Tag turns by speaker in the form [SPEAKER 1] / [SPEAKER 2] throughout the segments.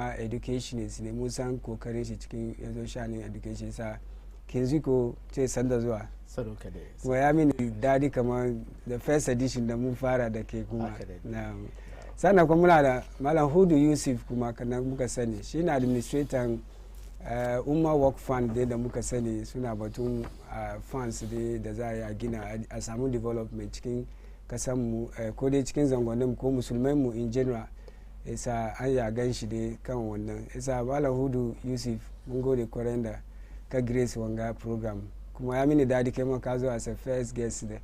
[SPEAKER 1] educationist ne mun san kokarin shi cikin yazo shanin education sa kinziko ce sanda zuwa kuma ya mini dadi kamar the first edition da mun fara da ke kuma na sannan kuma muna da malam Hudu Yusuf kuma kana muka sani shi na administrator umma work fund da muka sani suna batun funds da za a gina a samu development cikin kasanmu ko dai cikin zangonin ko musulmai mu in general isa an ya gan shi dai kan wannan isa malam Hudu Yusuf mun gode kwarai da ka grace wanga program kuma ya mini dadi kai ka zo as a first guest da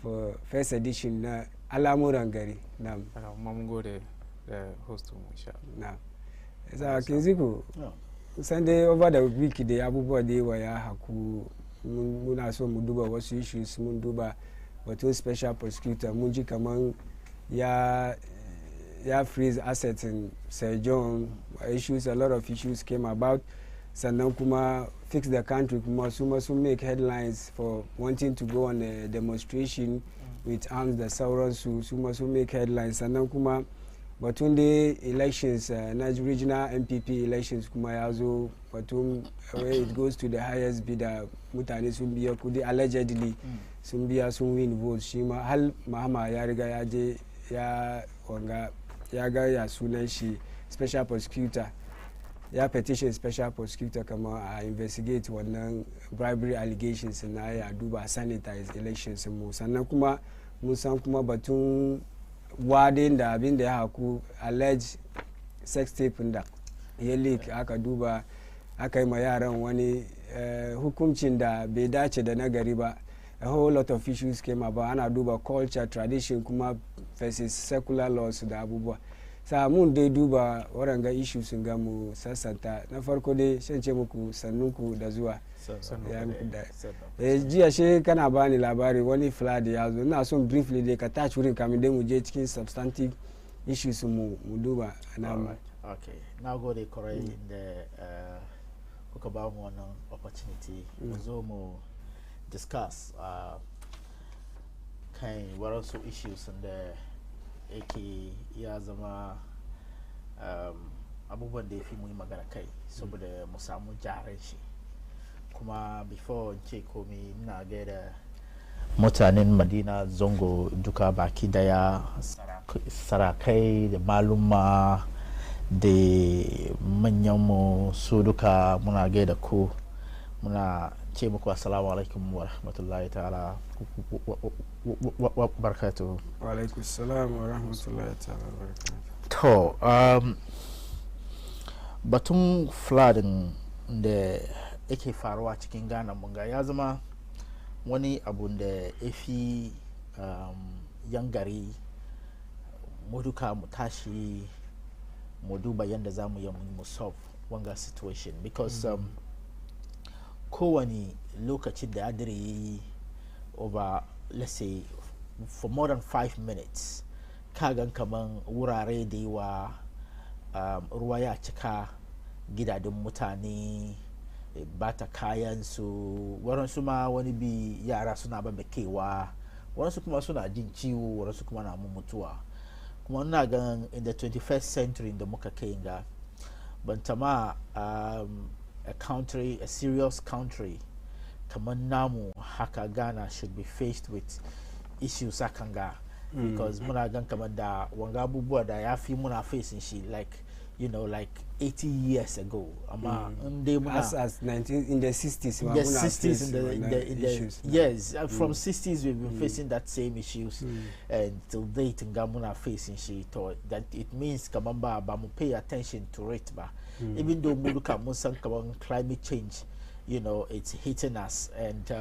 [SPEAKER 1] for first edition na Alamuran Gary na
[SPEAKER 2] mun gode da host mu insha
[SPEAKER 1] na isa kinziko kusan dai over the week da abubuwa da yawa ya haku muna so mu duba wasu issues mun duba wato special prosecutor mun ji kaman ya freeze assets in Sir John issues, a lot of issues came about sannan kuma fix the country kuma su make headlines for wanting to go on a demonstration with arms da sauransu su make headlines sannan kuma batun da elections na regional MPP elections kuma ya zo batun where it goes to the highest bidder mutane sun biya kudi allegedly sun biya sun win votes shi ma hal mahama ya riga ya je ya ga ya sunan shi special prosecutor ya petition special prosecutor kama a investigate wannan bribery allegations na ya duba sanitize elections mu sannan kuma mun san kuma batun wadin da abin da ya haku alleged sex tape da ya leak aka duba aka yi ma yaran wani hukuncin da bai dace da nagari ba a whole lot of issues came about ana duba culture tradition kuma versus secular laws da abubuwa sa mun dai duba waɗanga issues sun ga mu sassanta na farko dai shan ce muku sannunku da zuwa jiya she kana bani labari wani flood ya zo ina son briefly dai ka touch wurin kamin dai mu je cikin substantive issues mu duba na mu
[SPEAKER 3] okay na gode kwarai da kuka ba mu wannan opportunity mu zo mu discuss kan wasu issues da yake ya zama abubuwan da ya fi muyi magana kai saboda mu samu jarin shi kuma before ce komi ina gaida mutanen Madina Zongo duka baki daya sarakai da maluma da manyanmu su duka muna gaida ku muna ce muku assalamu alaikum wa rahmatullahi ta'ala wa barakatuhu.
[SPEAKER 1] Wa alaikum salam wa rahmatullahi ta'ala wa barakatuhu.
[SPEAKER 3] To batun flooding da yake faruwa cikin Ghana mun ga ya zama wani abu da ya fi yan gari mu duka mu tashi mu duba yadda za mu yi mu solve wanga situation because kowane lokacin da adire yi over let's say for more than 5 minutes kagan kaman wurare da yawa ruwa ya cika gidajen mutane bata kayan su waransu ma wani bi yara suna babakewa waransu kuma suna jin ciwo waransu kuma na mutuwa kuma ina gan in the 21st century da muka kai ga bantama a serious country kamar namu haka Ghana should be faced with issues hakan ga because muna gan kamar da wanga abubuwa da ya fi muna facing shi like you know like 80 years ago amma
[SPEAKER 1] as 19 in the 60s
[SPEAKER 3] in the 60s in the issues yes from 60s we've been facing that same issues and till date nga muna facing shi to that it means kamar ba mu pay attention to it ba even though mu duka mun san kamar climate change you know it's hitting us and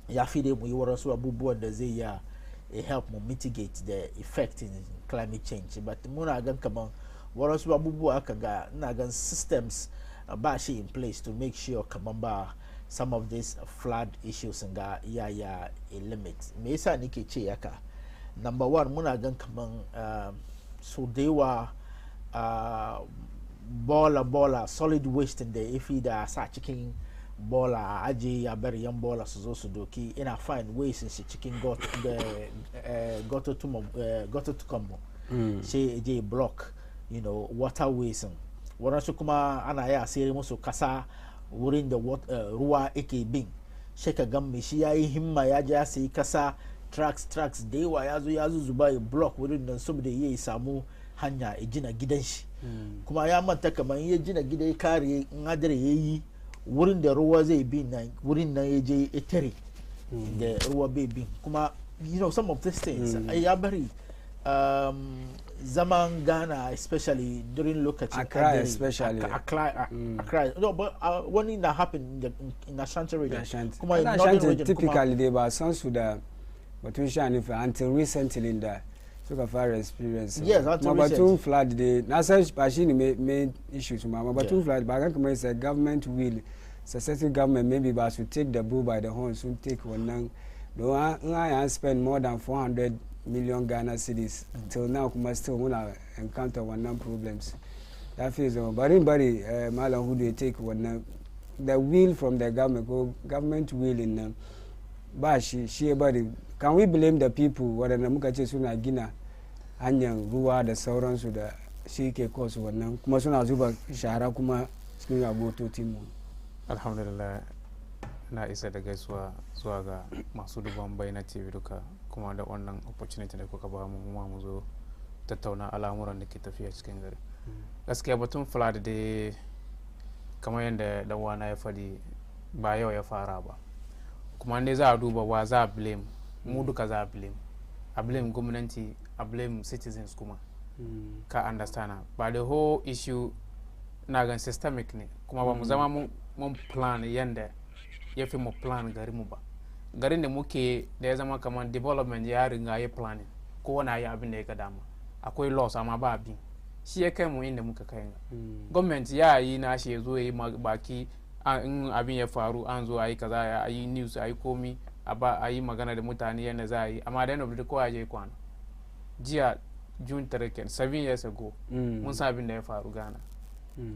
[SPEAKER 3] ya fi dai mu yi wasu abubuwan da zai ya help mu mitigate the effect in climate change but muna gan kamar wasu abubuwa aka ga ina gan systems ba shi in place to make sure kamar ba some of these flood issues ga ya a limit me yasa nake ce yaka number one muna gan kamar so da yawa bola solid waste da ifi da sa cikin bola a aje ya bari yan bola su zo su doki ina find waste shi cikin goto tukombo sai je block waterways. Waranso kuma ana ya asiri musu kasa wurin da ruwa yake bin. Sheka gamme shi yayi himma ya je ya sayi kasa tracks da yawa ya zo zuba ya block wurin nan saboda yayi samu hanya ya gina gidan shi. Kuma ya manta kamar ya gina gida ya kare in hadare yayi wurin da ruwa zai bi nan wurin nan ya je ya tare da ruwa bai bin. Kuma some of these things ya bari zaman Ghana, especially during lokacin
[SPEAKER 1] Accra, especially
[SPEAKER 3] Accra. No, but when that happened in Ashanti region,
[SPEAKER 1] kuma in Ashanti region, typically they were sons with the but we shine until recently in the so far experience.
[SPEAKER 3] Yes, until
[SPEAKER 1] recently. Flood the NASA main issues. But flood, but I say government will, successive government maybe but to take the bull by the horn, soon take one. No, I spend more than 400 million Ghana cedis till now. Kuma still wanna encounter one problems. That feels but anybody Malam who they take one the will from the government, government will in them. But she body. Can we blame the people? Whether muka ce suna gina hanyar ruwa da sauransu da shi ke cause wannan kuma suna zuba shara kuma cikin abotocin mu.
[SPEAKER 2] Alhamdulillah na isa da gaisuwa zuwa ga masu duban bai na TV duka kuma da wannan opportunity da kuka ba mu zo tattauna al'amuran da ke tafiya cikin gari. Gaskiya batun flood da kamar yadda dan wana ya fadi ba yau ya fara ba. Kuma ne za a duba wa za a blame mu duka za a blame gwamnati, a blame citizens kuma ka understand ba the whole issue na gan systemic ne kuma ba mu zama mun plan yanda ya fi mu plan garin mu ba garin da muke da ya zama kamar development ya ringa ya planning ko wani ayi abin da ya ga dama akwai loss amma ba abin shi ya kai mu inda muka kai gwamnati ya yi na shi ya zo ya yi baki in abin ya faru an zo a yi kaza a yi news a yi komi a yi magana da mutane yadda za a yi amma da yana da kowa je kwana jiya June 3 7 years ago mun san abin da ya faru Ghana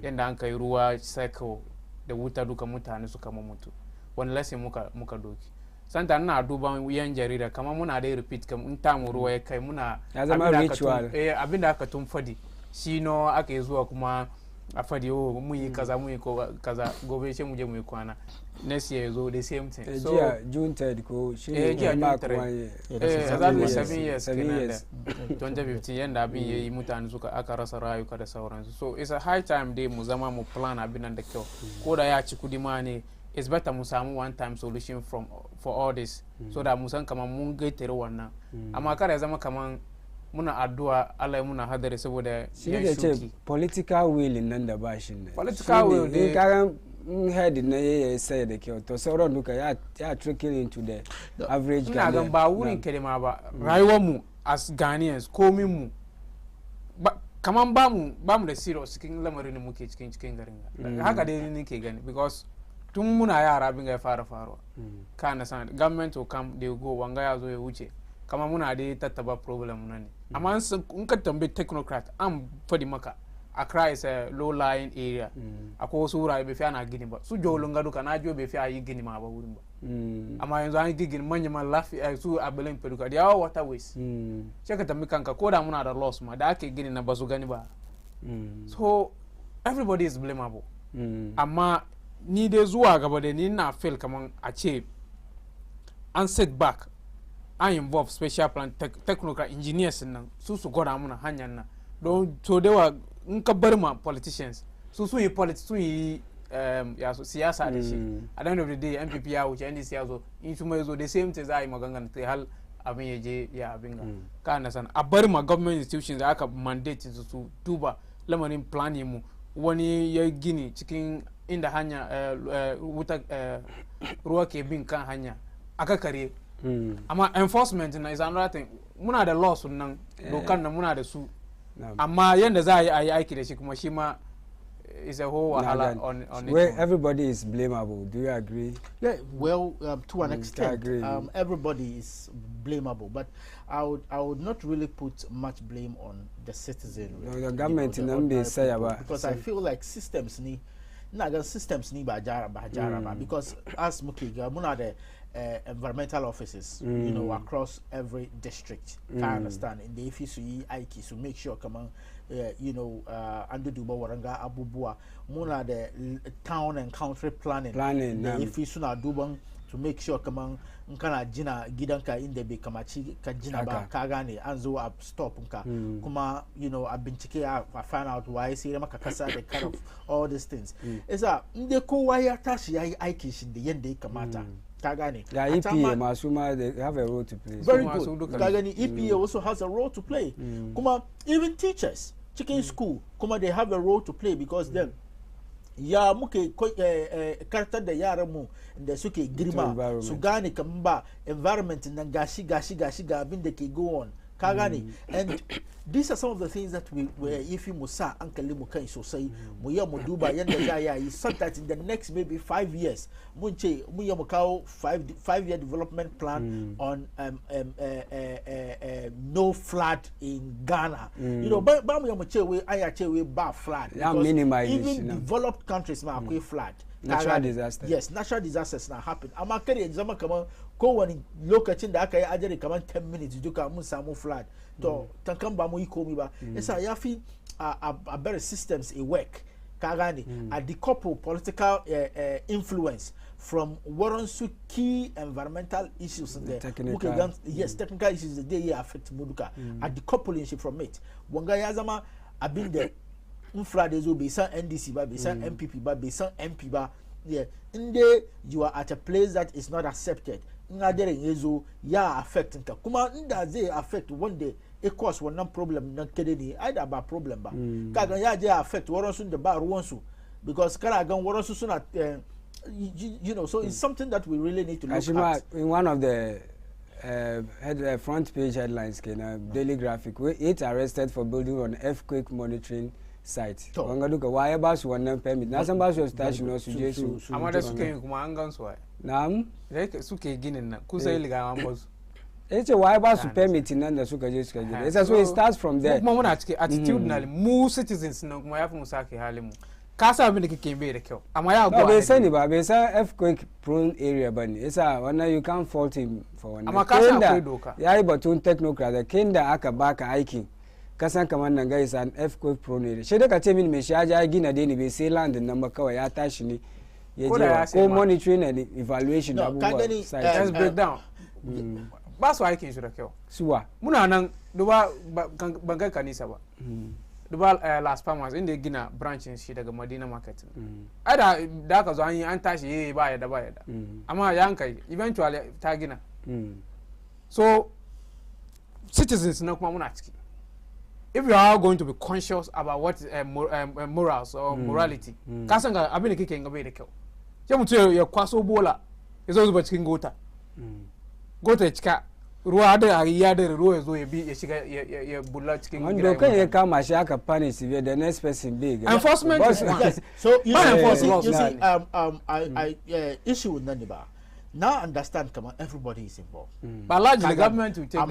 [SPEAKER 2] yadda an kai ruwa cycle da wuta duka mutane suka mutu wani lesson muka doki santa na duban yan jarida kamar muna da repeat kam in tamu ruwa ya kai muna
[SPEAKER 1] ya zama ritual
[SPEAKER 2] abin da aka tun fadi shi no aka yi zuwa kuma a fadi mun yi kaza mun yi kaza gobe sai mu je mu yi kwana next year zo the same thing
[SPEAKER 1] so June 3 ko shi ne
[SPEAKER 2] June 7 years 2015 yanda abin yayi mutane suka aka rasa rayuka da sauransu so it's a high time dai mu zama mu plan abin nan da kyau ko da ya ci kudi ma ne it's better mu samu one time solution for all this so da mu san kaman mun gaitare wannan amma kada ya zama kaman muna addu'a Allah ya muna hadari saboda yan shuki
[SPEAKER 1] political will nan da bashin ne
[SPEAKER 2] political will
[SPEAKER 1] ne karan head na yayi sai da kyau to sauran duka ya trickle into the average
[SPEAKER 2] Ghana ga ba wurin kalima ba rayuwar mu as Ghanaians komin mu kaman ba mu da serious cikin lamarin da muke cikin garin haka dai ne ke gani because tun muna yara abin ya fara faruwa kana san government will come they go wanga ya zo ya wuce kama muna da tattaba problem nan ne amma in ka tambayi technocrat an fadi maka Accra is a low lying area akwai wasu wurare bai fi ana gini ba su jolun gado kana jo bai fi a yi gini ma ba wurin ba amma yanzu an yi gini manyan man lafiya su a bilin peruka da yawa waterways sai ka tambayi kanka ko da muna da loss ma da ake gini na ba su gani ba so everybody is blamable amma ni dai zuwa gaba da ni na feel kaman a ce an set back an involve special plan technical engineers nan su gwada muna hanyar nan don so dewa in ka bar ma politicians su yi politics su yi siyasa da shi at the end of the day MPP ya wuce NDC ya zo in su mai zo the same thing za a yi maganganu ta hal abin ya je ya abin ga ka na san a bar ma government institutions da aka mandate su duba lamarin planning mu wani ya gini cikin inda hanya wuta ruwa ke bin kan hanya aka kare amma enforcement na is another thing muna da laws nan dokan nan muna da su amma yanda za a yi aiki da shi kuma shi ma is a whole wahala on
[SPEAKER 1] where everybody is blamable. Do you agree?
[SPEAKER 3] Yeah, well, to an extent, everybody is blamable, but I would not really put much blame on the citizen.
[SPEAKER 1] The government in say about
[SPEAKER 3] because I feel like systems need na ga systems ni ba jara ba because as mukiga muna the environmental offices you know across every district can understand in the office aiki so make sure come on you know under duba waranga abubua muna the town and country planning the office na duban to make sure kaman nkana jina gidanka inda bai kamaci ka jina ba ka gane an zo a stop nka kuma you know a bincike a find out why sai maka kasa the kind of all these things isa inda kowa ya tashi yayi aikin shi da yanda ya kamata ka gane
[SPEAKER 1] ga EPA masu ma they have a role to play
[SPEAKER 3] very good ka gane EPA also has a role to play kuma even teachers chicken school kuma they have a role to play because then ya muke kartar da yaran mu da suke girma su gane kaman ba environment nan gashi ga abin da ke go on ka gane and these are some of the things that we if mu sa hankali mu kan sosai mu ya mu duba yanda za ya yi so that in the next maybe 5 years mun ce mu ya mu kawo 5-year development plan on no flood in Ghana you know ba mu ya mu ce we aya ce we ba flood because even developed countries ma akwai flood
[SPEAKER 1] natural disasters
[SPEAKER 3] yes natural disasters na happen amma kare ya zama kaman kowani lokacin da aka yi ajari kaman 10 minutes duka mun samu flood to tankan ba mu yi komi ba yasa ya fi a better systems a work ka gane a decouple political influence from waransu key environmental issues there technical issues that they affect mu duka a decoupling shi from it wanga ya zama abin da flood ezo bai san NDC ba bai san MPP ba bai san MP ba inde you are at a place that is not accepted in adere ezo ya affect nka kuma inda zai affect wanda e cause wannan problem na kede ne ai da ba problem ba kaga ya je affect waran sun da ba ruwan su because kana gan waran su suna you know so it's something that we really need to look at.
[SPEAKER 1] In one of the front page headlines daily graphic 8 arrested for building on earthquake monitoring site wanga duka waye ba su wannan permit na san ba su tashi no su je su
[SPEAKER 2] amma da suke yin kuma an gan su waye
[SPEAKER 1] na'am
[SPEAKER 2] da suke ginin nan ku sai liga an ba su
[SPEAKER 1] yace waye ba su permit nan da suka je suka gina yasa so it starts from there
[SPEAKER 2] kuma muna cike attitudinally mu citizens nan kuma yafi mu sake halin mu ka sa abin da kake bai da kyau amma ya
[SPEAKER 1] go bai sani ba bai san earthquake prone area bane yasa wannan you can't fault him for wannan
[SPEAKER 2] amma ka sa akwai doka
[SPEAKER 1] yayi batun technocrat da kinda aka baka aikin kasan kamar nan ga isa earthquake prone area shi da ka ce min me shi ya gina dai ne bai sai land nan ba kawai ya tashi ne ya je ko monitoring and evaluation abubuwa
[SPEAKER 2] let's break down ba su aikin shi da kyau
[SPEAKER 1] suwa
[SPEAKER 2] muna nan duba bangar kanisa ba duba Las Palmas inda ya gina branchin shi daga Madina market ai da aka zo an tashi yayi ba ya da amma ya kai eventually ta gina so citizens na kuma muna ciki if you are going to be conscious about what morals or morality ka san ga abin da kike yin bai da kyau sai mutum ya kwaso bola ya zo zuba cikin gota ya cika ruwa da ya da ruwa ya zo ya bi ya shiga ya bulla cikin
[SPEAKER 1] gida wanda kan ya kama shi aka punish the next person big
[SPEAKER 2] enforcement
[SPEAKER 3] so you see issue nan ba now understand come on everybody is involved
[SPEAKER 2] but largely the government will take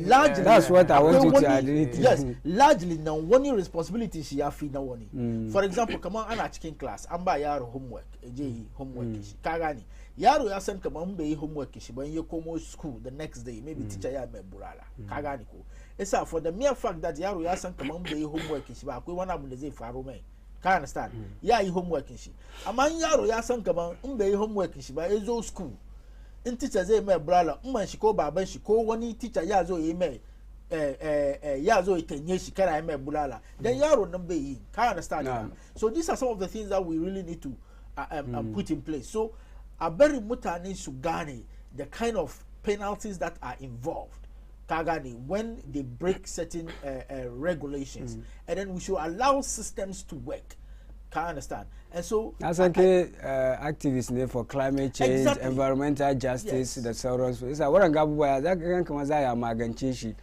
[SPEAKER 3] largely
[SPEAKER 1] that's what I want you to agree to
[SPEAKER 3] yes largely now one responsibility she have na wani for example come on ana cikin class an ba yaro homework je homework shi ka gani yaro ya san kaman bai yi homework shi ban ya komo school the next day maybe teacher ya mai burala ka gani ko isa for the mere fact that yaro ya san kaman bai yi homework shi ba akwai wani abu da zai faru mai ka understand ya yi homework shi amma yaro ya san kaman in bai yi homework shi ba ya zo school in teacher zai mai burala in man shi ko baban shi ko wani teacher ya zo yi mai ya zo ya tanye shi kana yi mai burala dan yaro nan bai yi ka understand so these are some of the things that we really need to put in place so a bari mutane su gane the kind of penalties that are involved kagani when they break certain regulations and then we should allow systems to work can understand and so
[SPEAKER 1] as activists for climate change exactly. Environmental justice the sorrows isa waran gabuwa za ka kan kamar za ya magance shi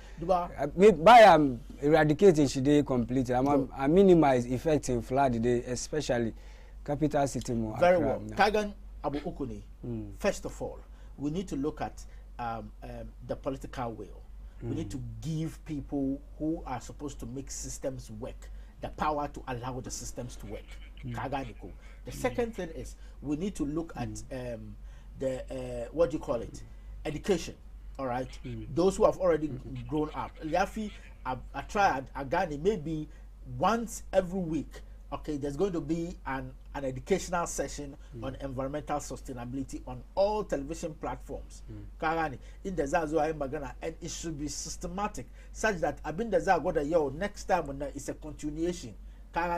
[SPEAKER 1] baya eradicating shi dai completely amma minimize effect in flood dai especially capital city mo
[SPEAKER 3] very well kagan abu uku ne first of all we need to look at the political will we need to give people who are supposed to make systems work the power to allow the systems to work. The second thing is we need to look at the what do you call it, education. All right, those who have already grown up. Yafi, I try again, maybe once every week. Okay, there's going to be an educational session on environmental sustainability on all television platforms. In the Zazo Magana, and it should be systematic, such that Abin the Zago next time it's a continuation.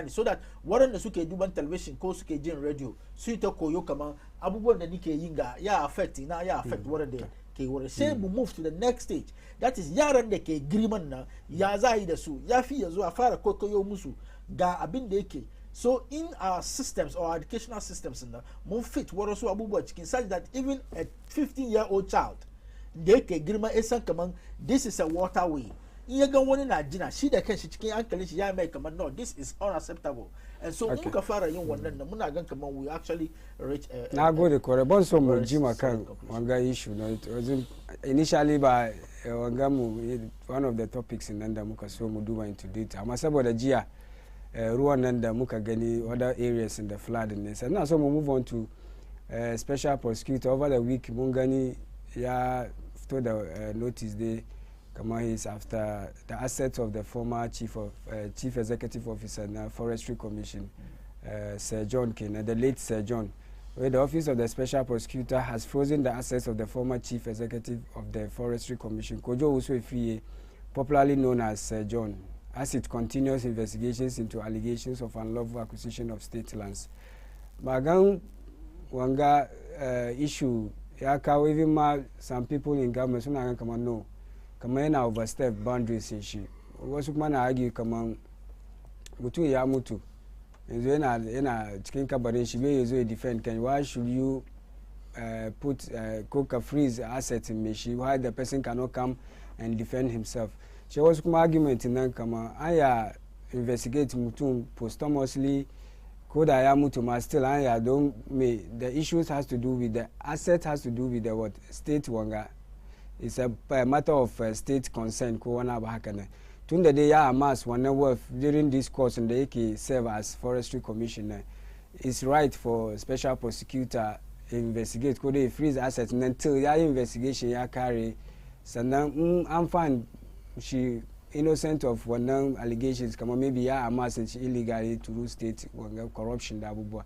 [SPEAKER 3] So that what on the Suke do television, ko Suke radio, Suito Koyo Kama, Abu Nike Yinga, ya affecting now, ya affect what a day. What say we move to the next stage. That is Yaran de Ke Griman na Yaza ida su, Yafi Yazo Afara Kokoyo Musu, Ga Abin deke. So in our systems or our educational systems in the move fit what also Abu Chicken such that even a 15-year-old child, they can grima esan kaman, this is a waterway. You go one in a dinner, she the can she uncle she make command. No, this is unacceptable. And so Mukafara you one then the Munagan command we actually reach
[SPEAKER 1] now go the correbon so much Jim can Wanga issue. No, it wasn't initially by Wangamu one of the topics in Nanda Mukaso Muduma into detail. Amasabo the Gia Rwanda Mukagani, other areas in the floodiness. And now so we move on to special prosecutor over the week. Mungani ya told the notice they come is after the assets of the former chief executive officer in the Forestry Commission, Sir John Kane, the late Sir John, where the office of the special prosecutor has frozen the assets of the former chief executive of the Forestry Commission, Kojo Usoifie, popularly known as Sir John, as it continues investigations into allegations of unlawful acquisition of state lands. Magang Wanga issue, Yaka, even some people in government, so come on, no, come on, overstep boundaries in she. What's man argue, come on, Mutu Yamutu, and then in a chicken cabaret, she may usually defend. Why should you put cook a freeze asset in me? Why the person cannot come and defend himself? She was some argument in Nankama. I investigate Mutum posthumously. Could I am Mutum still? I don't me. The issues has to do with the asset, has to do with the what state wanga. It's a matter of state concern. Kuwana bahakane. Tunde de ya amas one worth during this course and the AK serve as forestry commissioner. It's right for special prosecutor investigate. Could they freeze assets until ya investigation ya carry. So now I'm fine. She innocent of one allegations come maybe ya amass and she illegally to rule state corruption da bubwa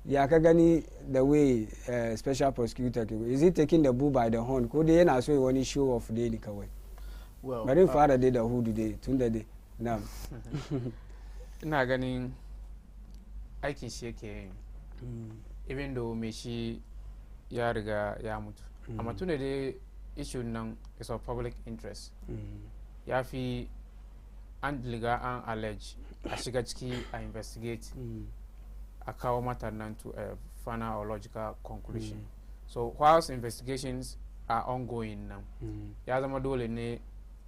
[SPEAKER 1] ya kagani the way special prosecutor is it taking the bull by the horn could they na so one show of the kawai well but if father did the who do they tunda day now
[SPEAKER 2] ina ganin aikin shi yake even though me shi ya riga ya mutu amma tunda dai issue nan is of public interest Yafi and liga and allege a shiga ciki a investigate a kawo mata nan to a final or logical conclusion. So whilst investigations are ongoing now, ya zama dole ne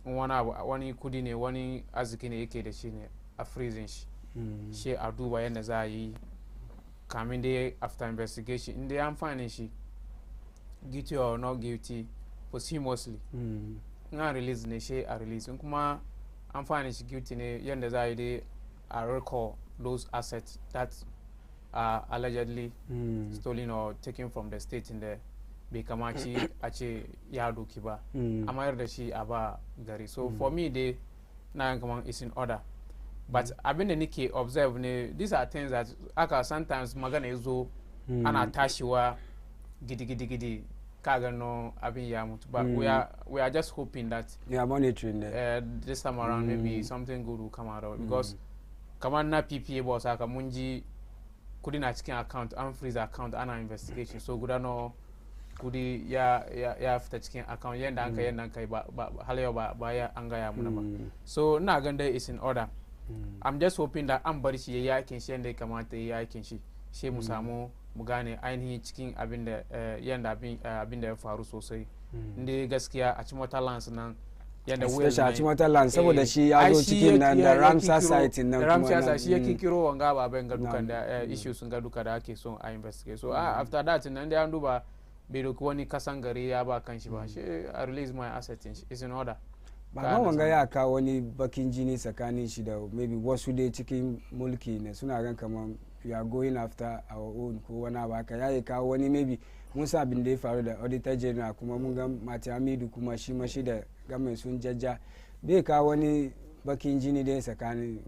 [SPEAKER 2] wani kudi ne wani arziki ne yake da shi ne a freezing shi. Shi a duba yadda za a yi kamin dai after investigation inda ya amfani shi guilty or not guilty posthumously. Nga release ne she a release kuma an fani shi guilty ne yanda za a yi dai a recall those assets that are allegedly stolen or taken from the state in the bai kamaci a ce ya doki ba a mayar da shi a ba gari. So for me dai na kaman is in order but abin da nake observe ne these are things that aka sometimes magana yazo ana tashiwa gidi kaga no abin ya mutu but we are just hoping that
[SPEAKER 1] they are monitoring
[SPEAKER 2] this time around maybe something good will come out of it because kamar na PPA boss aka munji kudi na cikin account an freeze account ana investigation so guda no kudi ya fita cikin account yanda an kai ba halayo ba ya an gaya muna ba so na ganda is in order. I'm just hoping that an bar shi ya yakin shi yanda ya kamata ya yakin shi mu samu mu gane ainihin cikin abin da yanda abin da ya faru sosai inda gaskiya a cikin wata lands nan yanda
[SPEAKER 1] a cikin wata lands saboda shi ya zo cikin nan da Ramsar site nan kuma
[SPEAKER 2] Ramsar site shi ya kikiro wanga ba ban ga dukan da issues sun ga duka da ake son a investigate so after that nan da an duba bai doki wani kasan gari ya ba kan shi ba shi I release my asset is in order.
[SPEAKER 1] ba wanga ya kawo wani bakin jini tsakanin shi da maybe wasu dai cikin mulki ne suna gan kamar you are going after our own ko wani ba ka yayi kawo wani maybe mun sa abin da ya faru da auditor general kuma mun ga Mati Hamidu kuma shi mashi da gamin sun jajja bai kawo wani bakin jini dai tsakanin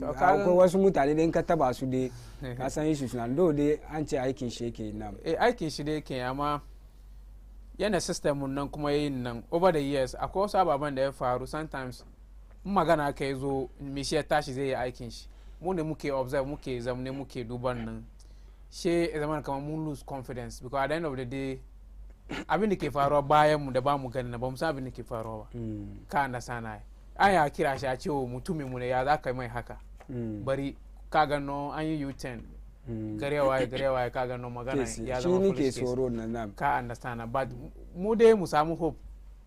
[SPEAKER 1] akwai wasu mutane da in ka taba su dai ka san yi suna do dai an ce aikin shi yake nan
[SPEAKER 2] aikin shi dai yake amma yana system nan kuma yayin nan over the years akwai wasu ababen da ya faru sometimes magana ka zo me shi ya tashi zai yi aikin shi mu ne muke observe muke zamne muke duban nan she zaman kamar mun lose confidence because at the end of the day abin da ke faruwa bayan mu da ba mu gani na ba mu san abin da ke faruwa ba ka na sana an ya kira shi a ce mutumin mu ne ya za ka mai haka bari ka gano an yi U10 garewa ka gano magana ya zama police case ka understand but mu dai mu samu hope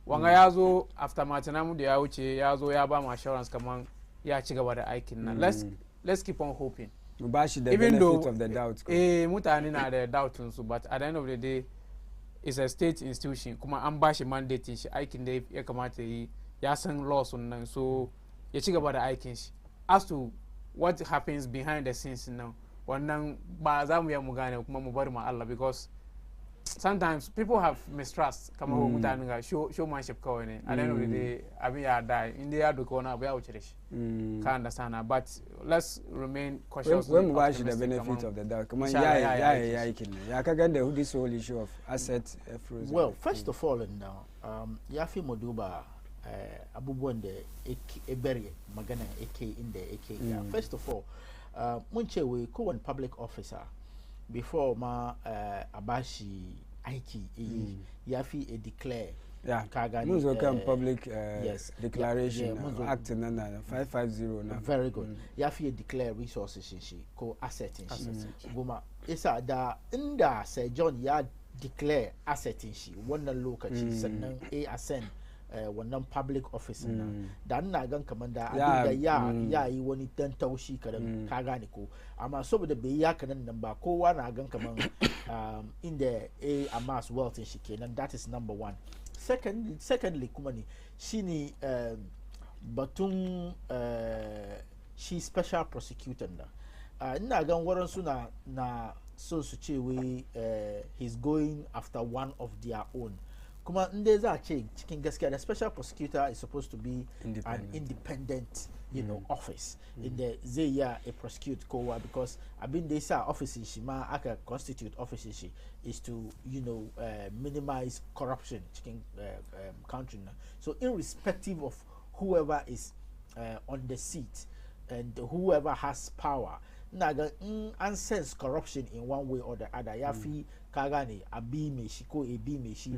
[SPEAKER 2] wanga ya zo after matina mu da ya wuce ya zo ya ba mu assurance kaman ya ci gaba da aikin nan let's keep on hoping
[SPEAKER 1] ba shi da benefit of the doubt
[SPEAKER 2] mutane na da doubt su but at the end of the day it's a state institution kuma an ba shi mandate shi aikin da ya kamata yi ya san laws nan so ya ci gaba da aikin shi as to what happens behind the scenes now wannan ba za mu yi mu gane kuma mu bari ma Allah because sometimes people have mistrust kamar mutane ga showmanship kawai ne at the end of the day abin ya die inda ya duka wani abu ya wuce da shi ka understand but let's remain cautious
[SPEAKER 1] when mu ba shi the benefit of the doubt kuma ya aikin ne ya ka ganda this whole issue of asset frozen.
[SPEAKER 3] Well, first of all now ya fi mu duba abubuwan da ebere magana ake inda ake first of all mun ce wai kowane public officer before ma a bashi aiki ya fi a declare
[SPEAKER 1] ka gani mun zo kan public declaration act na 550 na
[SPEAKER 3] very good ya fi a declare resources shi ko asset shi goma isa da inda Sir John ya declare asset shi wannan lokaci sannan a send wannan public office nan da ina gan kamar da abin da ya yi wani dan taushi kadan ka gane ko amma saboda bai ya kanan nan ba kowa na gan kamar inda a mass wealth shi kenan that is number one. Secondly kuma ne shine batun shi special prosecutor na ina gan waran suna na so su ce wai he's going after one of their own kuma inda za a ce cikin gaskiya the special prosecutor is supposed to be an independent office inda zai ya a prosecute kowa because abin da yasa office shi ma aka constitute office shi is to minimize corruption cikin country na so irrespective of whoever is on the seat and whoever has power na ga an sense corruption in one way or the other ya fi ka gane a bi mai shi ko a bi mai shi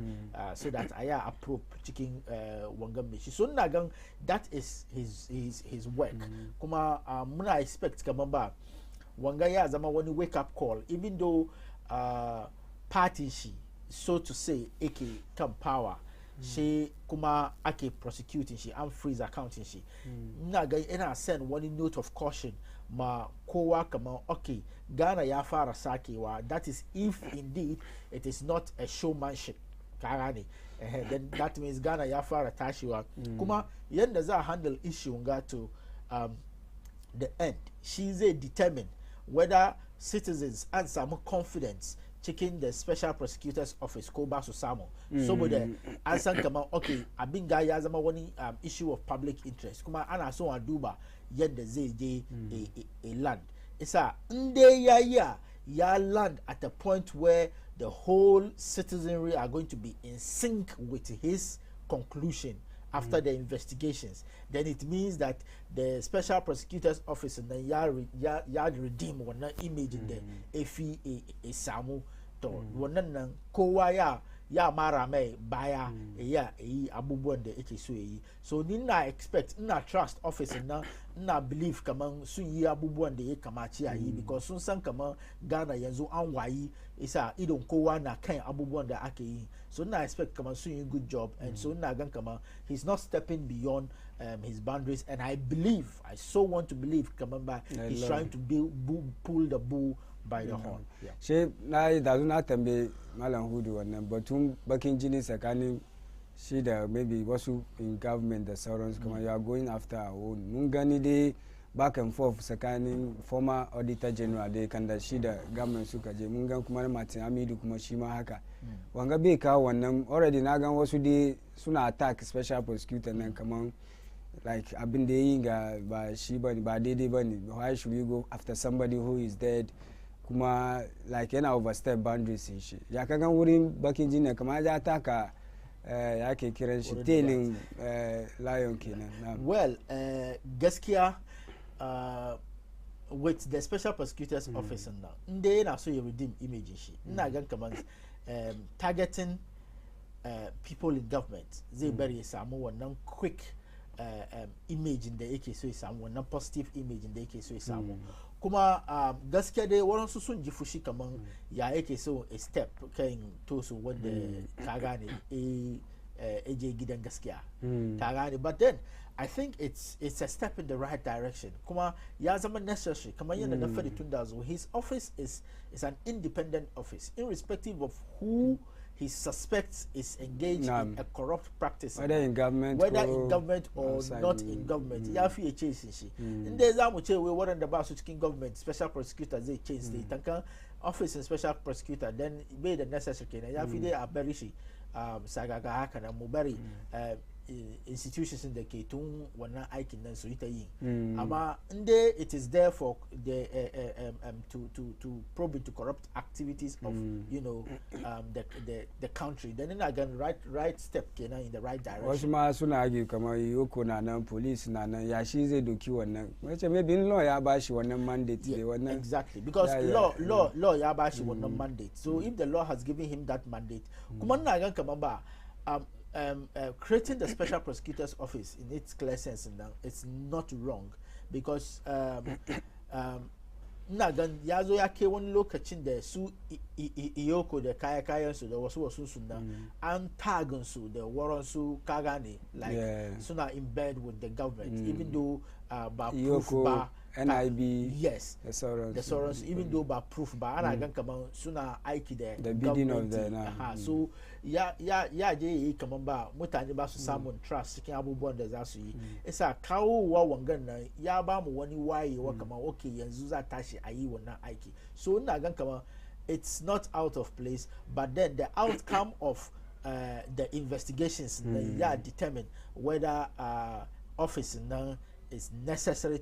[SPEAKER 3] so that a ya approve cikin wangan mai shi so na gan that is his work kuma muna expect kaman ba wanga ya zama wani wake up call even though party shi so to say ake kan power shi kuma ake prosecuting shi and freeze accounting shi na ga ina send wani note of caution ma kowa kamar okay Ghana ya fara sakewa that is if indeed it is not a showmanship karane then that means Ghana ya fara tashiwa kuma yanda za handle issue ga to the end shi zai determine whether citizens and samu confidence cikin the special prosecutor's office ko ba su samu saboda an san kamar okay abin ga ya zama wani issue of public interest kuma ana so a duba yadda zai je a land isa inda ya land at a point where the whole citizenry are going to be in sync with his conclusion after the investigations, then it means that the special prosecutor's office and then ya redeem one image in the efi a samu to wannan kowa ya mara mai baya ya yi abubuwan da yake so yi so ni na expect ina trust office na believe kaman sun yi abubuwan da ya kamaci a yi because sun san kaman Ghana yanzu an wayi isa idon kowa na kan abubuwan da ake yi so na expect kaman sun yi good job and so na gan kaman he's not stepping beyond his boundaries and I so want to believe kaman ba he's trying to pull the bull by the horn.
[SPEAKER 1] She na yi da na tambaye Malam Hudu wannan batun bakin jini tsakanin shi da maybe wasu in government da sauransu kuma you are going after our own mun gani dai back and forth tsakanin former auditor general da kan da shi da government suka je mun gan kuma Martin Amidu kuma shi ma haka wanga bai kawo wannan already na gan wasu dai suna attack special prosecutor nan kaman like abin da yi ga ba shi ba daidai ba ne why should we go after somebody who is dead kuma like yana overstep boundaries shi ya ka gan wurin bakin jini kamar ya taka ya ke kiran shi tailing lion kenan
[SPEAKER 3] well gaskiya with the special prosecutor's office now inda yana so ya redeem image shi ina gan kamar targeting people in government zai bari ya samu wannan quick image da yake so ya samu wannan positive image da yake so ya samu kuma gaskiya dai waɗansu sun ji fushi kamar ya yake so a step kan tosu wanda ka gane je gidan gaskiya ka gane but then I think it's a step in the right direction kuma ya zama necessary kamar yadda na faɗi tun da zo his office is an independent office irrespective of who he suspects is engaged in a corrupt practice
[SPEAKER 1] whether in government
[SPEAKER 3] or not in government ya fiye chase shi inda za mu ce wai waɗanda ba su cikin government special prosecutor zai change state tankan office in special prosecutor then bai da necessary kenan ya fi dai a bari shi sagaga haka nan mu bari institutions da ke tun wannan aikin nan su yi ta yi amma inda it is there for the to probe into corrupt activities of you know the country then ina gan right step kenan in the right direction
[SPEAKER 1] wasu ma suna agi kamar yoko na nan police na nan ya shi zai doki wannan wace maybe law ya bashi wannan mandate ne wannan
[SPEAKER 3] exactly because law ya bashi wannan mandate so if the law has given him that mandate kuma ina gan kamar ba creating the special prosecutor's office in its clear sense now it's not wrong because na gan ya zo ya kai wani lokacin da su iyoko da kayan su da wasu su nan an tagin su da waran su kaga ne like suna in bed with the government even though ba proof ba
[SPEAKER 1] NIB
[SPEAKER 3] yes the sauransu even though ba proof ba ana gan kaman suna aiki da
[SPEAKER 1] the bidding of the
[SPEAKER 3] so ya je yi kaman ba mutane ba su samun trust cikin abubuwan da za su yi isa kawowa wangan nan ya ba mu wani wayewa kaman okay yanzu za tashi a yi wannan aiki so ina gan kaman it's not out of place but then the outcome of the investigations ya determine whether office now it's necessary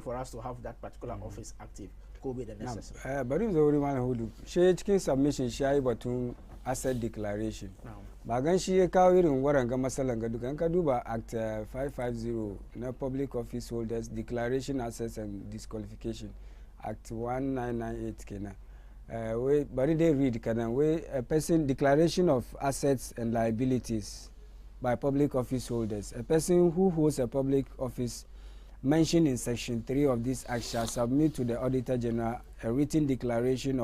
[SPEAKER 3] for us to have that particular office active ko bai da necessary
[SPEAKER 1] bari zo wuri mana hudu shi cikin submission shi yayi batun asset declaration ba gan shi ya kawo irin waranga masalan ga dukan ka duba act 550 na public office holders declaration assets and disqualification act 1998 kenan we bari dai read kana we a person declaration of assets and liabilities by public office holders. A person who holds a public office mentioned in section 3 of this act shall submit to the Auditor General a written declaration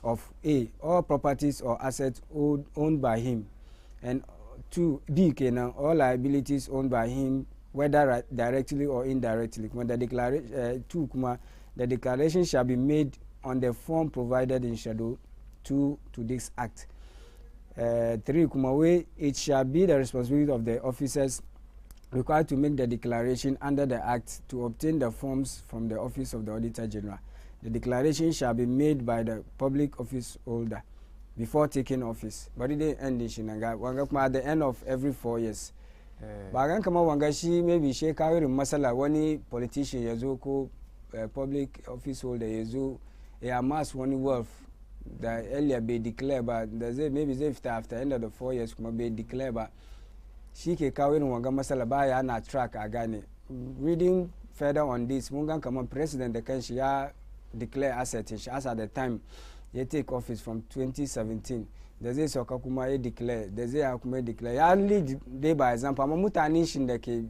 [SPEAKER 1] of A, all properties or assets owned by him, and 2, B, all liabilities owned by him, whether directly or indirectly. The declaration shall be made on the form provided in Schedule 2 to this act. 3, it shall be the responsibility of the officers required to make the declaration under the act to obtain the forms from the office of the Auditor General. The declaration shall be made by the public office holder before taking office. But it end at the end of every 4 years. Bagan kama wangashi maybe she kawirin masala wani politician yazo ko public office holder yazo amass wani wealth that earlier be declared but maybe after end of the 4 years kuma be declared but shi ke kawo irin wanga masala baya na track a gane reading further on this mun gan kaman president da kanshi ya declare asset shi as at the time ya take office from 2017 da zai sauka kuma ya declare da zai kuma declare ya lead dai by example amma mutanen shi da ke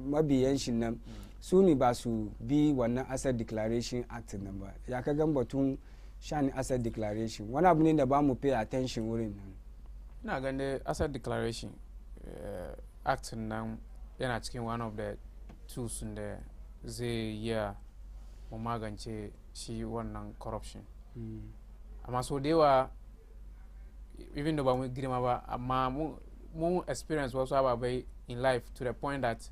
[SPEAKER 1] mabiyan shi nan su ne ba su bi wannan asset declaration act nan ba ya ka gan batun shani asset declaration wani abu ne da ba mu pay attention wurin nan
[SPEAKER 2] na gande asset declaration act nan yana cikin one of the tools da zai iya mu magance shi wannan corruption amma so da yawa even though we give about more experience also about in life to the point that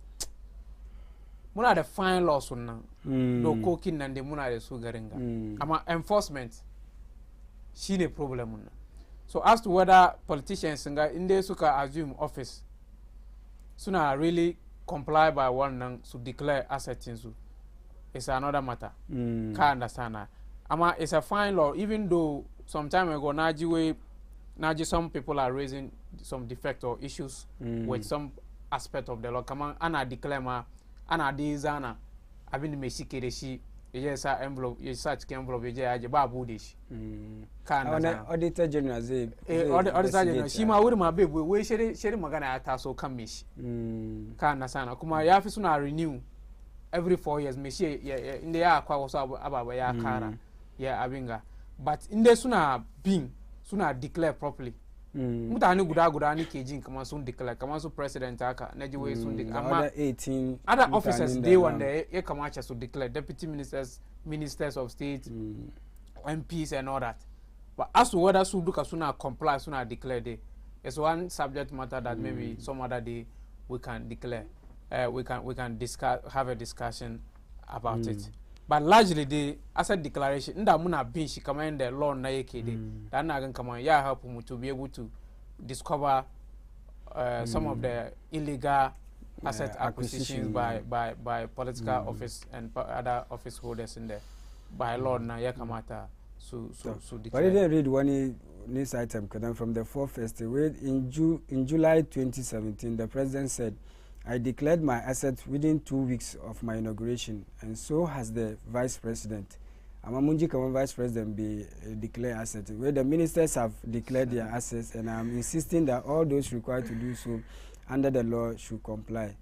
[SPEAKER 2] muna the fine laws on no cooking and the muna the sugaringa. Ama enforcement she the problem. So as to whether politicians in the suka assume office sooner really comply by one to declare assets in it's another matter. Can't understand that. Ama it's a fine law, even though some time ago Naji some people are raising some defect or issues with some aspect of the law. Come on, Anna declare ma Anna Dizana. I've been Meshiki, yes, envelope, you such envelope, you babu dish.
[SPEAKER 1] Auditor General,
[SPEAKER 2] Auditor General, she ma would my baby, we share Magana Tasso Kamish. Can't sana. Kuma Yafisuna renew every 4 years, Messi, in the year, Kwa was about ya Kara, yeah, Abinga. But in the sooner being, sooner declare properly. Mutani gudani kejin kama soon declare, kama so president aka, Najiwe soon declare.
[SPEAKER 1] 18
[SPEAKER 2] other officers, they one day, Ekamacha to declare, deputy ministers of state, MPs and all that. But as to whether Suduka sooner comply, sooner declare, it's one subject matter that maybe some other day we can declare. We can discuss, have a discussion about it. But largely the asset declaration, nda muna bin she come in the law na yekede. That na come on, yeah, help mu to be able to discover some of the illegal asset acquisitions by political office and other office holders in there. By law na yakamata so declare.
[SPEAKER 1] But I didn't read one news item from the 4th in July 2017. The president said, I declared my assets within 2 weeks of my inauguration, and so has the vice president. Amamunji Kaman vice president be declare assets, where the ministers have declared their assets, and I'm insisting that all those required to do so under the law should comply.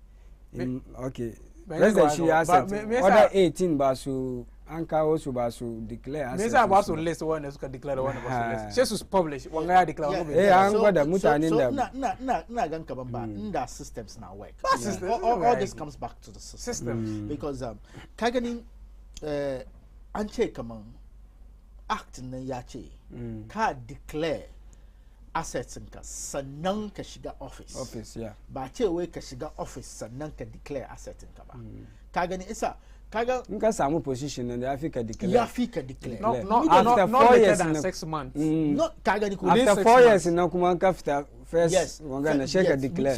[SPEAKER 1] Okay, president she assets, other 18 basu Anka also basu declare assets.
[SPEAKER 2] Mesa basu list one is declare one basu list. Jesus publish one guy declare.
[SPEAKER 1] So
[SPEAKER 3] na gan kabamba nda systems na work. All this comes back to the system because kagani anche kaman act na yache ka declare assets nka sannan ka shiga office
[SPEAKER 1] yeah,
[SPEAKER 3] ba ce wai ka shiga office sannan ka declare assets nka ba kagani isa kaga
[SPEAKER 1] nka samu position and Africa declare.
[SPEAKER 3] Yeah, Africa declare.
[SPEAKER 1] No, after 4 years
[SPEAKER 2] than 6 months.
[SPEAKER 3] Not kaga ni
[SPEAKER 1] after 4 years na kuma after first wangana shake declare.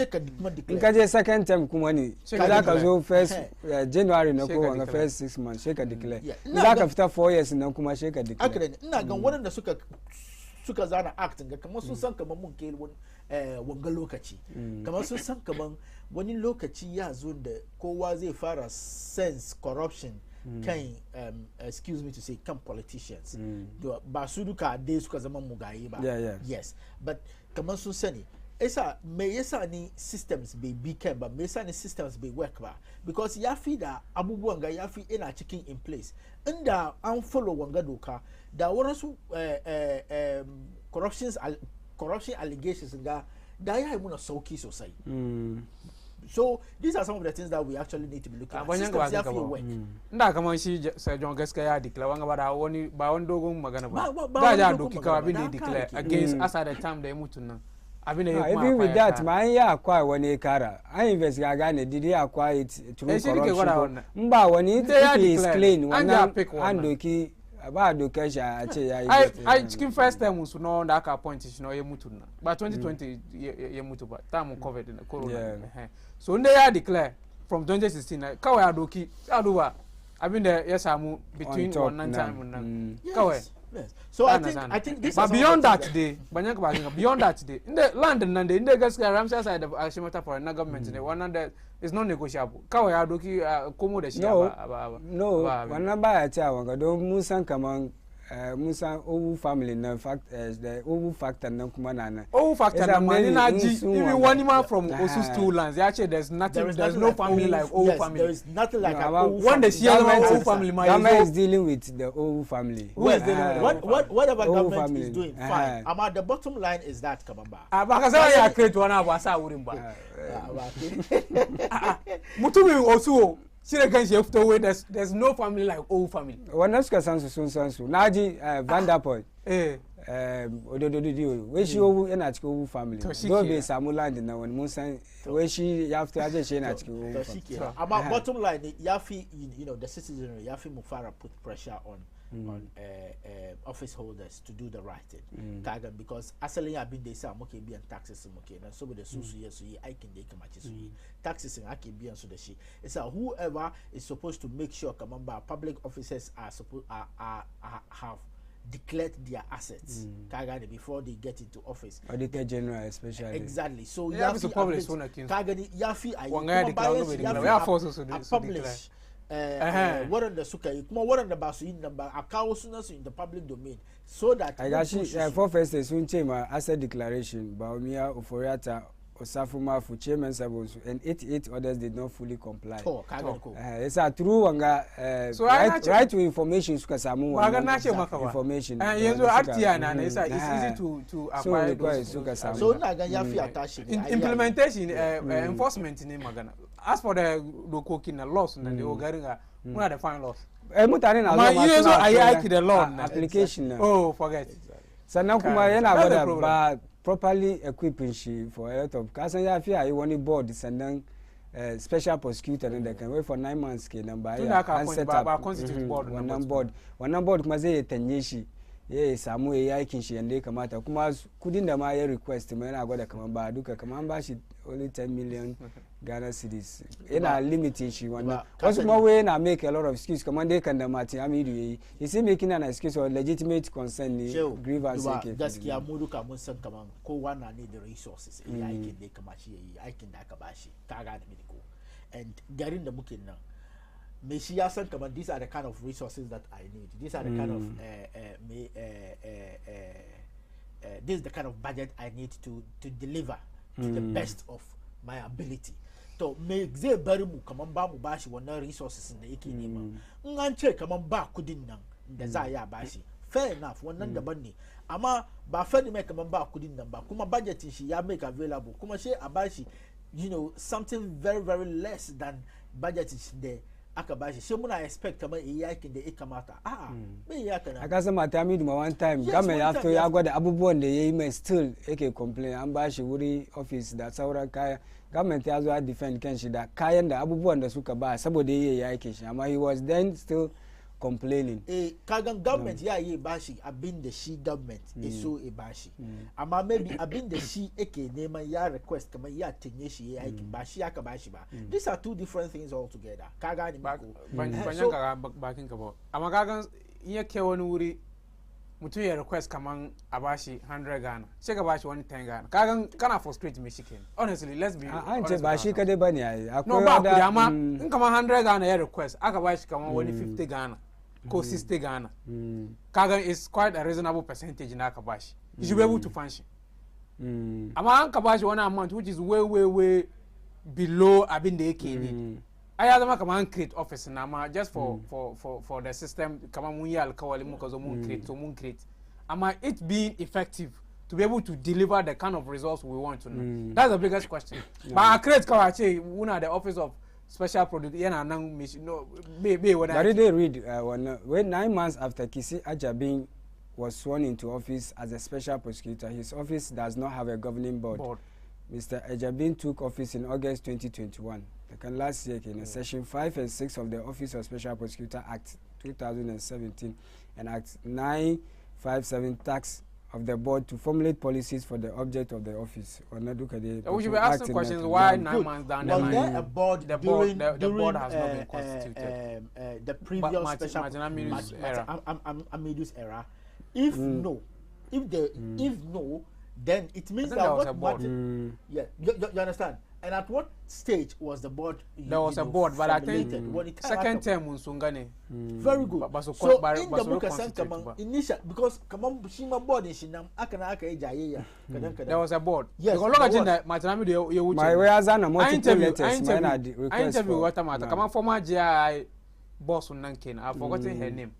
[SPEAKER 1] Nka je second term kuma ni kaza ka zo first January na ko wanga first 6 months shake declare. Nka after 4 years na kuma shake declare.
[SPEAKER 3] Akare ina ga wadanda suka zana acting ga kamar sun san kamar mun kai wanga lokaci kamar sun san kamar wani lokaci ya zo da kowa zai fara sense corruption kan excuse me to say kan politicians ba su duka dai suka zama mugaye ba yes but kamar sun sani esa me yasa ni systems bai bi kan ba me yasa ni systems bai work ba because ya fi da abubuwan ga ya fi ina cikin in place inda an follow wanga doka da waransu corruption allegations ga da ya yi muna sauki sosai so these are some of the things that we actually need to be looking at. Systems ya fi work.
[SPEAKER 2] Nda kamar shi Sir John gaskiya ya declare wanga ba wani dogon magana ba da ja doki kawai abin da ya declare against us at the time da ya mutu nan abin da ya kuma
[SPEAKER 1] even with that ma an ya akwai wani kara an invest ga gane did ya akwai it through corruption mba wani is clean wannan an doki ba doka shi a ce yayi
[SPEAKER 2] ai cikin first time su no da aka point shi no ya mutu na ba 2020 ya mutu ba time covid na corona so nda ya declare from 2016 kawai ya doki ya duba abin da ya samu between wannan time nan kawai.
[SPEAKER 3] Yes. So I think this
[SPEAKER 2] but beyond that today banyak ba beyond that today in the land nan da inda gaskiya Ramsey side of Ashimata for na government ne wannan da is non negotiable kawai ya doki komo da shi ba
[SPEAKER 1] no wannan ba ya ci awanga don mun san kaman Musa Owu family na fact the Owu factor nan kuma na
[SPEAKER 2] Owu factor na mani na ji even one man from Osu two lands actually there's no family like Owu family.
[SPEAKER 3] There is nothing like Owu
[SPEAKER 2] one the Owu family
[SPEAKER 1] government is dealing with the Owu family.
[SPEAKER 3] Who is dealing with whatever government is doing fine. The bottom line is that Kabamba.
[SPEAKER 2] Bakasa ya create one abasa wurin ba. Mutumi Osu there's no family like Owu family.
[SPEAKER 1] Wannan suka san su sun san su. Naji Vanderpoint. odododio we shi owu na chiko family go be samuland na when munsan we shi you have to aje shi na chiko
[SPEAKER 3] about bottom line yafi you know the citizenry yafi mufara put pressure on office holders to do the right thing because asali ya bin dey say amoke bi and taxes moke na so with the susu yes so I can dey kamachi so taxes and ake bi and so the shi it's whoever is supposed to make sure kamamba public officers are supposed have declared their assets before they get into office.
[SPEAKER 1] Auditor General especially.
[SPEAKER 3] Exactly. So
[SPEAKER 2] you have to publish
[SPEAKER 3] publish what on the suka what on the basu in number accounts in the public domain so that
[SPEAKER 1] I got for first soon chema asset declaration Baumia Oforiata Osafuma for chairman Sabos and 88 others did not fully comply. It's a true wanga right to information suka samu information.
[SPEAKER 2] It's easy to acquire those.
[SPEAKER 3] So yafi attach
[SPEAKER 2] implementation enforcement in Magana. As for the local laws and the Ogaringa, what are the fine laws?
[SPEAKER 1] I
[SPEAKER 2] the law
[SPEAKER 1] application.
[SPEAKER 2] Oh, forget.
[SPEAKER 1] So now kuma properly equipping she for a lot of because I feel I want a board and then special prosecutor and they can wait for 9 months and set up one board kuma zai tanye shi ya samu ya aikin shi yanda ya kamata kuma kudin da ma ya request mai yana gwada kaman ba duka kaman ba shi only 10 million Ghana cedis yana limiting shi wannan wasu kuma wai yana make a lot of excuse kaman dai kan da Martin Amidu yayi he say making an excuse or legitimate concern ne grievance yake
[SPEAKER 3] gaskiya mu duka mun san kaman kowa na need the resources ya aikin da kamar shi yayi aikin da aka bashi kaga da ko and garin da muke nan me shi ya san kaman these are the kind of resources that I need. These are the kind of this is the kind of budget I need to deliver to the best of my ability. So me zai bari mu kaman ba mu bashi wannan resources da yake nema. In an ce kaman ba kudin nan da za ya bashi. Fair enough wannan daban ne. Amma ba fair ne kaman ba kudin nan ba kuma budgeting shi ya make available kuma shi a bashi you know something very very less than budgeting there. Aka bashi shi muna expect kamar yakin da ya kamata me ya kana
[SPEAKER 1] aka sama ta mi one time game ya to ya gwada abubuwan da yayi mai still yake complain an bashi wuri office da sauran kaya government ya zo a defend kanshi da kayan da abubuwan da suka ba saboda yayi yake shi amma he was then still complaining
[SPEAKER 3] kagan government ya yi bashi abin da shi government so e bashi amma maybe abin da shi yake neman ya request kamar ya tinye shi ya aiki ba shi aka bashi ba these are two different things altogether kaga ni ko
[SPEAKER 2] banyan ka bakin ka ba amma kagan in yake wani wuri mutum ya request kaman a bashi 100 Ghana sai ka bashi wani 10 Ghana kagan kana frustrate me shikin honestly let's be
[SPEAKER 1] an ce ba shi kadai bane yayi
[SPEAKER 2] akwai wanda amma in kaman 100 Ghana ya request aka bashi kaman wani 50 Ghana ko 60 Ghana kagan is quite a reasonable percentage na ka bashi you should be able to function amma an ka bashi one amount which is way below abin da yake need ai ya zama kaman create office na ma just for the system kaman mun yi alkawali muka zo mun create amma it being effective to be able to deliver the kind of results we want to know that's the biggest question but create kawai ce una the office of special product yana nan no be what
[SPEAKER 1] I they read when 9 months after Kisi Ajabin was sworn into office as a special prosecutor his office does not have a governing board. Mr. Ajabin took office in August 2021 last year in section 5 and 6 of the Office of Special Prosecutor Act 2017 and Act 957 tax of the board to formulate policies for the object of the office.
[SPEAKER 2] We should be asking questions why 9 months down the line
[SPEAKER 3] the board
[SPEAKER 2] has not been constituted.
[SPEAKER 3] The previous special Amidu's era. If no, then it means that
[SPEAKER 2] was a board.
[SPEAKER 3] You understand? And at what stage was the board?
[SPEAKER 2] There was a board, but I think second term Unsungane.
[SPEAKER 3] Very good. So in the book of initial because Shima board in Shinam Akana Aka
[SPEAKER 2] there was a board.
[SPEAKER 3] Yes.
[SPEAKER 1] My way as an I interview
[SPEAKER 2] what matter. Come on, former GI boss Nankin. I've forgotten her name.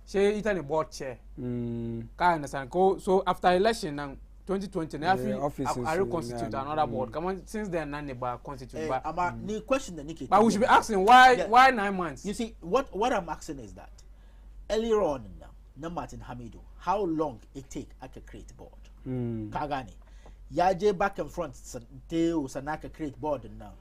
[SPEAKER 2] She Italy board chair. Can understand. So after election now 2020, I reconstitute another board. Come on, since then, none about constitute. But
[SPEAKER 3] the question that
[SPEAKER 2] but we should be asking why 9 months?
[SPEAKER 3] You see, what I'm asking is that earlier on now, na Martin Hamidu how long it take aka create board kagani yaje back and front teo sanaka create board now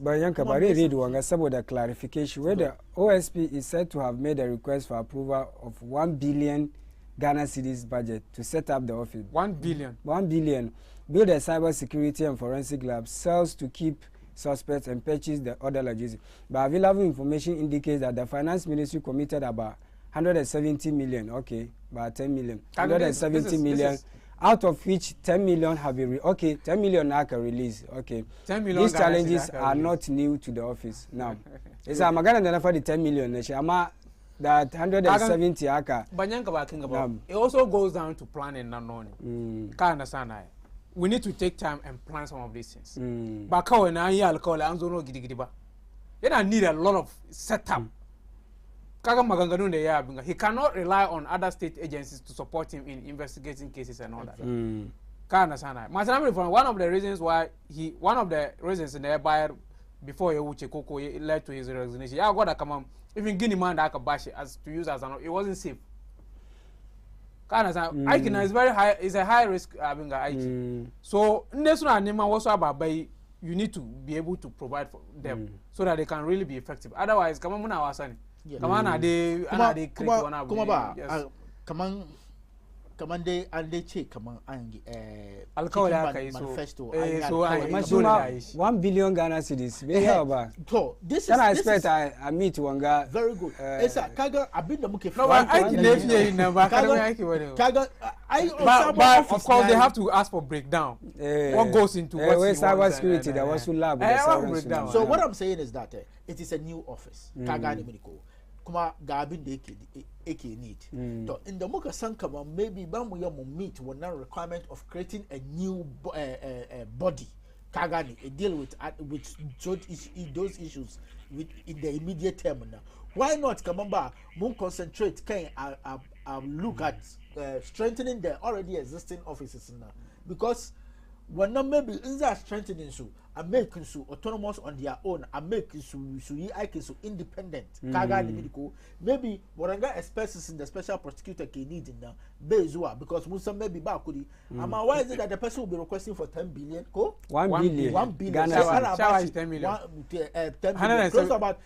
[SPEAKER 1] but yanka bari read wanga saboda clarification where the OSP is said to have made a request for approval of 1 billion Ghana cedis budget to set up the office.
[SPEAKER 2] 1 billion.
[SPEAKER 1] 1 billion. Build a cyber security and forensic lab, cells to keep suspects and purchase the other logistics. But available information indicates that the finance ministry committed about 170 million. Okay, about 10 million. 170 million. Out of which 10 million have been 10 million now can release. Okay,
[SPEAKER 2] 10 million.
[SPEAKER 1] These challenges are not new to the office now. It's a magana for the 10 million. That 170 aka.
[SPEAKER 2] Banyanka baking about. It also goes down to planning and knowing. Can't understand that. We need to take time and plan some of these things. But when I hear alcohol, I'm no gidigidiba. Then I need a lot of setup. He cannot rely on other state agencies to support him in investigating cases and all that. Can't understand that. One of the reasons why one of the reasons in the buyer before he led to his resignation. Yeah, God, come on. Even Guinea man that I could bash it as to use as an it wasn't safe. Can't understand. Aikina is very high. It's a high risk. So this one also about you need to be able to provide for them so that they can really be effective. Otherwise, come on, now son. Come on, they create one of them.
[SPEAKER 3] Come on, they check. Come on,
[SPEAKER 1] manifesto. So 1 billion Ghana cedis.
[SPEAKER 3] So this
[SPEAKER 1] can I expect I meet Wanga.
[SPEAKER 3] Very good. Kaga, I've been the muke.
[SPEAKER 2] No, but of course they have to ask for breakdown. What goes into what
[SPEAKER 1] cyber security? There was lab.
[SPEAKER 3] So what I'm saying is that it is a new office. Kaga ni medical. Kuma gabin de eke need. So in the muka sankama maybe bamu ya mu meet one requirement of creating a new body. Kagani deal with those issues in the immediate term now. Why not Kamamba mun concentrate can look at strengthening the already existing offices now, because when not maybe in that strengthening so and making so autonomous on their own and making so independent. Maybe Waranga expresses in the special prosecutor can need in the Bezua because Musa maybe Bakudi. Why is it that the person will be requesting for 10 billion?
[SPEAKER 1] 1 billion.
[SPEAKER 3] 1 billion.
[SPEAKER 2] Shawa is 10 million.
[SPEAKER 3] 10 million. Close about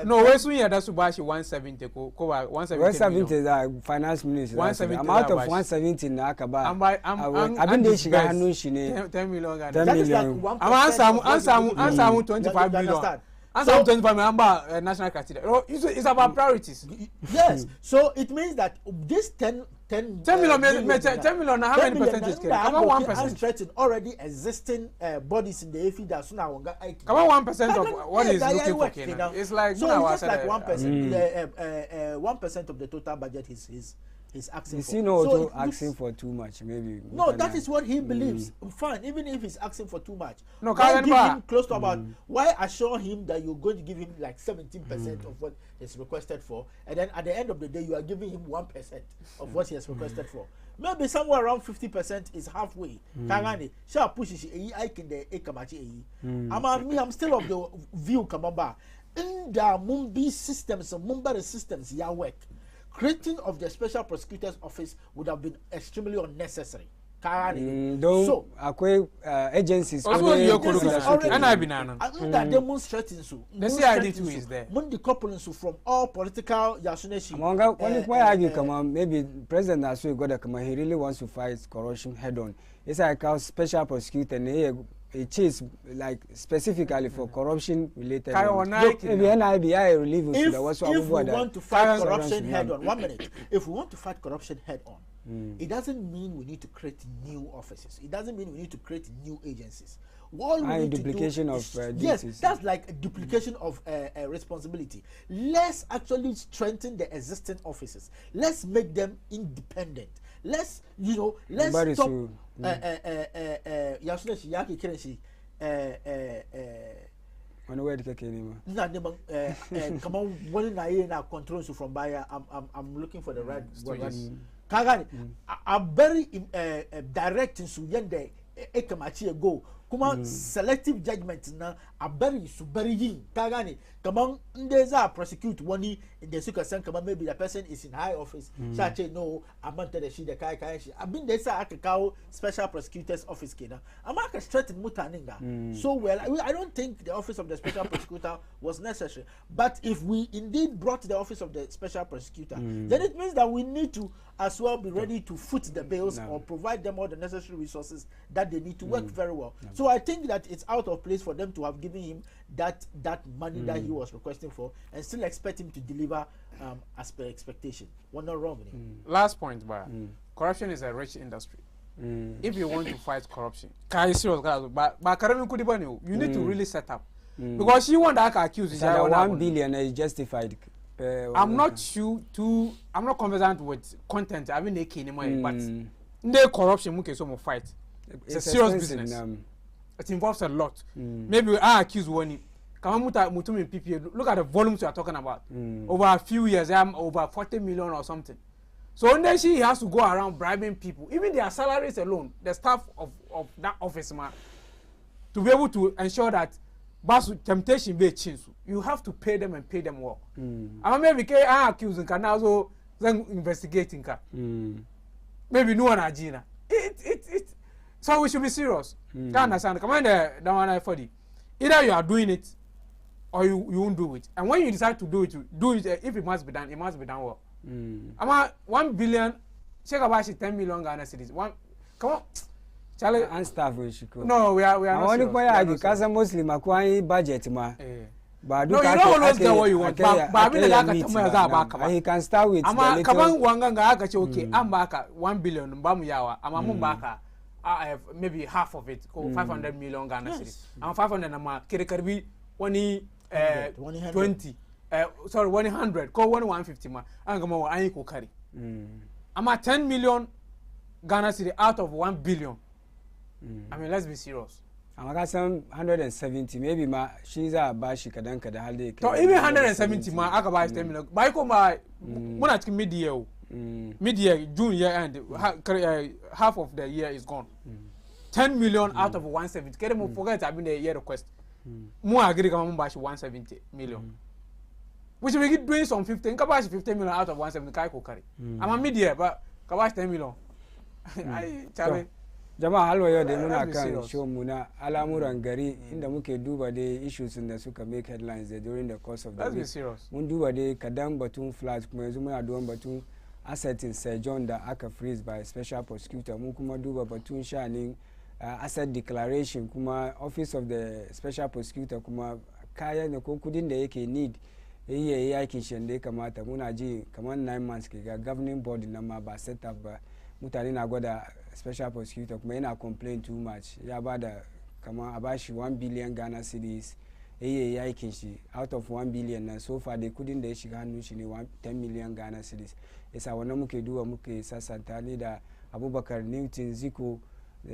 [SPEAKER 2] no, where's we that's about 170
[SPEAKER 1] 170 is a finance minister. 170 I'm out of 170 na akaba. I've been there shiga hanu shine
[SPEAKER 2] 10 million.
[SPEAKER 1] 10 million.
[SPEAKER 2] I'm answer 25 million. So 25 million national criteria. It's about priorities.
[SPEAKER 3] Yes. So it means that this 10 million how many percentage? Come on 1%. Threaten already existing bodies in the AFI that now
[SPEAKER 2] come on 1% of what is looking for Kenya. It's like
[SPEAKER 3] so it's just like 1%. 1% of the total budget is asking for.
[SPEAKER 1] You see, no, asking for too much, maybe.
[SPEAKER 3] No, that is what he believes. Fine, even if he's asking for too much.
[SPEAKER 2] No,
[SPEAKER 3] give him close to about. Why assure him that you're going to give him like 17% of what is requested for, and then at the end of the day you are giving him 1% of what he has requested for. Maybe somewhere around 50% is halfway. Kangani, shall push it. I can the ekamachi. I'm still of the view, Kamamba. In the Mumbai systems, Mumbai systems, ya work. Creating of the special prosecutor's office would have been extremely unnecessary.
[SPEAKER 1] So, agencies
[SPEAKER 3] that demonstrating so.
[SPEAKER 2] The CID too is there.
[SPEAKER 3] Mundi coupling so from all political yasuneshi.
[SPEAKER 1] Why argue come on? Maybe President Nasu got he really wants to fight corruption head on. It's like our special prosecutor a chase like specifically for corruption related.
[SPEAKER 3] If we want to fight corruption head on, 1 minute. If we want to fight corruption head on, it doesn't mean we need to create new offices. It doesn't mean we need to create new agencies. All we need
[SPEAKER 1] duplication
[SPEAKER 3] to do is, yes, that's like a duplication of responsibility. Let's actually strengthen the existing offices. Let's make them independent. Let's stop. Yasuneshi yaki kerenshi. Come on, when I control you from buyer, I'm looking for the right word. Kagani, I'm very direct in Suyende. Ekamachi go kuma selective judgment na a bari su bari yin ka gane kaman inda za a prosecute wani inda suka san kaman maybe the person is in high office sha ce no a manta da shi da kayan shi abin da yasa aka kawo special prosecutor's office kenan amma aka straighten mutanen ga so well I don't think the office of the special prosecutor was necessary, but if we indeed brought the office of the special prosecutor then it means that we need to as well be ready to foot the bills or provide them all the necessary resources that they need to work very well. So I think that it's out of place for them to have given him that money that he was requesting for and still expect him to deliver as per expectation. We're not wrong with him.
[SPEAKER 2] Last point, corruption is a rich industry. If you want to fight corruption, you need to really set up. Because you want to accuse
[SPEAKER 1] so 1 billion is justified.
[SPEAKER 2] I'm not conversant with content. I mean, but the corruption muke so fight. It's a serious business. It involves a lot. Maybe I accuse one. Look at the volumes we are talking about. Over a few years, over 40 million or something. So then he has to go around bribing people, even their salaries alone, the staff of that office, man, to be able to ensure that temptation be changed. You have to pay them and pay them well. And maybe I accuse and can also then investigating. Maybe no one agina. So we should be serious. Can understand? Come on, the one for the. Either you are doing it, or you won't do it. And when you decide to do it. If it must be done, it must be done well. Ama 1 billion. Check about 10 million Ghana cedis. Come on.
[SPEAKER 1] Charlie and staff we should go.
[SPEAKER 2] No, we are not.
[SPEAKER 1] Only point I because Muslim akwai budget ma.
[SPEAKER 2] But no, you don't always get what you want. But
[SPEAKER 1] he can start with.
[SPEAKER 2] Ama kaman wanganga aka che okay. Ambaka 1 billion mbamu yawa. Ama mumbaka maybe half of it or 500 million Ghana cedis. Ama 500 ama kirikarbi wani 20. Sorry, 100. Call 150 ma. Angama wa ayi ko kari. Ama 10 million Ghana cedis out of 1 billion. I mean, let's be serious.
[SPEAKER 1] I'm got some 170, maybe ma she's a bashi kadan kada halde.
[SPEAKER 2] So even 170 ma aka buy 10 million. Buy ko ma muna cikin mid-year. Mid-year, June year end, half of the year is gone. 10 million out of 170. Kede mo forget I mean the year request. Mo agree kama mo bashi 170 million. Which we keep doing some 15. Ka bashi 15 million out of 170 kai ko kari. I'm a mid-year but ka bashi 10 million. Ai chale.
[SPEAKER 1] Jama'a halwa yau da muna kan show mu na Alamuran Gari inda muke duba da issues da suka make headlines during the course of the week. Mun duba da kadan batun flat kuma yanzu muna duban batun asset in Sir John da aka freeze by special prosecutor. Mun kuma duba batun shanin asset declaration kuma office of the special prosecutor kuma kayan da ko kudin da yake need yayi yakin shin da ya kamata muna ji kamar 9 months ke ga governing board na ma ba set up ba mutane na gwada special prosecutor kuma yana complain too much ya bada kama a bashi 1 billion Ghana cedis yayi aikin shi out of 1 billion na so far da kudin da ya shiga hannun shi ne 10 million Ghana cedis yasa wannan muke duwa muke sassanta ne da Abubakar Newton Ziko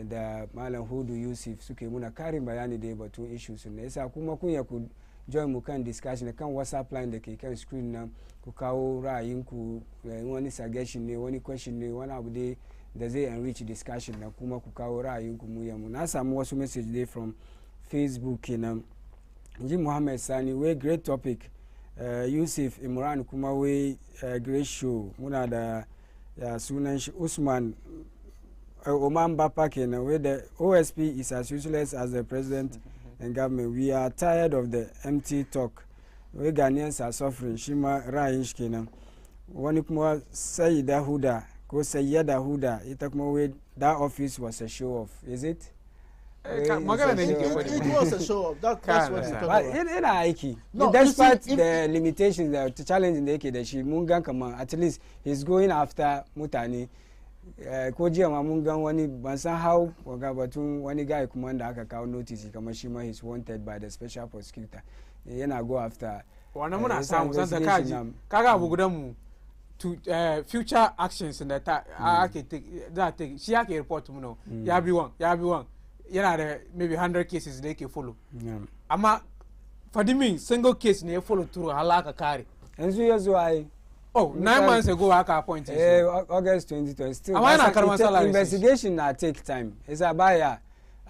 [SPEAKER 1] da Malam Hudu Yusuf suke muna karin bayani da batun issues ne yasa kuma kun ya ku join mu kan discussion kan WhatsApp line da ke kan screen nan ku kawo ra'ayinku wani suggestion ne wani question ne wani abu dai da zai enrich discussion na kuma ku kawo ra'ayinku mu yamu na samu wasu message dai from Facebook kenan ji Muhammad Sani we great topic Yusuf Imran kuma we great show muna da sunan shi Usman Oman Bapa kenan we the OSP is as useless as the president and government. We are tired of the empty talk. We Ghanaians are suffering. Shima ra'ayin shi kenan wani kuma Sayyida Huda ko Sayyada Huda ita kuma we that office was a show off, is it?
[SPEAKER 3] It was a show off. That's what you're talking about.
[SPEAKER 1] Ina aiki. No, despite the limitations, the challenge da yake da shi mun gan kaman at least he's going after mutane. Ko jiya ma mun gan wani ban san how waga batun wani guy kuma da aka kawo notice kamar shi ma he's wanted by the special prosecutor. Yana go after.
[SPEAKER 2] Wannan muna samu san da kaji kaga abu gudan mu to future actions in that ake take shi ake report mu no ya bi one yana da maybe 100 cases da yake follow amma fadimin single case ne ya follow through halaka kare
[SPEAKER 1] yanzu ya zo ai
[SPEAKER 2] 9 months ago aka appoint
[SPEAKER 1] August 2020 still
[SPEAKER 2] investigation
[SPEAKER 1] na take time isa baya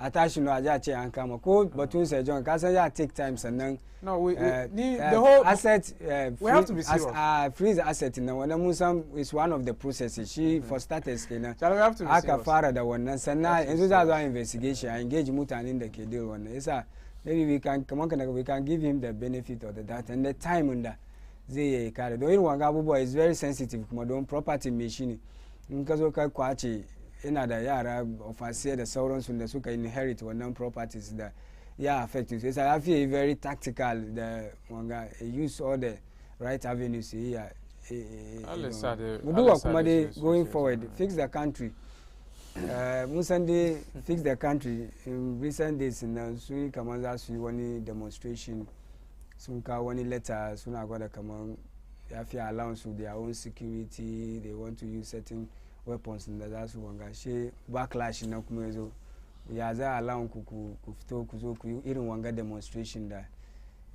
[SPEAKER 1] attach no aja che an kama ko batun se John ka san ya take time sannan
[SPEAKER 2] no we the whole
[SPEAKER 1] asset
[SPEAKER 2] we have to be serious.
[SPEAKER 1] Freeze asset na wannan mun san is one of the processes she for starters kenan
[SPEAKER 2] we have to be serious.
[SPEAKER 1] Aka fara da wannan sannan yanzu za zo investigation engage mutanen da ke deal wannan yasa maybe we can we can give him the benefit of the doubt and the time da zai yi kare don irin wanga abubuwa is very sensitive kuma don property mai shi ne in ka zo ka kwace ina da yara ofasiya da sauransu da suka inherit wannan properties da ya affect you so I feel very tactical da wanga use all the right avenues here muduwa kuma dai going forward fix the country mun san dai fix the country in recent days na su yi kamar za su yi wani demonstration sun kawo wani letter suna gwada kamar ya fi allowance to their own security they want to use certain weapons da za su wanga she backlash na kuma yazo ya za allow ku fito ku zo ku yi irin wanga demonstration da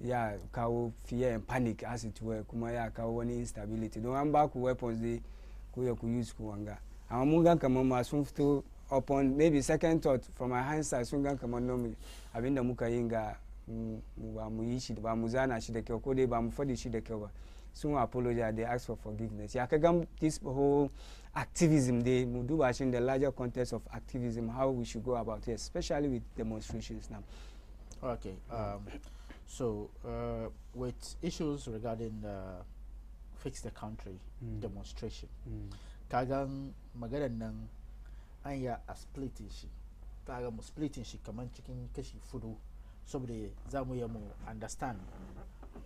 [SPEAKER 1] ya kawo fear and panic as it were kuma ya kawo wani instability don an ba ku weapons dai ku ya ku use ku wanga amma mun gan kamar ma sun fito upon maybe second thought from my hindsight sun gan kamar no abinda muka yin ga ba mu yi shi ba mu zana shi da kyau ko dai ba mu fadi shi da kyau ba sun apologize they ask for forgiveness ya ka gan this whole activism they mu duba shi in the larger context of activism how we should go about it especially with demonstrations now.
[SPEAKER 3] Okay, so with issues regarding fix the country demonstration kagan maganar nan an ya a splitting shi kaga mu splitting shi kaman cikin kashi fudu saboda za mu yi mu understand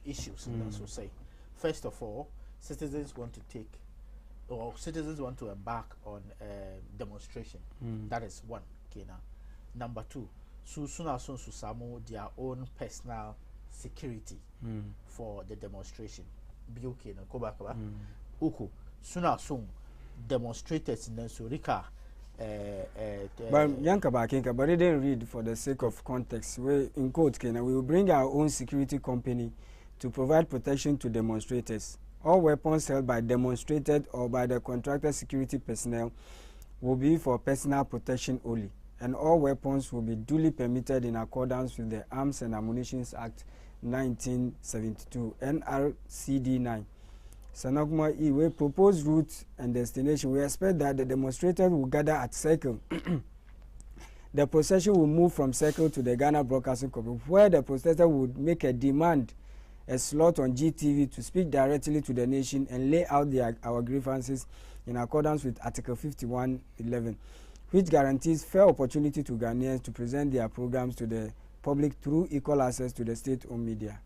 [SPEAKER 3] issues nan sosai. First of all, citizens want to embark on demonstration. That is one. Number two, suna son su samu their own personal security for the demonstration. Biyu kenan ko ba ka ba? Uku, suna son demonstrators nan su rika
[SPEAKER 1] but yanka bakinka but they didn't read for the sake of context we in quote kenan we will bring our own security company to provide protection to demonstrators. All weapons held by demonstrated or by the contracted security personnel will be for personal protection only, and all weapons will be duly permitted in accordance with the Arms and Ammunition Act 1972, NRCD 9. Sanaguma we proposed route and destination. We expect that the demonstrators will gather at Circle. The procession will move from Circle to the Ghana Broadcasting Corporation, where the protester would make a demand a slot on GTV to speak directly to the nation and lay out our grievances in accordance with Article 51(11), which guarantees fair opportunity to Ghanaians to present their programs to the public through equal access to the state-owned media.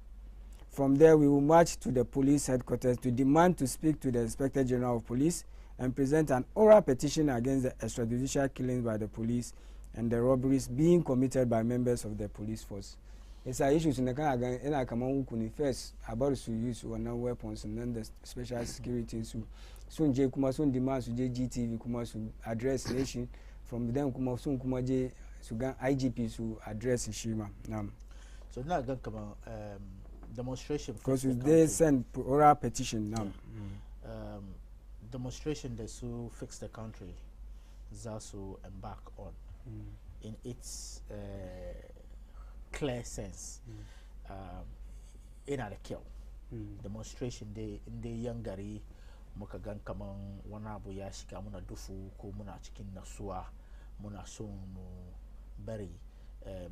[SPEAKER 1] From there, we will march to the police headquarters to demand to speak to the Inspector General of Police and present an oral petition against the extrajudicial killings by the police and the robberies being committed by members of the police force. It's a issue in the kind of common first about to use one weapons and then the special security soon J kuma soon demands to GTV kuma to address nation from them kuma soon kuma J sugan IGP to address Shima.
[SPEAKER 3] So now going come demonstration
[SPEAKER 1] because they send oral petition now.
[SPEAKER 3] Demonstration that to fix the country is also embark on in its clear sense in a kill demonstration day in the young Gary muka gan kaman wani abu ya shiga muna dufu ko muna cikin nasuwa muna so mu bari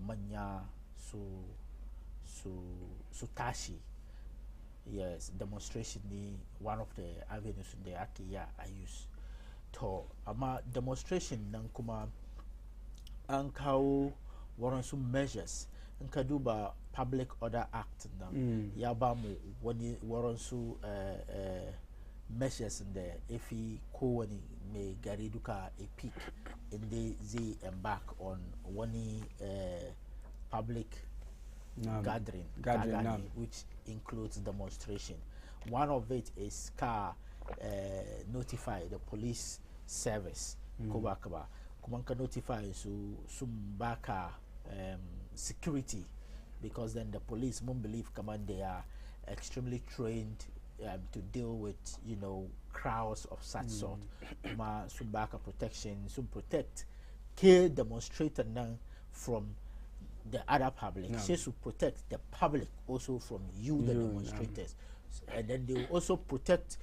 [SPEAKER 3] manya su tashi. Yes, demonstration ni one of the avenues da ake ya a use to amma demonstration nan kuma an kawo waransu measures in ka duba Public Order Act nan ya ba mu wani waransu measures da ifi kowani mai gari duka a peak inda zai embark on wani public gathering which includes demonstration. One of it is notify the police service kubakaba kumanka notify sumbaka security, because then the police won't believe command they are extremely trained to deal with, you know, crowds of such sort. Sumbaka protection, some protect kill demonstrator now from the other public. She should protect the public also from you, the demonstrators. And then they will also protect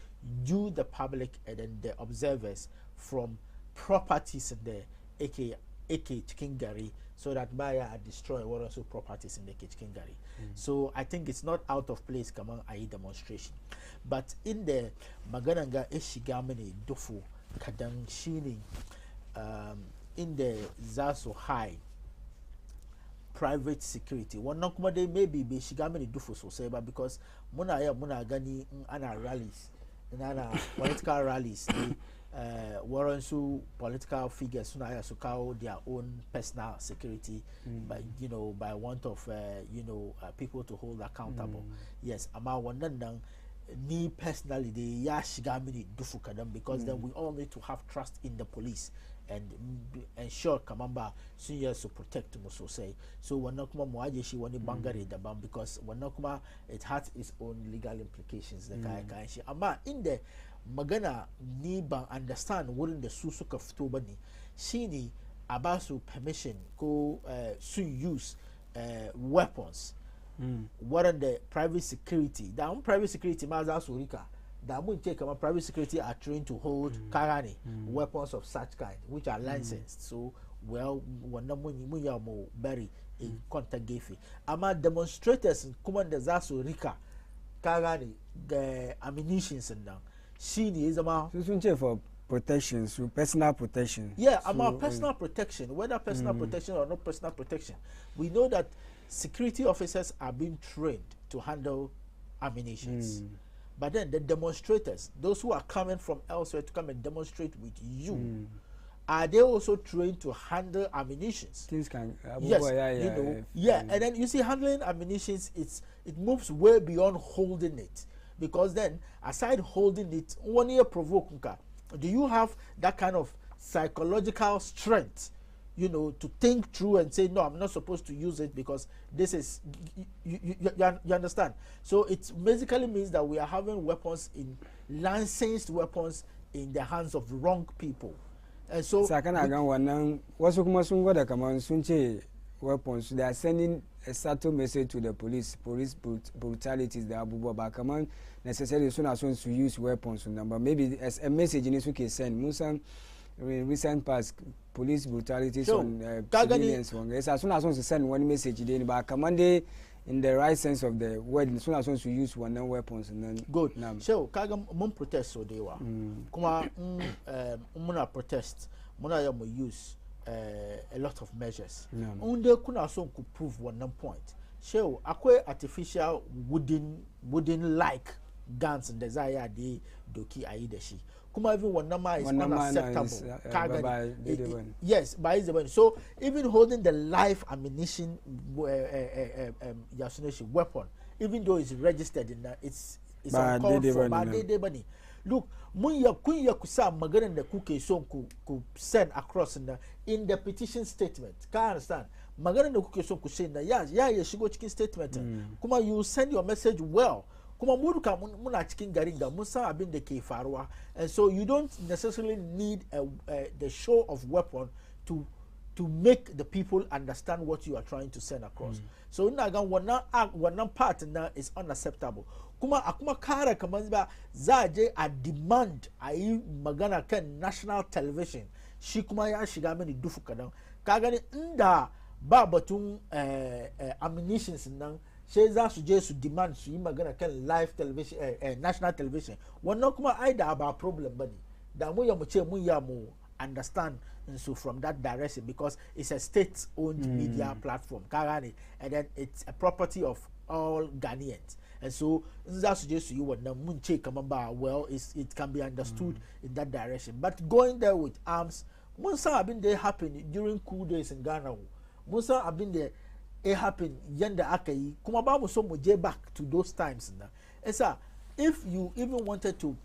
[SPEAKER 3] you, the public, and then the observers from properties in the AK Chicken Gary, so that buyer and destroy what also properties in the Chicken Gary. So I think it's not out of place, come on, I demonstration. But in the Magananga Eshigamani Dufu Kadang Shini, in the Zaso High private security, one not maybe be Shigamani Dufu so say, but because Muna Gani ana rallies and ana political rallies, warrant so political figures so call their own personal security by by want of people to hold accountable. Yes, ama one me personally the Yashigamini Dufu Kadam, because then we all need to have trust in the police and ensure Kamamba seniors to protect so say. So Wanakuma Muajeshi wani bangare dabam, because Wanakuma it has its own legal implications. The Kaishi ama in the Magana ni bang understand wouldn't the susuk of Tobani Shini Abasu permission go soon use weapons. What are the private security? The private security Maza Surika. That would take a private security are trained to hold karani weapons of such kind, which are licensed. So well, when no berry in contact gafe. Ama demonstrators in command Zasu Rika karani the ammunitions and down. She is about
[SPEAKER 1] for protection, so personal protection.
[SPEAKER 3] Yeah, about personal protection, whether personal protection or not personal protection. We know that security officers are being trained to handle ammunitions. But then the demonstrators, those who are coming from elsewhere to come and demonstrate with you, are they also trained to handle ammunitions?
[SPEAKER 1] Things can,
[SPEAKER 3] yes, and then you see handling ammunitions, it moves way beyond holding it, because then aside holding it, one year provoke, do you have that kind of psychological strength? To think through and say, no, I'm not supposed to use it because this is, you understand? So it basically means that we are having weapons licensed weapons in the hands of wrong people. And so,
[SPEAKER 1] weapons, they are sending a subtle message to the police brutalities, the Abubu Bakaman, necessarily soon as to use weapons, but maybe as a message in this we can send. Musan, recent past police brutalities on civilians. As soon as to send one message, then but command in the right sense of the word, as soon as to use one weapons and then
[SPEAKER 3] good. So Kagam mum protest so they were. Kuma muna protest, muna yamu use a lot of measures. Unde kuna so could prove one point. So akwe artificial wooden like guns and desire de doki aideshi. Kuma even one number is unacceptable. Yes, by the way. So even holding the live ammunition weapon, even though it's registered in that, it's uncalled for. Look, kunya kusa magana da kuke so ku send across in the petition statement. Can you understand? Magana da kuke so ku send ya shigo cikin statement. Kuma you send your message well. Kuma muruka muna cikin garin da mun san abin da ke faruwa, and so you don't necessarily need the show of weapon to make the people understand what you are trying to send across. So ina ga wannan part na is unacceptable. Kuma akuma kara kaman ba za je a demand a yi magana kan national television, shi kuma ya shiga mini dufu kadan. Ka gani inda ba batun ammunitions nan, she za su je su demand su yi magana kan live television, national television. Wannan kuma ai da ba problem bane. Da mu ya mu ce mun ya mu understand, and so from that direction, because it's a state-owned media platform, and then it's a property of all Ghanaians. And so that suggests you what munche kamamba, well, it can be understood in that direction. But going there with arms, Musa have been there happen during coup days in Ghana. Musa have been there, it happened yenda akai. Kumaba muso muje back to those times. And so if you even wanted to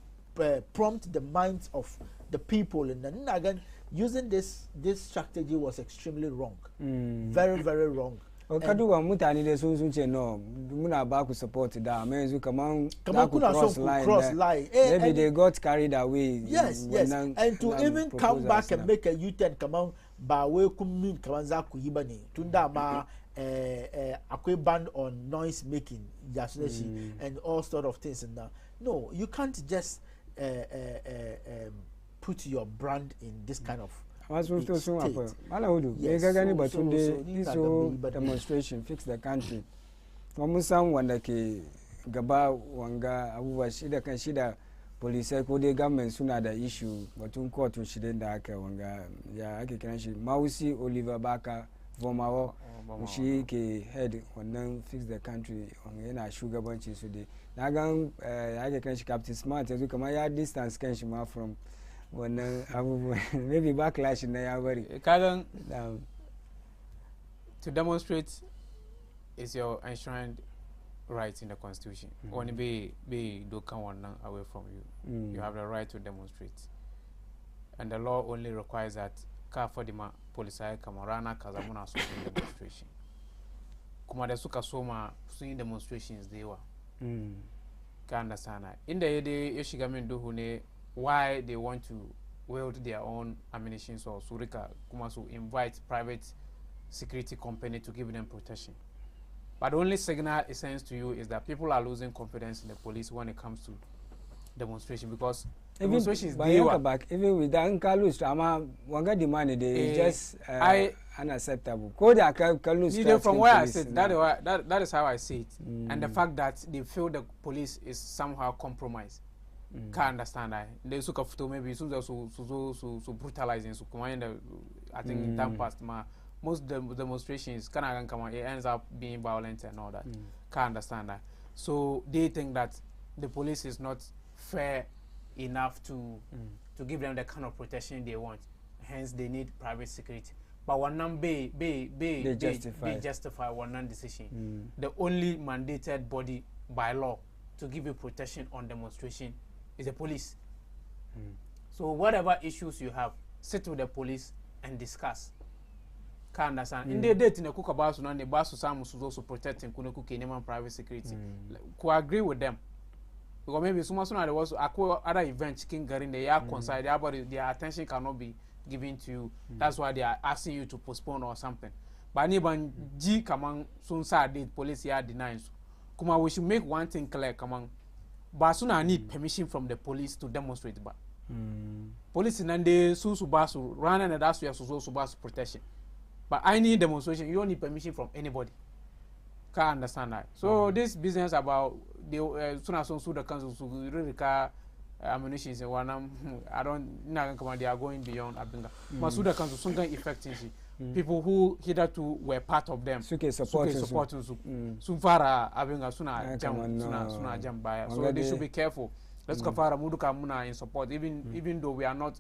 [SPEAKER 3] prompt the minds of the people, and then again using this strategy was extremely wrong, very very wrong.
[SPEAKER 1] Kaduwa mutani de sunche no muna ba ku support that. I mean, come on cross line. Maybe they got carried away.
[SPEAKER 3] Yes, and to even come back and make a U-turn, come on, ba wai kun min kaman za ku yi bane tunda ma akwai ban on noise making and all sort of things and no, you can't just put your brand in this kind of
[SPEAKER 1] demonstration fix the country. Wamusan wanda ke gaba wanga abubuwa shida kan shida police ko dai government suna da issue batun court shida da aka wanga ya ake kiran shi Mausi Oliver Baka Vomawo shi ke head wannan fix the country wanga yana shugabanci su dai na gan ya ake kiran shi Captain Smart yanzu kamar ya distance kan shi ma from wannan abubuwa maybe backlash na ya bari
[SPEAKER 2] kagan to demonstrate is your enshrined right in the constitution. Only be do come one away from you. You have the right to demonstrate, and the law only requires that ka for the police kamarana kazamuna so demonstration. Kuma da suka soma sun demonstrations da yawa. Ka understand that. In the yede yashiga min duhu ne why they want to wield their own ammunition or surika kuma so invite private security company to give them protection. But the only signal it sends to you is that people are losing confidence in the police when it comes to demonstration because demonstrations
[SPEAKER 1] back even with that Kalus ama wanga demand is just unacceptable.
[SPEAKER 2] From where I said that is how I see it, and the fact that they feel the police is somehow compromised. Can't understand that. They look up to maybe so brutalizing. So I think in time past most demonstrations it ends up being violent and all that. Can't understand that. So they think that the police is not fair enough to give them the kind of protection they want. Hence they need private security. But one they justify one decision. The only mandated body by law to give you protection on demonstration is the police. So whatever issues you have, sit with the police and discuss. Can't understand. In the date in the cook about and the basu some also protecting Kunoku private security. Could agree with them. Because maybe someone there was other events King Gary they are concerned about their attention cannot be given to you. That's why they are asking you to postpone or something. But even G come on soon date police here denies. Kuma we should make one thing clear, come on. Basuna need permission from the police to demonstrate but police and they su basu run and that's where su basu protection. But I need demonstration. You don't need permission from anybody. Can't understand that. So this business about the soon as the council to really car ammunition is one. I don't know come they are going beyond Abinga. Masuda council soon can effective. People who hitherto were part of them.
[SPEAKER 1] Suke supporting
[SPEAKER 2] Sufara Abinga suna jam by. So they should be careful. Let's go far Muduka Muna in support, even though we are not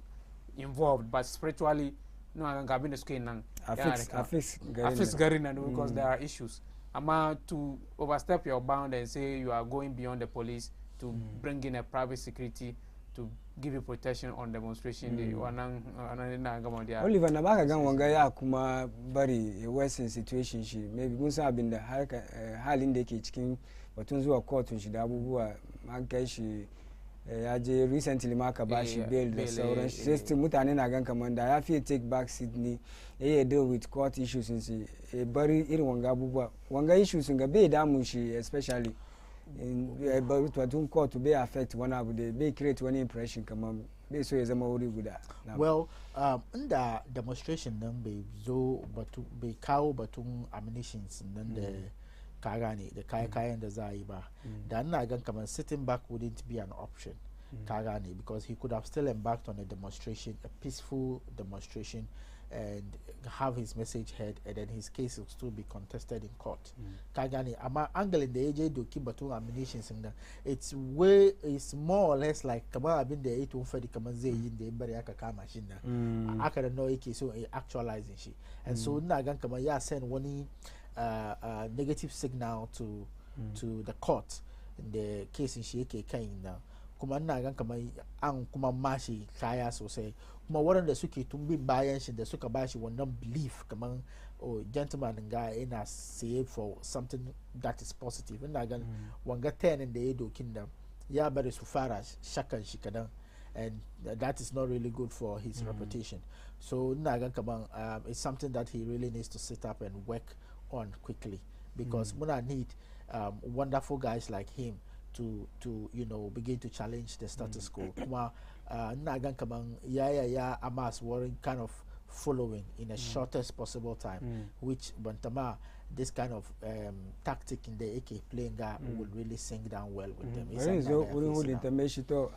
[SPEAKER 2] involved, but spiritually. No, I'm going to screen now. I fix Garina because there are issues. Ama to overstep your bound and say you are going beyond the police to bring in a private security to give you protection on demonstration.
[SPEAKER 1] Oliver Nabaka gan wanga ya kuma bari a Western situation shi maybe mun sa abin da halin da yake cikin batun zuwa court shi da abubuwa an kai shi ya je recently ma ka bashi bail da sauran shi sai mutane na gan kaman da ya fiye take back seat ne ya deal with court issues shi bari irin wanga abubuwa wanga issues ga bai damu shi especially in batun court bai affect wani abu da bai create wani impression kaman bai so ya zama wuri guda.
[SPEAKER 3] Well inda demonstration nan bai zo batu bai kawo batun ammunitions nan da kagane the kayan da za yi ba da ina gan kamar sitting back wouldn't be an option kagane because he could have still embarked on a demonstration, a peaceful demonstration, and have his message heard, and then his case will still be contested in court. Kagane ama angle in the AJ do keep batun ammunitions in it's more or less like kama abin da yayi tun fadi kaman zai yi da bari aka kama shi nan aka da no yake so actualizing shi, and so ina gan kamar ya send wani negative signal to the court in the case in shi yake kai na kuma ina gan kamar an kuma mashi kaya sosai kuma waɗanda suke tumbin bayan shi da suka bashi wannan belief kamar gentleman ga yana saye for something that is positive ina gan wanga 10 da ya dokin da ya bari su fara shakan shi kadan and that is not really good for his reputation. So it's something that he really needs to sit up and work on quickly, because Muna need wonderful guys like him to begin to challenge the status quo. Kuma Amas Warren kind of following in the shortest possible time, which Bantama, this kind of tactic in the AK playing would really sink down well with them.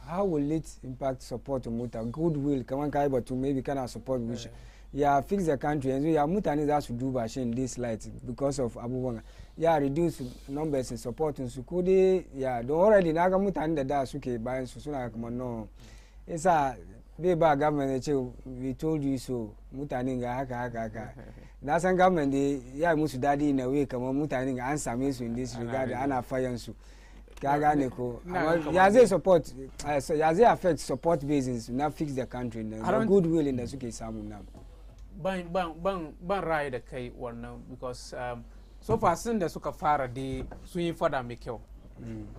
[SPEAKER 1] How will it impact support to Muta? Goodwill, come on, but to maybe kind of support which fix the country, and so Muta needs us to do by in this light because of Abu Wanga. Reduce numbers in support and Sukudi, don't already Naga Muta and the Dasuke by Susuna no. It's a big government, we told you so. Mutaninga haka. That's a government, Musu Daddy in a way, come on, Mutaning answer me in this regard, Anna Fayansu. Kaganeko. Yaze support, Yaze affect support bases, not fix the country. Goodwill in the Suke Samu now.
[SPEAKER 2] Bang ride the K one now, because so far, since the Suka Fara, they swing for the Mikyo.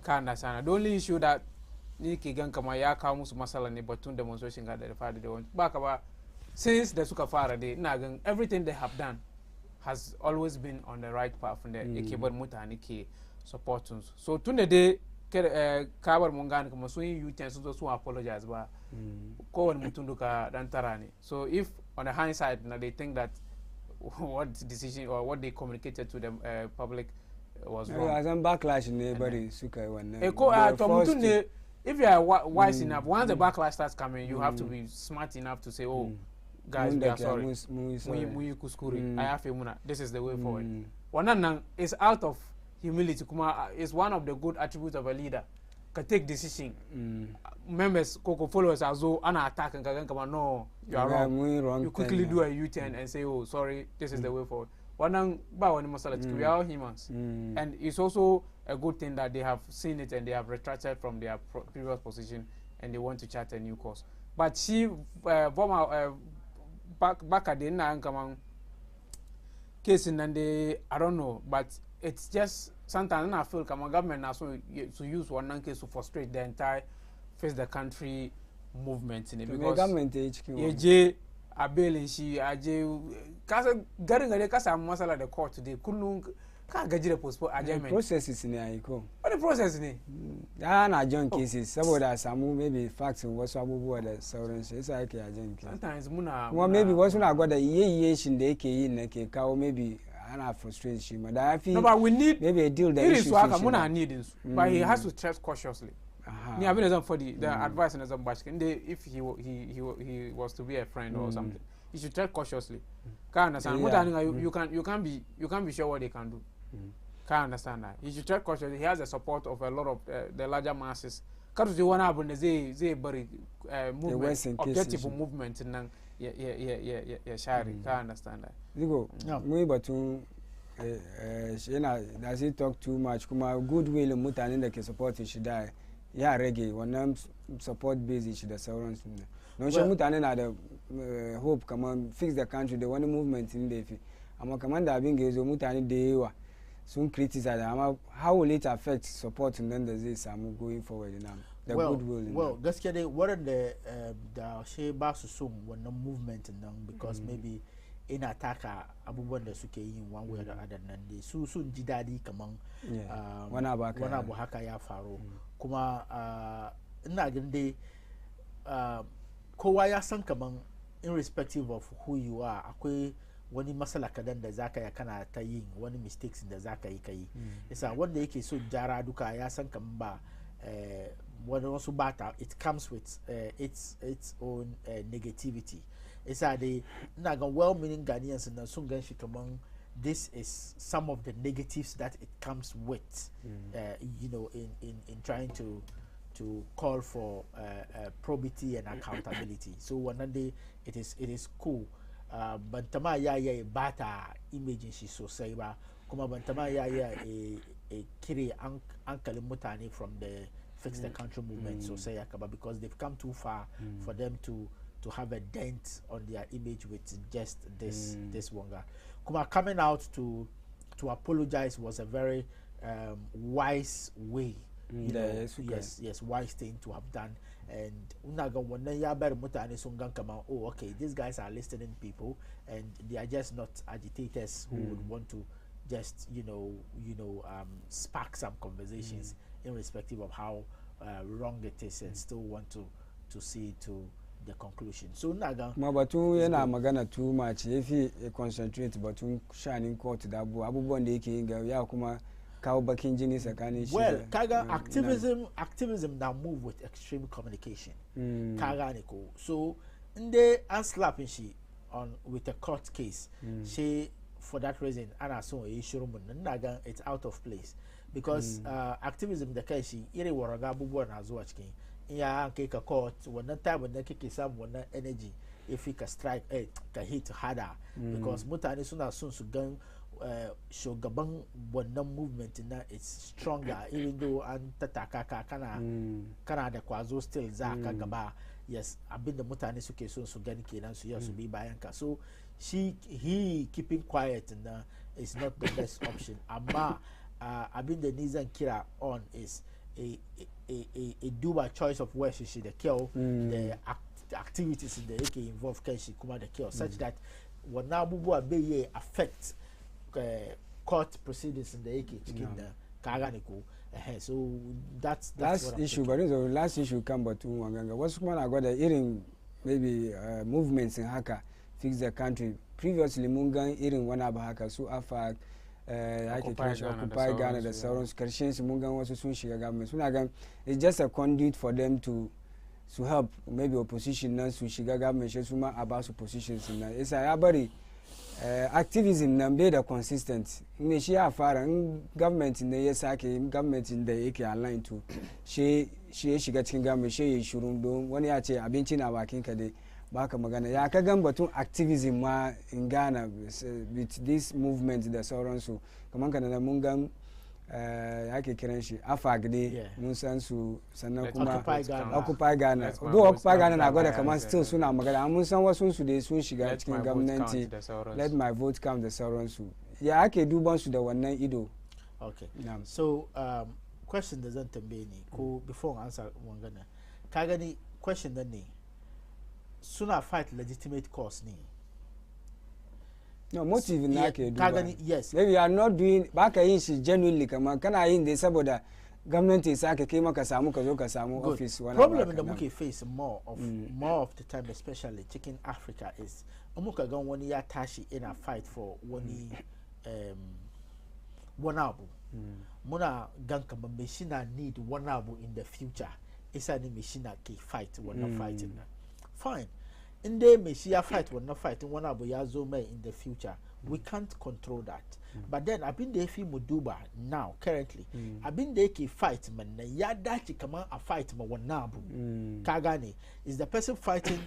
[SPEAKER 2] The only issue that Niki Gankamaya comes Masala Nibatun demonstration got the father they want back about since the Sukafara day Nagan everything they have done has always been on the right path from the Ekibor Mutaniki supporters. So today Kabar Mungan Kamasui you tend to apologize about Ko and Mutunduka Dantarani. So if on the hindsight now they think that what decision or what they communicated to the public was wrong.
[SPEAKER 1] As I'm backlash in everybody Suka one.
[SPEAKER 2] If you are wise enough, once the backlash starts coming, you have to be smart enough to say, "Oh, guys, we are sorry. I have a this is the way forward." One is out of humility. Kuma is one of the good attributes of a leader. Can take decision. Members, followers, as though an attack and come on, no, you are wrong. You quickly do a U-turn and say, "Oh, sorry, this is the way forward." We are all humans, and it's also a good thing that they have seen it and they have retracted from their previous position and they want to chart a new course. But she back at the end, case in I don't know, but it's just sometimes I feel come government now so to use one case to frustrate the entire face the country movement in it, because
[SPEAKER 1] government HQ
[SPEAKER 2] she kasa garin gare kasa masala the court today kunun ka gaji da postpone adjournment
[SPEAKER 1] processes ne ayiko
[SPEAKER 2] what the process ne
[SPEAKER 1] na adjourn cases saboda samu maybe facts wasu abubuwa da sauran shi yasa yake adjourn case
[SPEAKER 2] sometimes muna
[SPEAKER 1] maybe wasu na gwada iye shin da yake yin nake kawo maybe ana frustrate shi ma da yafi
[SPEAKER 2] no but we need
[SPEAKER 1] maybe a deal that
[SPEAKER 2] is waka muna need but he has to tread cautiously. Ni abin for the advice and some bash if he was to be a friend or something, he should tread cautiously. Can't understand. You can't be sure what they can do. Can't understand that. He should tread cautiously. He has the support of a lot of the larger masses. Because the one happen is they very movement, objective movement and shari. Can't understand that.
[SPEAKER 1] You go. We but does he talk too much? Kuma goodwill mutane da ke support shi die. Reggae wannan support base shi da sauransu ne don shi mutane na da hope kaman fix the country da wani movement in da yafi amma kaman da abin ga yazo mutane da yawa sun criticize amma how will it affect support nan da zai samu going forward now the goodwill
[SPEAKER 3] gaskiya dai waɗanda da shi ba su son wannan movement nan because maybe ina taka abubuwan da suke yin one way or other nan dai su sun ji dadi kaman wani abu haka ya faru kuma ina ganin dai kowa ya san kaman irrespective of who you are akwai wani matsala kadan da zaka ya kana ta yin wani mistakes da zaka yi kai yasa wanda yake so jara duka ya san kaman ba wani wasu bata it comes with its own negativity yasa dai ina ga well-meaning Ghanaians na sun gan shi kaman this is some of the negatives that it comes with, in trying to call for probity and accountability. So one day it is cool. Bantama ya bata image shi sosai ba kuma bantama ya a kire ankalin mutane from the fix the country movement sosai akaba because they've come too far for them to have a dent on their image with just this wanga. Kuma coming out to apologize was a very wise way yes, wise thing to have done. And unaga wannan ya bar mutane sun gan kama, oh okay, these guys are listening people and they are just not agitators who would want to just spark some conversations irrespective of how wrong it is, and still want to see to the conclusion. So naga
[SPEAKER 1] mabatu yana magana too much yafi concentrate batun shanin court da abubuwan da yake yin ya kuma kawo bakin jini tsakanin shi.
[SPEAKER 3] Well, kaga activism now move with extreme communication. Kaga ne ko. So inde an slapping she on with a court case. She for that reason ana so e shiru mun naga it's out of place because activism da kai shi ire waraga abubuwan na zuwa cikin ya kai ka court wannan time da kike samu wannan energy if you can strike ka hit harder because mutane suna son su gan shugaban wannan movement na it's stronger even though an tataka kana da kwazo still za ka gaba. Yes, abinda mutane suke son su gani kenan su ya su bi bayan ka. So he keeping quiet na is not the best option. Amma abinda ni zan kira on is a duba choice of where she should kill the activities in the AK involve Kenshi kuma the kill such that when abubuwa be affect court proceedings in the AK chicken kaganiko. So that's
[SPEAKER 1] last issue, but the last issue come but to Wanganga. What's one I got a hearing maybe movements in Haka fix the country. Previously Mungan hearing one of Haka so after Occupy Ghana, the Sauron's Christians, Mungan was soon Shiga government. So it's just a conduit for them to help maybe opposition to Shiga government, Shesuma about positions in it's a body activism number the consistent. In she afara government in the yesake government in the AK aligned to she getting government she shouldn't do when you ache abinchi na working kade baka magana ya ka gan batun activism ma in Ghana with this movement da sauransu kaman kana mun gan yake kiran shi afagde mun san su sannan kuma occupy Ghana do occupy Ghana na gwada kaman still suna magana mun san wasu su da sun shiga cikin gwamnati let my vote count da sauransu ya ake duban su da wannan ido.
[SPEAKER 3] Okay, so question da zan tambaye ni ko before answer wangana ka gani question nan ne suna fight legitimate cause ne.
[SPEAKER 1] No motive na ke duba.
[SPEAKER 3] Yes.
[SPEAKER 1] Maybe you are not doing baka yin shi genuinely kaman kana yin dai saboda gwamnati sa ka kai maka samu ka zo ka samu office wala.
[SPEAKER 3] Problem da muke face more of the time especially chicken Africa is muka gan wani ya tashi in a fight for wani one abu. Muna gan kaman me shi na need one abu in the future. Isa ni me shi na ke fight one fighting na. Fine. In the Messiah fight will not fight in one abu yazome in the future. We can't control that. But then I've been there if Muduba now currently. I've been there ki fight man ya dachi come a fight ma wanabu. Kagani is the person fighting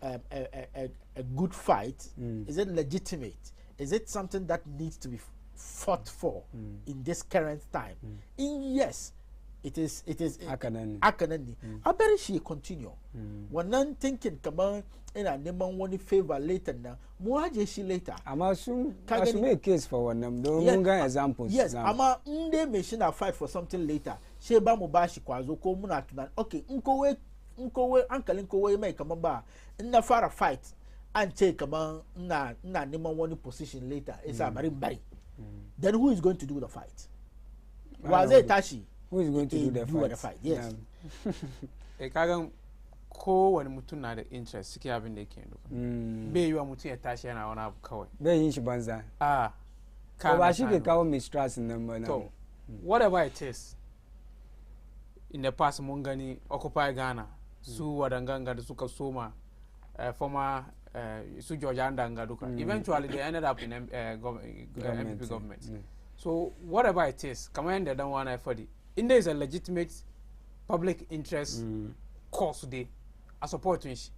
[SPEAKER 3] a good fight. Is it legitimate? Is it something that needs to be fought for in this current time? Yes. It is akanani. I bet she continue. When none thinking come on in a name one favor later now, more she later.
[SPEAKER 1] I'm assume make case for one them. Don't examples.
[SPEAKER 3] Yes, I'm a machine a fight for something later. Sheba mubashi kwazo ko muna tunan. Okay, uncle we make come ba in the far fight and take come on na name one position later. It's a bari. Then who is going to do the fight? Was it Tashi?
[SPEAKER 1] Who is going to do the fight?
[SPEAKER 3] Yes.
[SPEAKER 2] Kagan ko wani mutum na da interest suke abin da yake duka. Bai yiwa mutum ya tashi yana wani abu kawai.
[SPEAKER 1] Bai yin shi banza. Ko ba shi ke kawo mistrust nan ba na.
[SPEAKER 2] So, whatever it is, in the past mun gani Occupy Ghana su wadanganga da suka soma former su George Andanga duka. Eventually they ended up in MPP government. So whatever it is, come on, they don't want to for in there is a legitimate public interest cause today. I support it.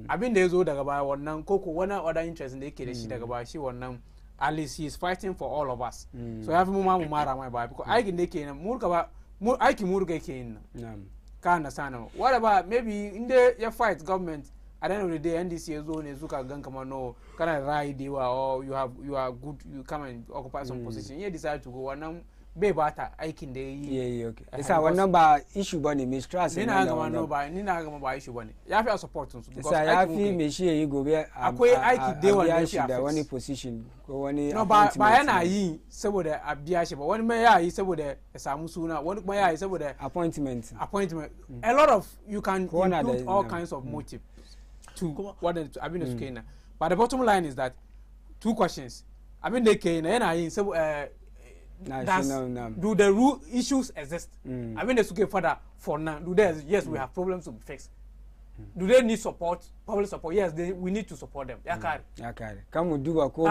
[SPEAKER 2] I've been there so daga ba wannan koko one other interest in the yake da shi daga ba shi wannan at least he is fighting for all of us. So have mu mara mai ba because aikin da yake nan murka ba aikin murka yake yin nan. Ka understand whatever maybe in the your fight government at the end of the day NDC zone is zuka gan kama no kana rai dewa or you are good you come and occupy some position. You decide to go wannan bai bata aikin da yayi
[SPEAKER 1] okay isa wannan ba issue bane mistrust
[SPEAKER 2] ne na ga no ba ni na ga ba issue bane ya fi support su
[SPEAKER 1] because ya fi me shi yayi gobe
[SPEAKER 2] akwai aiki da wanda shi
[SPEAKER 1] da wani position ko wani
[SPEAKER 2] no ba yana yi saboda a biya shi ba wani mai yayi saboda ya samu suna wani kuma yayi saboda
[SPEAKER 1] appointment
[SPEAKER 2] a lot of you can include all kinds of motive to what abin da suke na but the bottom line is that two questions abin da yake yana yin saboda do the root issues exist? I mean, the further for now. Do they? Yes, we have problems to be fixed. Do they need support? Public support? Yes, we need to support them.
[SPEAKER 1] Yakari. Come we do a call.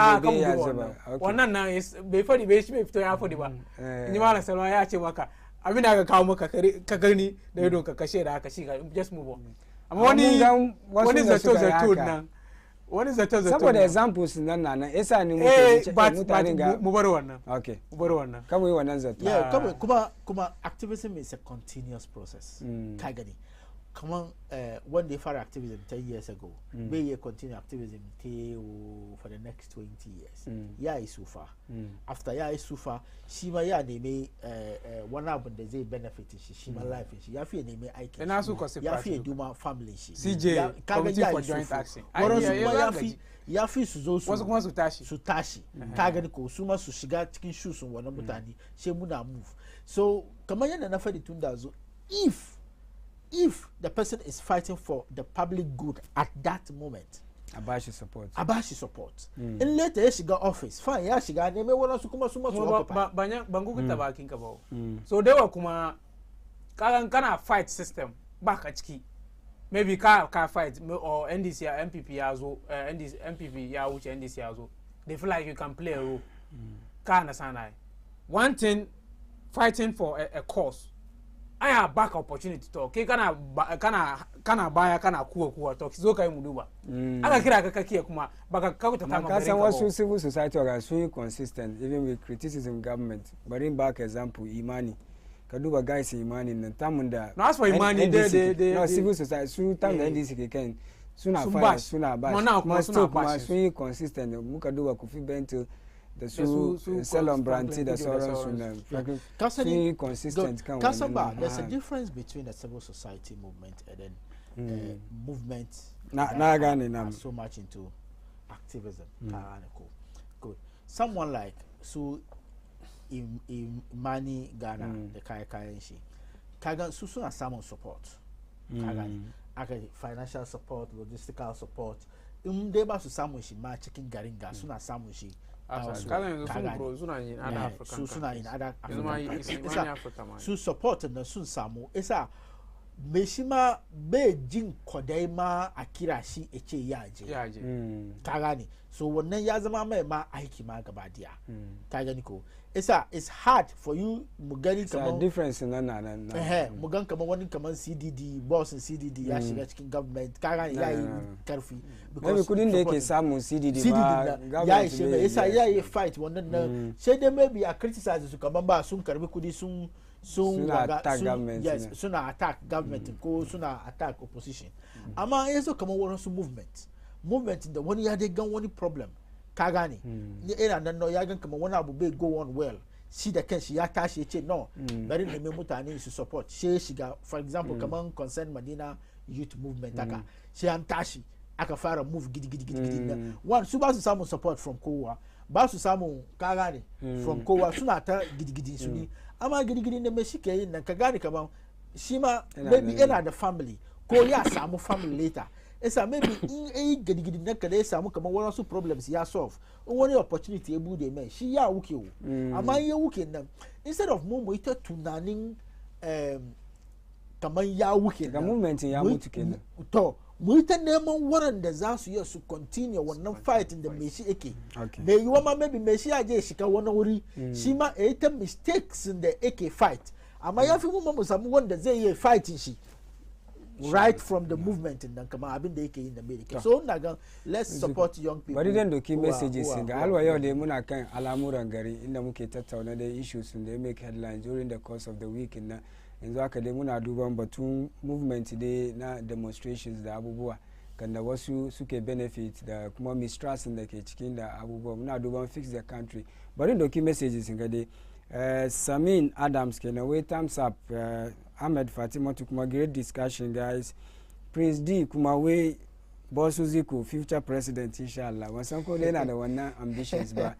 [SPEAKER 2] One now is before the base if to have for the one. You want to say I actually work. I mean, I can come kakani. They don't kakashira. Just move on. I'm only one is the toes now. What is the toes?
[SPEAKER 1] Some of the examples na esa ni
[SPEAKER 2] mutaringa mubaro wana.
[SPEAKER 1] Okay.
[SPEAKER 2] Mubaro wana.
[SPEAKER 1] Kama hiyo wananza.
[SPEAKER 3] Yeah, kuma activism is a continuous process. Kagani. Come when they started activism 10 years ago, they continue activism for the next 20 years. Yeah, is so far. After yeah, is so far. Shima yeah, they may one up when they benefit. Shima life. She have to name it.
[SPEAKER 2] And also because
[SPEAKER 3] you have to do my family.
[SPEAKER 2] CJ committee for joint action.
[SPEAKER 3] Yafi suzo
[SPEAKER 2] was going to
[SPEAKER 3] Sutashi. Kagani ko suma sushiga chicken shoes on one mutani. She muna move. So kamanya na nafadi tundazo if the person is fighting for the public good at that moment,
[SPEAKER 1] Abashi support.
[SPEAKER 3] And later she got office. Fine, yeah, she got name one suma
[SPEAKER 2] bangu kitabaking about. So they were kuma kana fight system back at key. Maybe ka fight or NDC or MPP yazo NDC MPP ya which NDC yazo. They feel like you can play a role. Ka understand I. One thing fighting for a cause. I have back opportunity talk. Kana baya kana kuwa talk. Zoka imuduba. Aka kira akakia kuma baka kakuta tama.
[SPEAKER 1] Makasa wasu civil society are consistent even with criticism government. Bring back example Imani. Kaduba guys Imani na tamunda.
[SPEAKER 2] No as for Imani
[SPEAKER 1] no civil society su tam NDC keken suna fire suna bash. Must consistent. Mukaduba kufi bento the su Salon Branty the Soros consistent.
[SPEAKER 3] Kasaba, there's a difference between a civil society movement and then movement so much into activism. Good. Someone like Imani Ghana, the Kayashi. Kagan Susuna Salmon support. Kagan financial support, logistical support. Deba su samu shi ma cikin garin ga suna samu shi
[SPEAKER 2] suna in other Africa
[SPEAKER 3] su support na sun samu isa me shi ma be jin kodai ma a kira shi ece yaje ka gani so wannan ya zama mai ma aiki ma gaba diya ka gani ko isa it's hard for you mu gani kaman
[SPEAKER 1] difference na
[SPEAKER 3] mu gan kaman wani kaman CDD boss CDD ya shiga cikin government ka gani yayi karfi
[SPEAKER 1] because kudin da yake samu CDD ba
[SPEAKER 3] ya yi shi isa yayi fight wannan na sai dai maybe a criticize su kaman ba sun karbi kudi sun suna attack government ko suna attack opposition amma yaso kaman wani su movement da wani ya dai gan wani problem ka gane ina nan no ya gan kaman wani abu bai go on well shi da kanshi ya tashi ya ce no bari ne mai mutane su support shi shiga for example kaman concern Madina youth movement aka shi an tashi aka fara move gidi one su ba su samu support from kowa ba su samu ka gane from kowa suna ta gidi su ni amma gidi ne mai shi ke yin nan ka gane kaman shi ma maybe yana da family ko ya samu family later esa maybe in gidi na kada ya samu kaman wasu problems ya solve in wani opportunity ya bude mai shi ya wuke wo amma ya wuke nan instead of mu ita tunanin kaman ya wuke
[SPEAKER 1] ga movement ya mutu kenan
[SPEAKER 3] to mu ita neman waɗanda za su yi su continue wannan fight da mai shi yake mai yiwa ma maybe mai shi ya je shiga wani wuri shi ma ya ta mistakes da yake fight amma ya fi mu samu wanda zai yi fighting shi right from the movement in dan kama abin da yake yin da America so na ga let's support young people
[SPEAKER 1] bari dan doki messages ga halwa yau da muna kan Alamuran Gari inda muke tattauna da issues da make headlines during the course of the week na yanzu haka dai muna duban batun movement dai na demonstrations da abubuwa kan da wasu suke benefit da kuma mistrust da ke cikin da abubuwa muna duban fix the country bari doki messages ga dai Samin Adams kenan wai thumbs up. Ahmed Fatima kuma great discussion guys. Prince D kuma wai Bosu Ziku future president inshallah. Wasan ko dai na da wannan ambitions ba.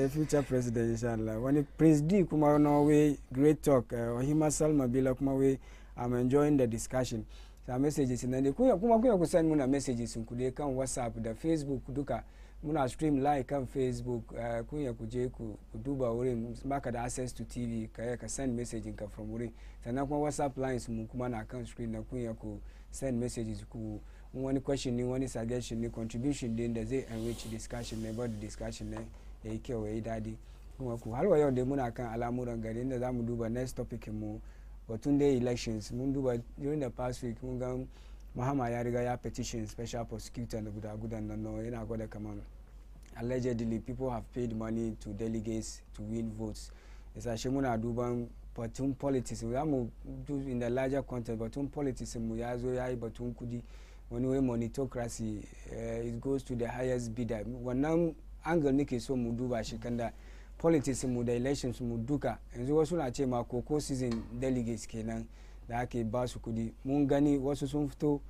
[SPEAKER 1] Future president inshallah. Wani Prince D kuma no way great talk. Ohima Salma Bila kuma wai I'm enjoying the discussion. Sa messages nan dai kuma ku send muna messages ku dai kan WhatsApp da Facebook duka. Muna stream live kan Facebook. Kunya ku je ku duba wurin baka da access to TV ka send message ka from wurin. Sannan kuma WhatsApp lines mu kuma na kan screen na kunya ku send messages ku wani question ni wani suggestion ni contribution din da zai enrich discussion ne about discussion ne yayi kyau yayi dadi kuma ku har yau dai muna kan al'amuran gari inda zamu duba next topic mu batun dai elections mun duba during the past week mun ga Mahama ya riga ya petition special prosecutor da gudan nan yana gwada kaman allegedly people have paid money to delegates to win votes yasa shi muna duban batun politics zamu do in the larger context batun politics mu ya zo yayi batun kudi wani way monetocracy it goes to the highest bidder wannan angle nake so mu duba shi kanda politics mu da elections mu duka yanzu wasu na ce ma koko season delegates kenan da ake ba su kudi mun gani wasu sun fito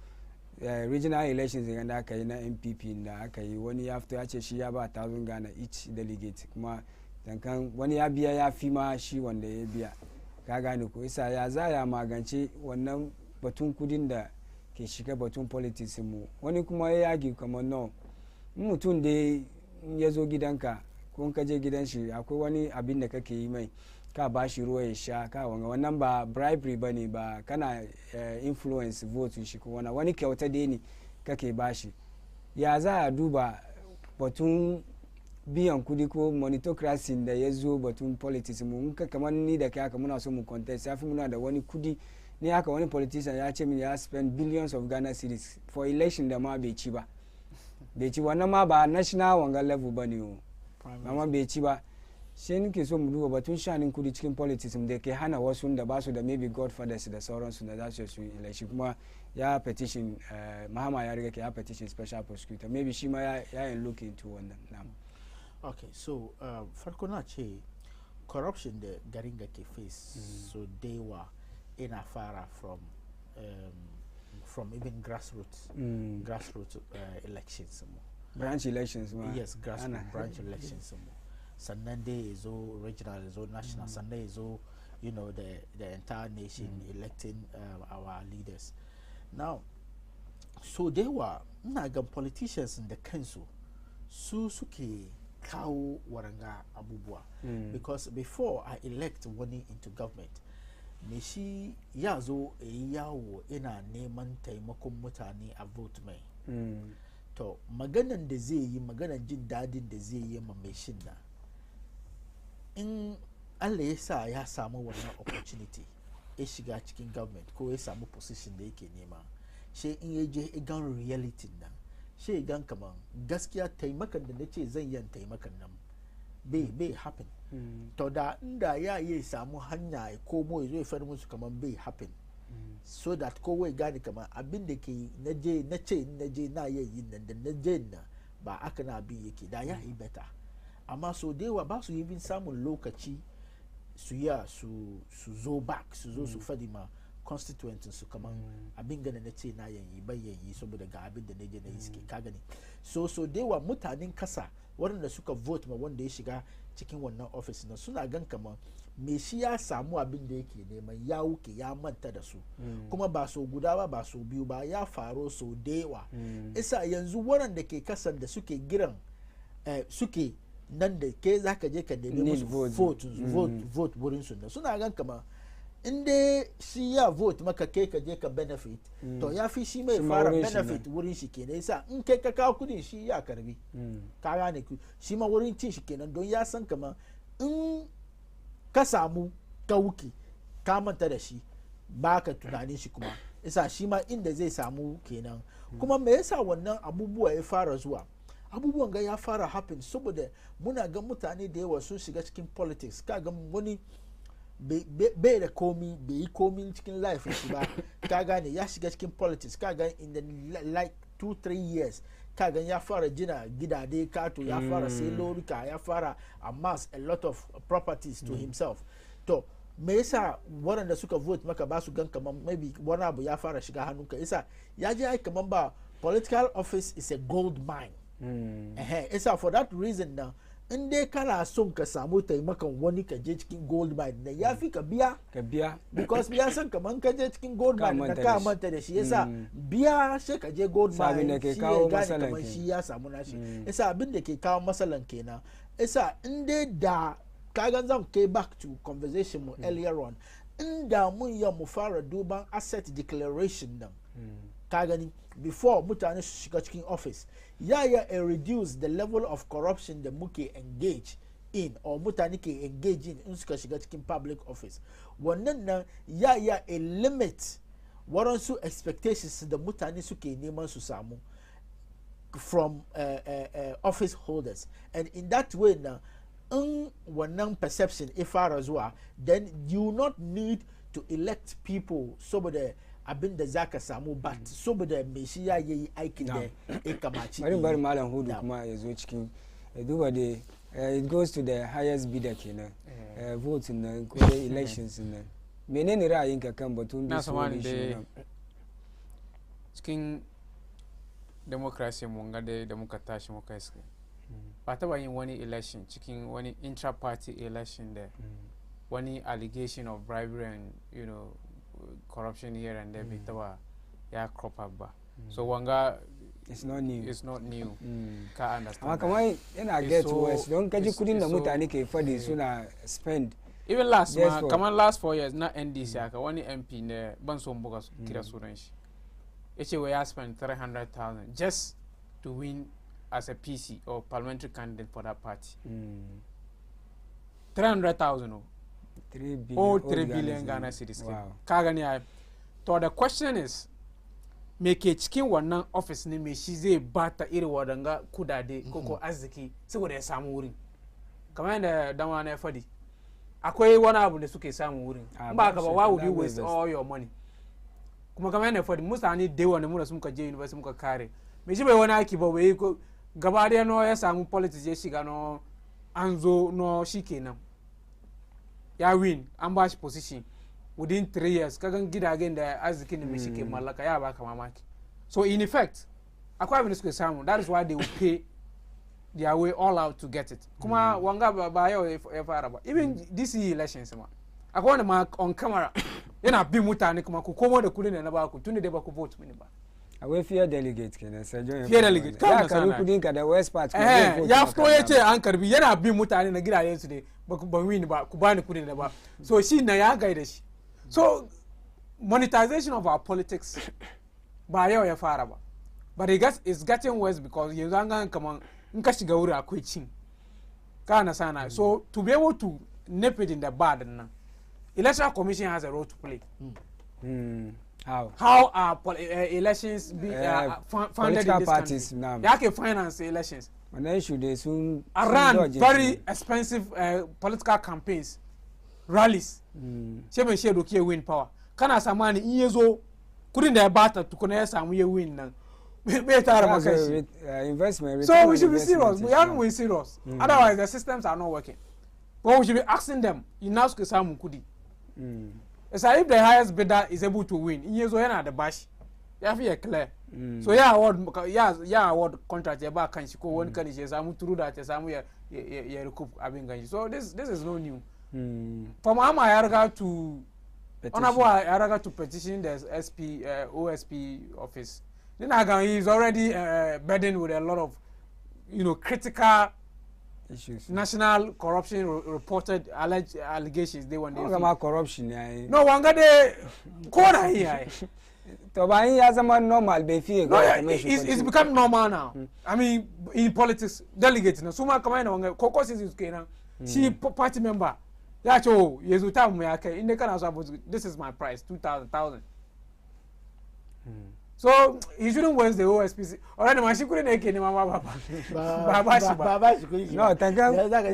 [SPEAKER 1] regional elections da aka yi na MPP da aka yi wani ya fito ya ce shi ya ba 1000 Ghana each delegate kuma dankan wani ya biya ya fi ma shi wanda ya biya ka gane ko isa ya za ya magance wannan batun kudin da ke shiga batun politics mu wani kuma ya yagi kamar no mutum da ya zo gidanka ko ka je gidan shi akwai wani abin da kake yi mai ka ba shi ruwa ya sha ka wannan ba bribery bane ba kana influence vote shi ko wani kyauta dai ne kake ba shi ya za a duba batun biyan kudi ko monetocracy da ya zo batun politics mu kamar ni da kai haka muna so mu contest ya fi muna da wani kudi ni haka wani politician ya ce min ya spend billions of Ghana cedis for election da ma bai ci ba wannan ma ba national wanga level ba ne o amma bai ci ba sai nake so mu duba batun shanin kudi cikin politics da ke hana wasu da ba su da maybe godfathers da sauransu da za su yi election kuma ya petition Mahama ya riga ya petition special prosecutor maybe shi ma ya yin look into wannan na'am.
[SPEAKER 3] Okay, so farko na ce corruption da garin ga ke face so dewa ina fara from even grassroots elections
[SPEAKER 1] branch elections ma
[SPEAKER 3] yes grassroots branch elections sannan dai ya zo regional ya zo national sannan ya zo you know the entire nation electing our leaders now so dewa ina ga politicians da kansu su suke kawo waranga abubuwa because before I elect wani into government me shi ya zo yawo ina neman taimakon mutane a vote mai to maganan da zai yi maganan jin dadin da zai yi ma mai shin na in Allah ya sa ya samu wannan opportunity ya shiga cikin government ko ya samu position da yake nema shi in ya je igan reality nan shi gan kaman gaskiya taimakan da nace zan yi taimakan nan bai happen to da inda ya yi samu hanya ya komo ya zo ya fara musu kaman bai happen so that kowai gane kaman abin da ke naje na yi nan da naje na ba aka na bi yake da ya yi better amma so dewa ba su yi bin samun lokaci su zo back su zo su fadi ma constituent su kaman abin gane na ce na yayi bayyayi saboda ga abin da naje na yi suke ka gani so dewa mutanen kasa waɗanda suka vote ma wanda ya shiga cikin wannan office na suna gan kaman me shi ya samu abin da yake neman ya wuke ya manta da su kuma ba so guda ba so biyu ba ya faro so dewa isa yanzu waɗanda ke kasan da suke giran suke nan da ke zaka je ka nemi musu vote wurin su suna gan kaman in dai shi ya vote maka kai ka je ka benefit to ya fi shi mai fara benefit wurin shi kenan yasa in kai ka kawo kudin shi ya karbi ka gane ku shi ma wurin cin shi kenan don ya san kaman in ka samu ka wuki ka manta da shi ba ka tunanin shi kuma yasa shi ma inda zai samu kenan kuma me yasa wannan abubuwa ya fara zuwa abubuwan ga ya fara happen saboda muna ga mutane da yawa sun shiga cikin politics ka ga wani bai da komi bai yi komi cikin life shi ba ka gane ya shiga cikin politics ka ga in the like 2-3 years kagan ya fara jina gidade kato ya fara sai lorika ya fara amass a lot of properties to himself to me yasa waɗanda suka vote maka ba su gan kaman maybe wani abu ya fara shiga hannunka yasa ya je ai kaman ba political office is a gold mine yasa for that reason na in dai kana son ka samu taimakon wani ka je cikin gold mine na ya fi ka biya because biya san kaman ka je cikin gold mine na ka manta da shi yasa biya sai ka je gold mine shi ya gane kaman shi ya samu nashi yasa abin da ke kawo matsalan kenan yasa in dai da kagan zan kai back to conversation mu earlier on in da mun ya mu fara duban asset declaration nan ka gani before mutane su shiga cikin office ya reduce the level of corruption da muke engage in or mutane ke engage in suka shiga cikin public office wannan nan ya a limit waransu expectations da mutane suke neman su samu from office holders and in that way na in wannan perception ifara zuwa then you not need to elect people saboda abin da zaka samu but saboda me shi ya yi aikin da ya kamaci
[SPEAKER 1] bari malam hudu kuma ya zo cikin duba da it goes to the highest bidder kenan vote na ko elections na menene ra'ayinka kan batun da su
[SPEAKER 2] cikin democracy mun ga da muka tashi muka iske ba taba yin wani election cikin wani intra-party election da wani allegation of bribery and corruption here and there taba ya crop up ba so wanga
[SPEAKER 1] it's not new
[SPEAKER 2] ka understand
[SPEAKER 1] amma kamar yana get worse don kaji kudin da mutane ke fadi suna spend
[SPEAKER 2] even last kamar last 4 years na NDC aka wani MP ne ban so buga kira sunan shi yace we ya spend 300,000 just to win as a PC or parliamentary candidate for that party. 300,000 3 billion Ghana cedis. Wow. So the question is, me ke cikin wannan office ne me shi zai bata iri wadanga kudade koko arziki saboda ya samu wurin. Kamar yadda dama na fadi, akwai wani abu da suke samu wurin. Ba ka ba, why would you waste all your money? Kuma kamar yadda fadi, mutane da yawa ne muna sun ka je university muka kare. Me shi bai wani aiki ba bai gaba da no ya samu politics ya shiga no an zo no shikenan ya win an ba shi position within 3 years kagan gidagen da arzikin da mai shike mallaka ya baka mamaki so in effect akwai abin da suke samu that is why they will pay their way all out to get it kuma wanga ba yau ya fara ba even this elections ma akwai wanda ma on camera yana bin mutane kuma ku komo da kudin da na ba ku tunda dai ba ku vote mini ba
[SPEAKER 1] akwai fear delegate kenan sai join
[SPEAKER 2] fear delegate
[SPEAKER 1] ya karu kudin ka da west part
[SPEAKER 2] ya fito ya ce an karbi yana bin mutane na gidajen su ne ba ku ban win ba ku bani kudin da ba so shi na ya gaida shi so monetization of our politics ba yau ya fara ba but it's getting worse because yanzu an ga kaman in ka shiga wuri akwai cin kana sana so to be able to nip it in the bud nan electoral commission has a role to play How are elections be funded in this
[SPEAKER 1] parties
[SPEAKER 2] country? They can finance elections.
[SPEAKER 1] And then should they soon
[SPEAKER 2] run very expensive political campaigns, rallies. Shebe she do win power. Kana samani inyezo couldn't they battle to connect some we win now.
[SPEAKER 1] Investment.
[SPEAKER 2] So we should be serious. We haven't been serious. Otherwise the systems are not working. But we should be asking them, in now samu kudi. So if the highest bidder is able to win, in years the bash, you have to clear. So award contract about can she go one can she samu through that samu ya recoup abin so this is no new. From Ama to Honorable Araga to petition the OSP office. Then he is already burdened with a lot of critical issues. National corruption reported alleged allegations they want
[SPEAKER 1] corruption
[SPEAKER 2] no wanga de corner here
[SPEAKER 1] to ba yin ya zama normal be fi
[SPEAKER 2] no it's become normal now I mean in politics delegates na suma kamar wanga kokos is kenan she party member ya ce yezu ta mu ya kai inda kana so this is my price 2,000 so he shouldn't waste the OSPC. Already, my she couldn't make any mama baba.
[SPEAKER 1] No, thank you.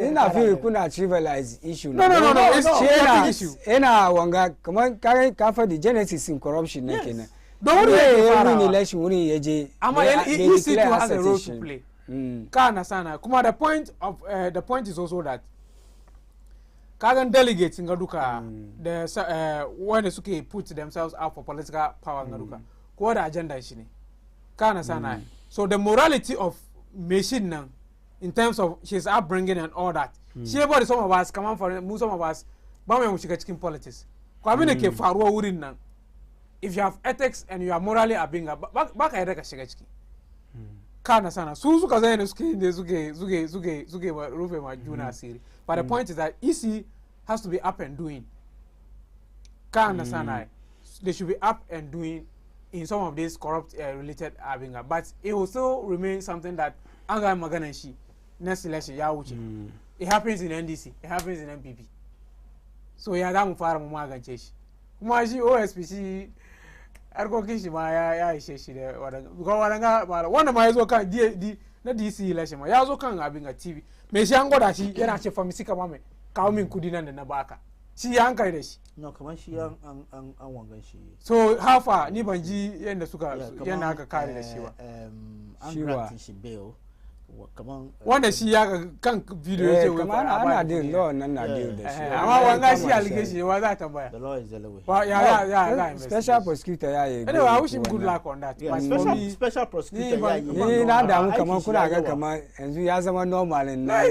[SPEAKER 1] In a few, couldn't trivialize issue.
[SPEAKER 2] No. It's an issue.
[SPEAKER 1] Ena wanga, come on, carry cover the genesis in corruption.
[SPEAKER 2] Don't
[SPEAKER 1] win election win yeje.
[SPEAKER 2] Ama he still has a role to play. Kana sana. Kuma the point is also that Kagan delegates in Gaduka, when the Suki put themselves out for political power in Gaduka, what agenda is she? Kana sana. So the morality of machine now, in terms of his upbringing and all that, she about some of us come on for some of us, but we should get in politics. Kwabine faruwa wurin nan. If you have ethics and you are morally abinga, back I reka shigachki. Kana sana. Suzuka zayene zuge rufe ma juna asiri. But the point is that EC has to be up and doing. Kana sana. They should be up and doing in some of these corrupt related abinga. But it will still remain something that anga magana shi next election ya wuce. It happens in NDC. It happens in MPP. So ya ga mu fara mu magance shi. Kuma shi OSPC harkokin shi ma ya ishe shi da wadanga wanda ma ya zo kan na DC election ma ya zo kan abin a TV me shi an gwada shi yana ce famisi kama mai kawo min kudi nan da na baka shi ya hankali da shi
[SPEAKER 3] no kamar shi an wangan shi
[SPEAKER 2] so how far ni ban ji yanda suka yana aka kare da shi ba
[SPEAKER 3] an granting shi bail kaman
[SPEAKER 2] wanda shi ya kan video yake
[SPEAKER 1] kamar ana deal law nan na deal da shi
[SPEAKER 2] amma wanga shi allegation wa za ta tambaya
[SPEAKER 3] the law is the way
[SPEAKER 2] ba ya
[SPEAKER 1] special prosecutor ya yi
[SPEAKER 2] anyway I wish him good luck on that
[SPEAKER 3] but special prosecutor ya yi
[SPEAKER 1] ni na damu kamar kuna ga kamar yanzu ya zama normal na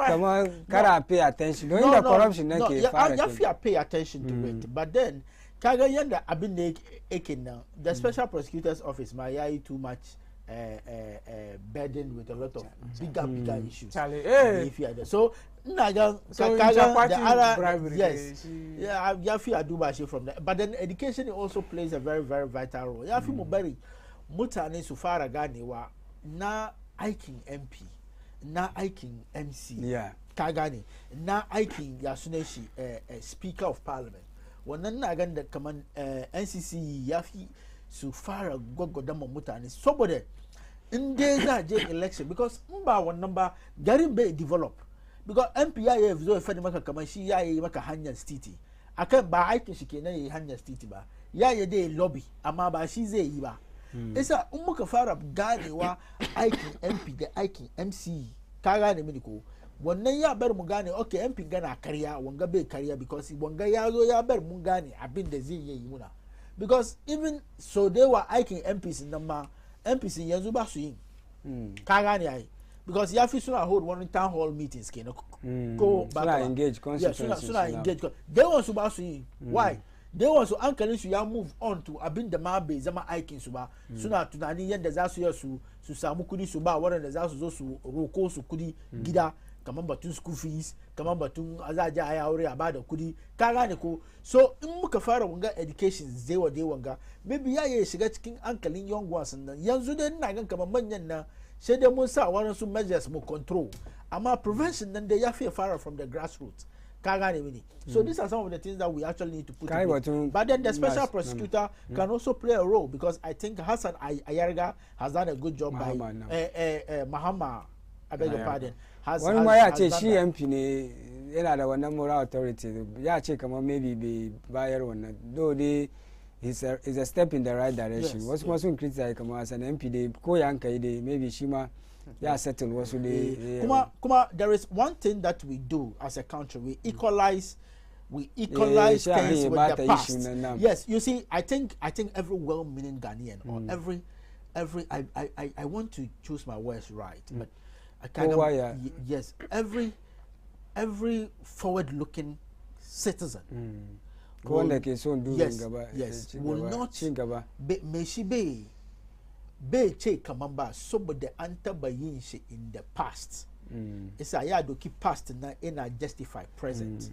[SPEAKER 1] kamar kara pay attention don da corruption nake fara
[SPEAKER 3] ya fi pay attention to it but then kaga yanda abin da yake nan the special prosecutor's office ma yayi too much burdened with a lot of bigger issues. So, the other, yes, yeah, from that. But then education also plays a very, very vital role. Yeah, very mutane su fara ganewa na aikin MP, na aikin MC.
[SPEAKER 1] Yeah.
[SPEAKER 3] Ka gane, na aikin ya sunan shi Speaker of Parliament. Wannan na gan da kaman NCC ya fi su fara gwagwada ma mutane saboda in dai za je election because in ba wannan ba garin bai develop because MP ya yi zo ya fadi maka kamar shi ya yi maka hanyar titi akan ba aikin shi kenan yayi hanyar titi ba ya yi dai lobby amma ba shi zai yi ba isa in muka fara ganewa aikin MP da aikin MC ka gane mini ko wannan ya bar mu gane okay MP gana karya wanga bai karya because wanga ya zo ya bar mun gane abin da zai yi muna because even so they were aiking MPs in the MPs in yanzu ba su yin ka gane ai because ya fi suna hold one town hall meetings kenan
[SPEAKER 1] ko ba engage constituency
[SPEAKER 3] suna engage they want su ba su yin why they want su hankalin su ya move on to abin da ma bai zama aikin su ba suna tunanin yadda za su yi su samu kudi su ba waɗanda za su zo su roko su kudi gida kamar batun school fees kamar batun azaje a aure a bada kudi ka gane ko so in muka fara wanga education zai wanga maybe ya yi shiga cikin hankalin young ones nan yanzu dai ina gan kamar manyan nan sai dai mun sa wani su measures mu control amma prevention nan dai ya fi fara from the grassroots ka gane mini so these are some of the things that we actually need to put in place. But then the special prosecutor can also play a role because I think Hassan Ayarga has done a good job by Mahama I beg your pardon.
[SPEAKER 1] Wani ma ya ce shi MP ne yana da wannan moral authority ya ce kamar maybe bai bayar wannan though dai is a step in the right direction wasu kuma sun criticize kamar as an MP dai ko ya hankali dai maybe shi ma ya settle wasu dai
[SPEAKER 3] kuma there is one thing that we do as a country we equalize things with the past. Yes, you see, I think every well-meaning Ghanaian or every I want to choose my words right, but I kind of yes, every forward-looking citizen will, yes, will not may she be che kamamba somebody antabayin she in the past. It's a yard to keep past in a justify present.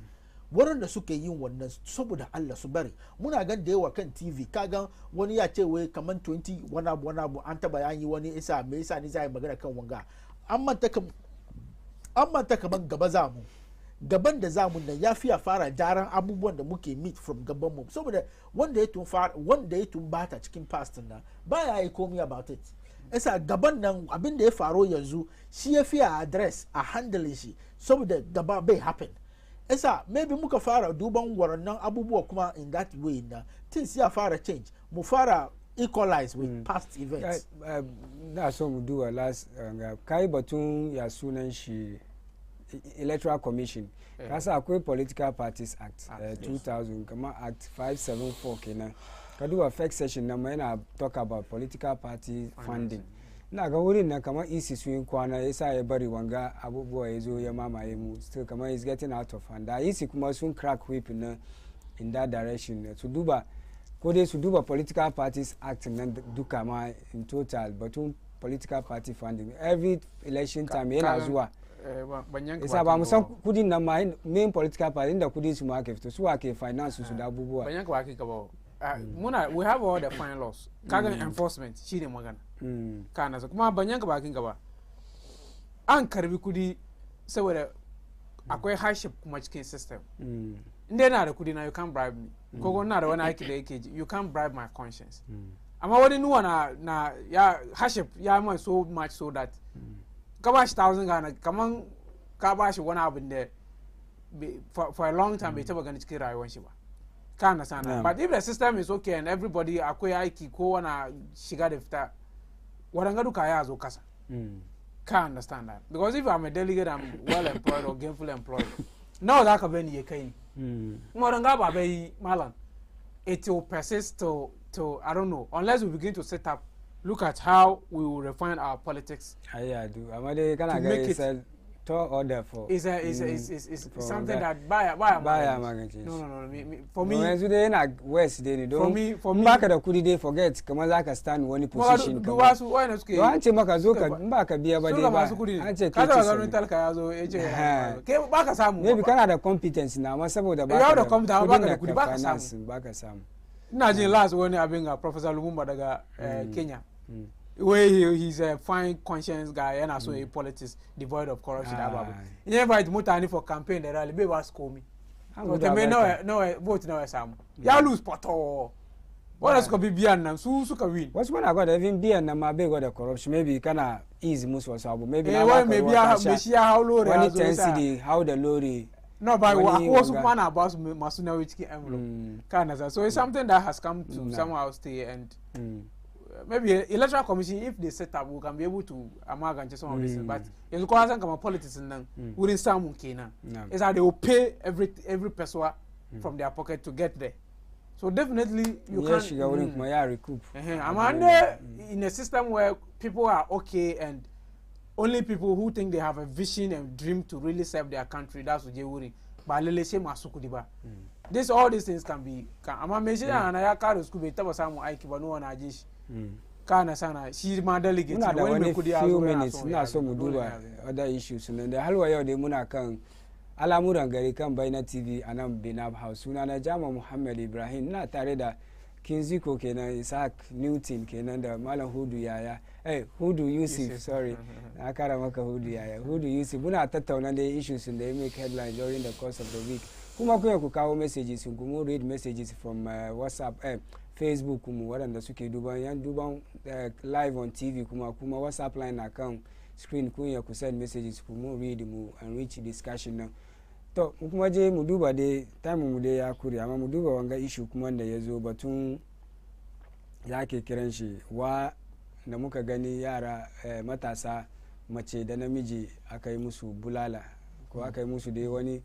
[SPEAKER 3] Waɗanda suke yin wannan saboda Allah su bari muna gan da yawa kan TV kagan wani ya ce wai kaman 20 wani abu an taba yayi wani isa me yasa ni zai magana kan wanga an manta kaman gaban da zamu nan ya fiya fara jaran abubuwan da muke meet from gaban mu saboda wanda ya tumbata cikin past nan baya yi komai about it isa gaban nan abin da ya faro yanzu shi ya fiya address a handling shi saboda gaba bai happen isa maybe muka fara duban warannan abubuwa kuma in that way na things ya fara change mu fara equalize with past events.
[SPEAKER 1] That's what we do last kai batun ya sunan shi electoral commission kasa akwai political parties act 2000 kama act 574 kenan ka duba first session na mai na talk about political party funding na ga wurin na kamar isi sun kwana yasa ya bari wanga abubuwa yazo ya mamaye mu still kamar is getting out of hand da isi kuma sun crack whip na in that direction to duba ko dai su duba political parties act nan duka ma in total batun political party funding every election time yana zuwa isa ba mu san kudin nan ma main political party inda kudin su ma ke fito su ake finance su da abubuwa
[SPEAKER 2] banyan ka wake gaba muna we have all the fine laws kaga enforcement shine magana kana kuma banyan ka bakin gaba an karbi kudi saboda akwai hardship kuma cikin system inda yana da kudi na you can't bribe me ko na da wani aiki da yake you can't bribe my conscience amma wani nuwa na ya hardship ya mai so much so that ka ba shi 1000 Ghana kaman ka ba shi wani abin da for a long time bai taba gani cikin rayuwar shi ba kana sana but if the system is okay and everybody akwai aiki ko wana shiga da fita wadanga duka ya zo kasa ka understand that because if I'm a delegate I'm well employed or gainfully employed now that ka bani ya kai wadanga ba bai malam it will persist to I don't know unless we begin to set up look at how we will refine our politics.
[SPEAKER 1] I do. Amade kana ga is a tall order for.
[SPEAKER 2] Is something that buy
[SPEAKER 1] magance.
[SPEAKER 2] No. For me.
[SPEAKER 1] When today na West dey don't.
[SPEAKER 2] For me.
[SPEAKER 1] Baka da kudi dey forget kamar zaka stand wani position.
[SPEAKER 2] Du wasu wayna suke.
[SPEAKER 1] To an ce maka zo ka baka biya ba dai ba.
[SPEAKER 2] An ce ka ga garin talka ya zo yace ke baka samu.
[SPEAKER 1] Maybe kana da competence na amma saboda
[SPEAKER 2] baka da competence baka da kudi
[SPEAKER 1] baka samu.
[SPEAKER 2] Ina jin last wani abin ga Professor Lumumba daga Kenya. Where he's a fine conscience guy and also a politics devoid of corruption. He invite mutani for campaign the rally. Be was call me. So they may no vote no Sam. Ya lose poto. What else could be beyond them? Su win.
[SPEAKER 1] What's when I got even beyond them? My big got the corruption. Maybe kana easy most was maybe
[SPEAKER 2] maybe how low
[SPEAKER 1] the intensity how the lorry.
[SPEAKER 2] No, but what's one about Masuna which envelope? Canada. So it's something that has come to somehow stay and. Maybe electoral commission if they set up we can be able to amalgamate some of this but yanzu ko san kamar politics nan wurin samun kenan is that they will pay every person from their pocket to get there so definitely you can
[SPEAKER 1] shiga wurin kuma ya recoup
[SPEAKER 2] amma in a system where people are okay and only people who think they have a vision and dream to really serve their country that's what they worry ba lalle sai masu kudi ba all these things can be amma me shi ana ya kare su bai taba samu aiki ba no wani aje shi kana sana shi ma delegate
[SPEAKER 1] ne wani kudi a few minutes ina so mu duba other issues nan da halwa yau dai muna kan Alamuran Gari kan Baina TV a nan Benab House suna na Jama Muhammad Ibrahim ina tare da Kinziko kenan Isaac Newton kenan da Malam Hudu Yaya Hudu Yusuf sorry na kara maka Hudu Yaya Hudu Yusuf muna tattauna da issues da ya make headline during the course of the week kuma ku kawo messages ku mu read messages from WhatsApp Facebook mu waɗanda suke duban live on TV kuma WhatsApp line account screen kun ya ku send messages ku mu read mu and reach discussion nan to kuma je mu duba dai time mu dai ya kuri amma mu duba wanga issue kuma da yazo batun yake kiran shi wa da muka gani yara matasa mace da namiji aka yi musu bulala ko aka yi musu dai wani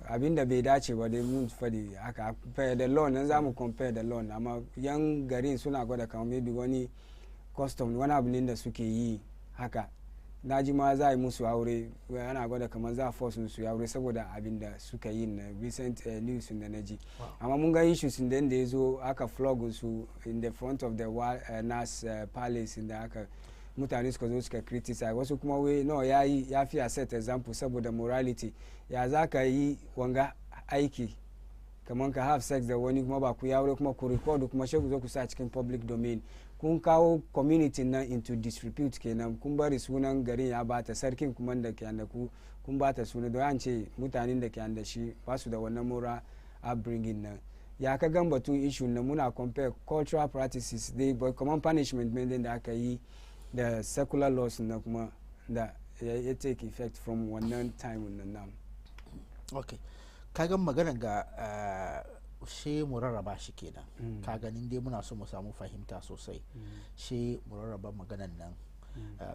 [SPEAKER 1] abinda bai dace ba dai mun fadi haka compare the law nan zamu compare the law amma yan garin suna gwada kamar maybe wani custom wani abu ne da suke yi haka naji ma za yi musu aure ana gwada kamar za force su aure saboda abinda suka yi na recent news da naji amma mun ga issues din da yazo aka flog su in the front of the NAS palace inda aka mutane suka zo suka criticize wasu kuma wai no ya fi a set example saboda morality ya za ka yi wanga aiki kamar ka have sex da wani kuma ba ku ya aure kuma ku record kuma shi ku zo ku sa cikin public domain kun kawo community nan into disrepute kenan kun bari sunan garin ya bata sarkin kuma da ke da ku kun bata suna da an ce mutanen da ke da shi ba su da wannan moral upbringing nan ya ka gan batun issue na muna compare cultural practices dai but common punishment men da aka yi da secular laws na kuma da ya take effect from wannan time nan.
[SPEAKER 3] Okay kagan magana ga she mu rarraba shi kenan ka ganin dai muna so mu samu fahimta sosai she mu rarraba maganan nan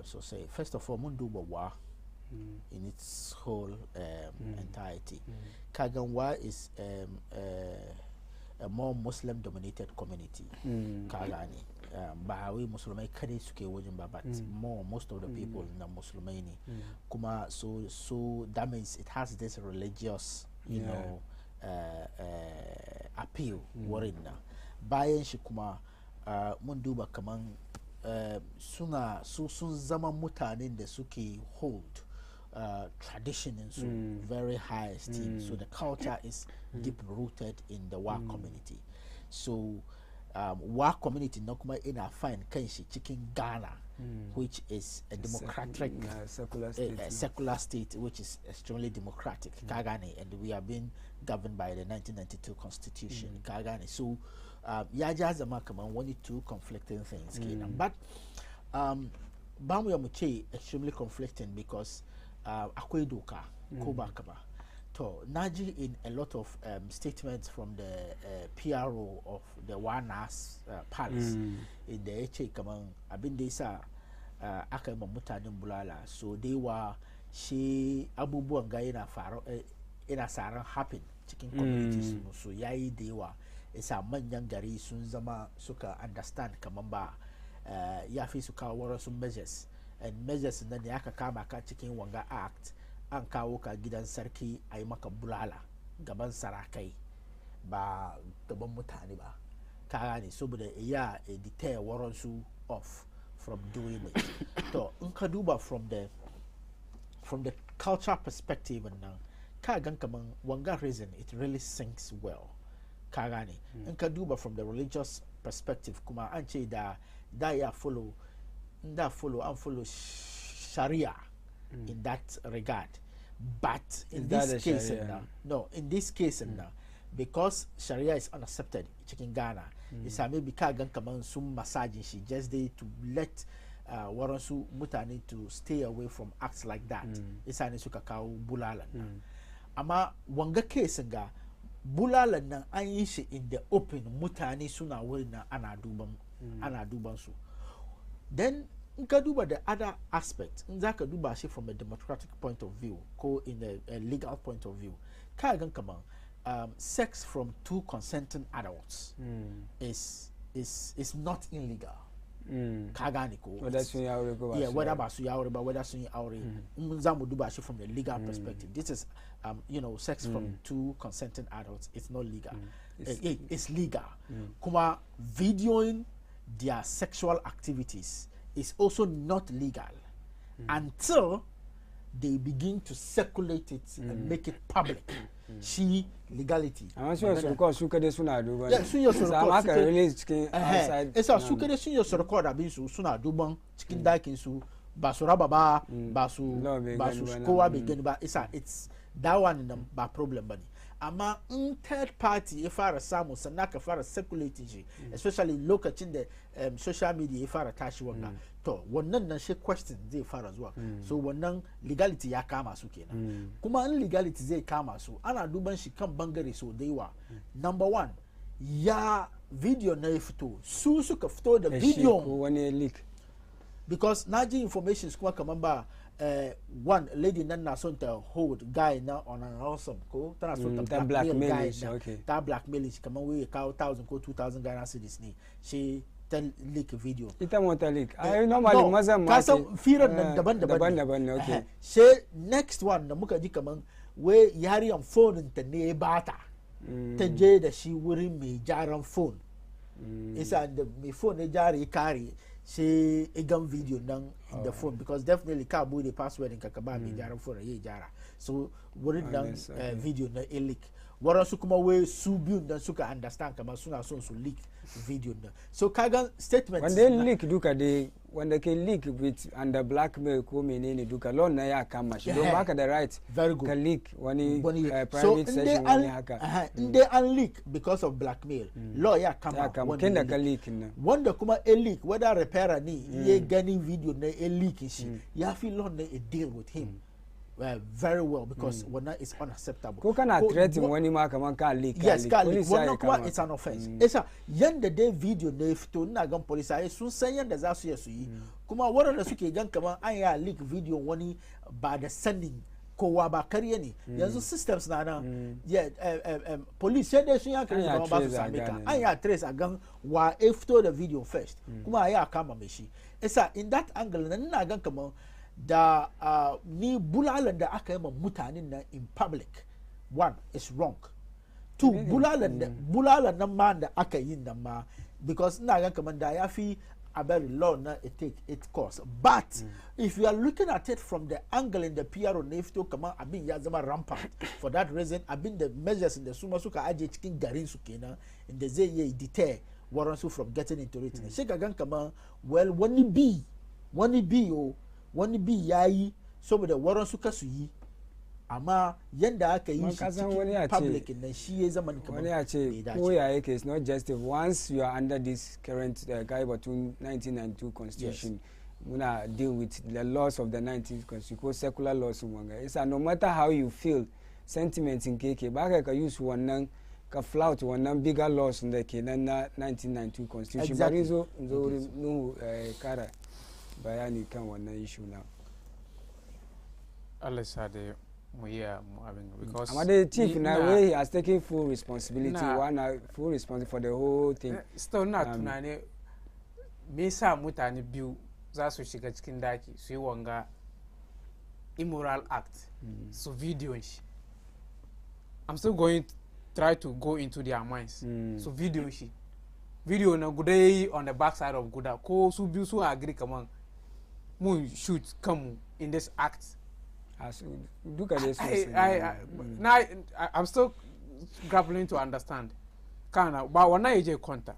[SPEAKER 3] sosai. First of all mun duba wa in its whole entirety. Kaganwa is a more Muslim dominated community. Kagani ba we Muslimai kare suke wajen ba, but most of the people na Muslimai ne. Kuma so that means it has this religious you know appeal wurin na. Bayan shi kuma mun duba kaman sun zama mutanen da suke hold tradition in so very high esteem. So the culture is deep rooted in the Wa community. So Wa community na kuma ina find kanshi cikin Ghana, which is a democratic secular state which is extremely democratic. Kagane, and we are being governed by the 1992 constitution. Kagane. So ya jazama kaman one two conflicting things. But bamu ya muche extremely conflicting because akwai doka ko ba ka ba. To naji in a lot of statements from the PRO of the Wanas Palace in the HA kaman abin da yasa aka yi mutanen bulala, so they were shi abubuwan ga yana faru ina saran happen cikin communities so yayi da yawa isa manyan gari sun zama suka understand kaman ba ya fi su kawo wasu measures, and measures nan da aka kama ka cikin wanga act an kawo ka gidan sarki a yi maka bulala gaban sarakai ba gaban mutane ba. Ka gane saboda ya deter waransu off from doing it. So in ka duba from the culture perspective nan ka gan kaman wanga reason it really sinks well. Ka gane in ka duba from the religious perspective kuma an ce da ya follow Sharia in that regard, but in this case in this case because Sharia is unaccepted in Ghana, it's a maybe kagan kaman some massaging she just there to let waransu mutane to stay away from acts like that. It's an suka kawo bulala ama wanga case nga bulala na an yi shi in the open, mutane suna wurin na ana duban su. Then in ka duba the other aspect, in zaka duba shi from a democratic point of view ko in a legal point of view, ka gan kaman sex from two consenting adults is not illegal. Ka gane ko
[SPEAKER 1] whether sun yaure ko ba
[SPEAKER 3] yeah, whether ba su yaure ba, whether sun yaure za mu duba shi from the legal perspective. This is sex from two consenting adults, it's not legal. It's legal. Kuma videoing their sexual activities is also not legal until they begin to circulate it and make it public. She legality.
[SPEAKER 1] I'm sure so because suka de suna duban.
[SPEAKER 3] Yeah, sun yo so record.
[SPEAKER 1] Aka release cikin outside.
[SPEAKER 3] Esa suka de sun yo so record abin su suna duban cikin dakin su ba su raba ba, ba su kowa bai gani ba. It's that one ba problem bane. Amma in third party ya fara samu sannan ka fara circulating shi, especially lokacin da social media ya fara tashi wannan, to wannan nan shi question zai fara zuwa. So wannan legality ya kama su kenan. Kuma in legality zai kama su ana duban shi kan bangare so da yawa. Number one, ya video na ya fito, su suka fito da video
[SPEAKER 1] wani leak,
[SPEAKER 3] because naji information kuma kaman ba one lady nan na son ta hold guy na on an awesome ko tana son ta blackmail guy na ta blackmail shi kaman we kawo 1,000 ko 2,000 Ghana cedis ne she ta leak video
[SPEAKER 1] ita mota leak ai normally mazan ma
[SPEAKER 3] kasan firan nan daban-daban
[SPEAKER 1] ne okay
[SPEAKER 3] she next one da muka ji kaman we yariyan phone ta ne bata ta je da shi wurin mai jaran phone isa da mai phone ne jari kare she igan video nan in the phone, because definitely ka bude the password in kakaba mai jaran phone ya jara, so wurin nan video na leak. Waransu kuma we su biyun dan suka understand kamar suna son su leak video nan, so kaga statement
[SPEAKER 1] wanda leak duka dai wanda ke leak with under blackmail ko menene duka law na ya kama shi don baka da right ka leak wani private session wani haka
[SPEAKER 3] in dai an leak because of blackmail law ya kama
[SPEAKER 1] wanda ka leak nan
[SPEAKER 3] wanda kuma a leak whether repairer ni ya gani video na a leak shi ya fi law na a deal with him very well because wannan is unacceptable.
[SPEAKER 1] Ko kana threaten wani ma kaman ka leak.
[SPEAKER 3] Yes, ka leak. Wannan kuma it's an offense. Esa yanda dai video ne fito ina gan police ai sun san yanda za su yi kuma waɗanda suke gan kaman an ya leak video wani ba da sanin kowa ba karya ne yanzu systems na nan police sai dai sun yanka ne ba su same ka an ya trace a gan wa fito da video first kuma ya kama mai shi isa in that angle nan ina gan kaman da ni bulalan da aka yi ma mutanen nan in public one is wrong two bulalan nan ma da aka yi nan ma because ina gan kaman da ya fi about law na it take its course but if you are looking at it from the angle in the PRO nefto kaman abin ya zama rampant for that reason abin the measures in the suma suka aje cikin garin su kenan inda zai yi deter waransu from getting into it sai ka gan kaman well wani bi yayi saboda waransu kasu yi amma yanda aka yi shi cikin public nan shi ya zama kamar
[SPEAKER 1] wani ya ce ko ya yake it's not just once you are under this current guy batun 1992 constitution muna deal with the laws of the 19th constitution ko secular laws wanga it's no matter how you feel sentiments in keke ba ka use wannan ka flout wannan bigger laws da ke nan na 1992 constitution bari zo nu kara bayani kan wannan issue na
[SPEAKER 2] Allah sade because
[SPEAKER 1] the chief na way he has taken full responsibility full responsibility for the whole thing
[SPEAKER 2] still not tunane me yasa mutane biyu za su shiga cikin daki su yi wanga immoral act so video shi I'm still going to try to go into their minds so video na guda yayi on the back side of guda ko su biyu su agree kaman mun shoot kamu in this act. I'm still grappling to understand. Kana ba wannan yaje konta.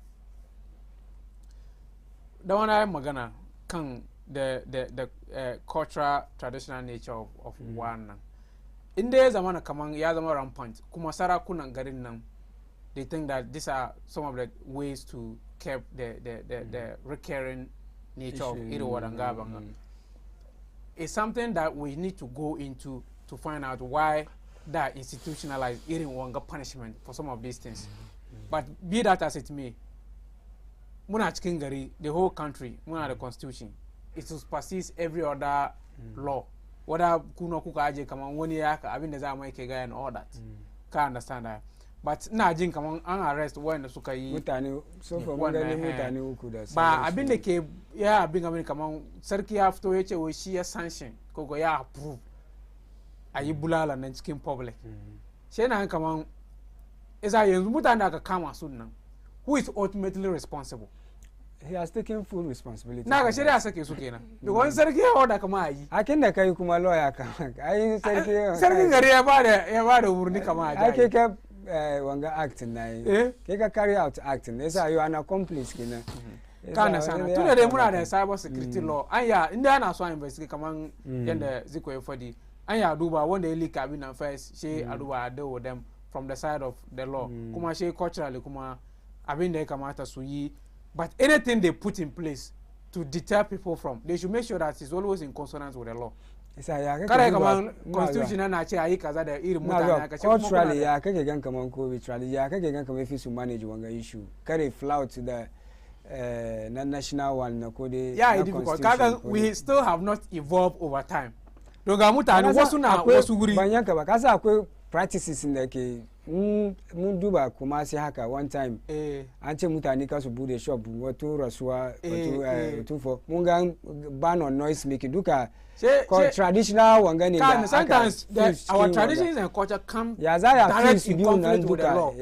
[SPEAKER 2] Da wannan magana kan the cultural traditional nature of wannan. Inda ya zama kaman ya zama rampant kuma sarakunan garin nan they think that these are some of the ways to keep the recurring nature of Iriwadanga Banga. It's something that we need to go into to find out why that institutionalized Iriwanga punishment for some of these things. But be that as it may, Muna Chikingari, the whole country, Muna the constitution, it supersedes every other law. Whether Kuno Kukaje come on 1 year, I've been the Zamaikega and all that. Can't understand that. But na jin kaman an arrest wanda suka yi
[SPEAKER 1] mutane so fa mun gani mutane uku da
[SPEAKER 2] ba abin da ke ya abin gamin kaman sarki ya fito yace wai shi ya sanction ko ya approve ayi bulala nan cikin public sai na kaman isa yanzu mutane da aka kama su nan who is ultimately responsible?
[SPEAKER 1] He has taken full responsibility.
[SPEAKER 2] Na ga shari'a sake su kenan because sarki ya wada kama ayi
[SPEAKER 1] akin da kai kuma lawyer kama ai
[SPEAKER 2] sarki gari ya ba da wurni kama ayi
[SPEAKER 1] ake wanga acting na yi ke carry out acting yasa you an accomplice kenan
[SPEAKER 2] kana sana tunda dai muna da cyber security law anya inda ana so investigate kaman yanda ziko ya fadi anya duba wanda ya leak abin nan first she a duba deal with them from the side of the law kuma she culturally kuma abin da ya kamata su yi but anything they put in place to deter people from they should make sure that it's always in consonance with the law. Kare kaman constitution na ce ayi kaza da irin mutane aka ce
[SPEAKER 1] culturally ya kake gan kaman ko virtually ya kake gan kaman fi su manage wanga issue kare flout da national one na ko dai
[SPEAKER 2] yeah it difficult kaga we still have not evolved over time don ga mutane wasu na wasu guri
[SPEAKER 1] ban yanka ba kasa akwai practices da ke mun duba kuma sai haka one time an ce mutane ka su bude shop wato rasuwa wato for mun ga ban on noise making duka traditional wangani
[SPEAKER 2] da sometimes our traditions and culture come direct in conflict with the law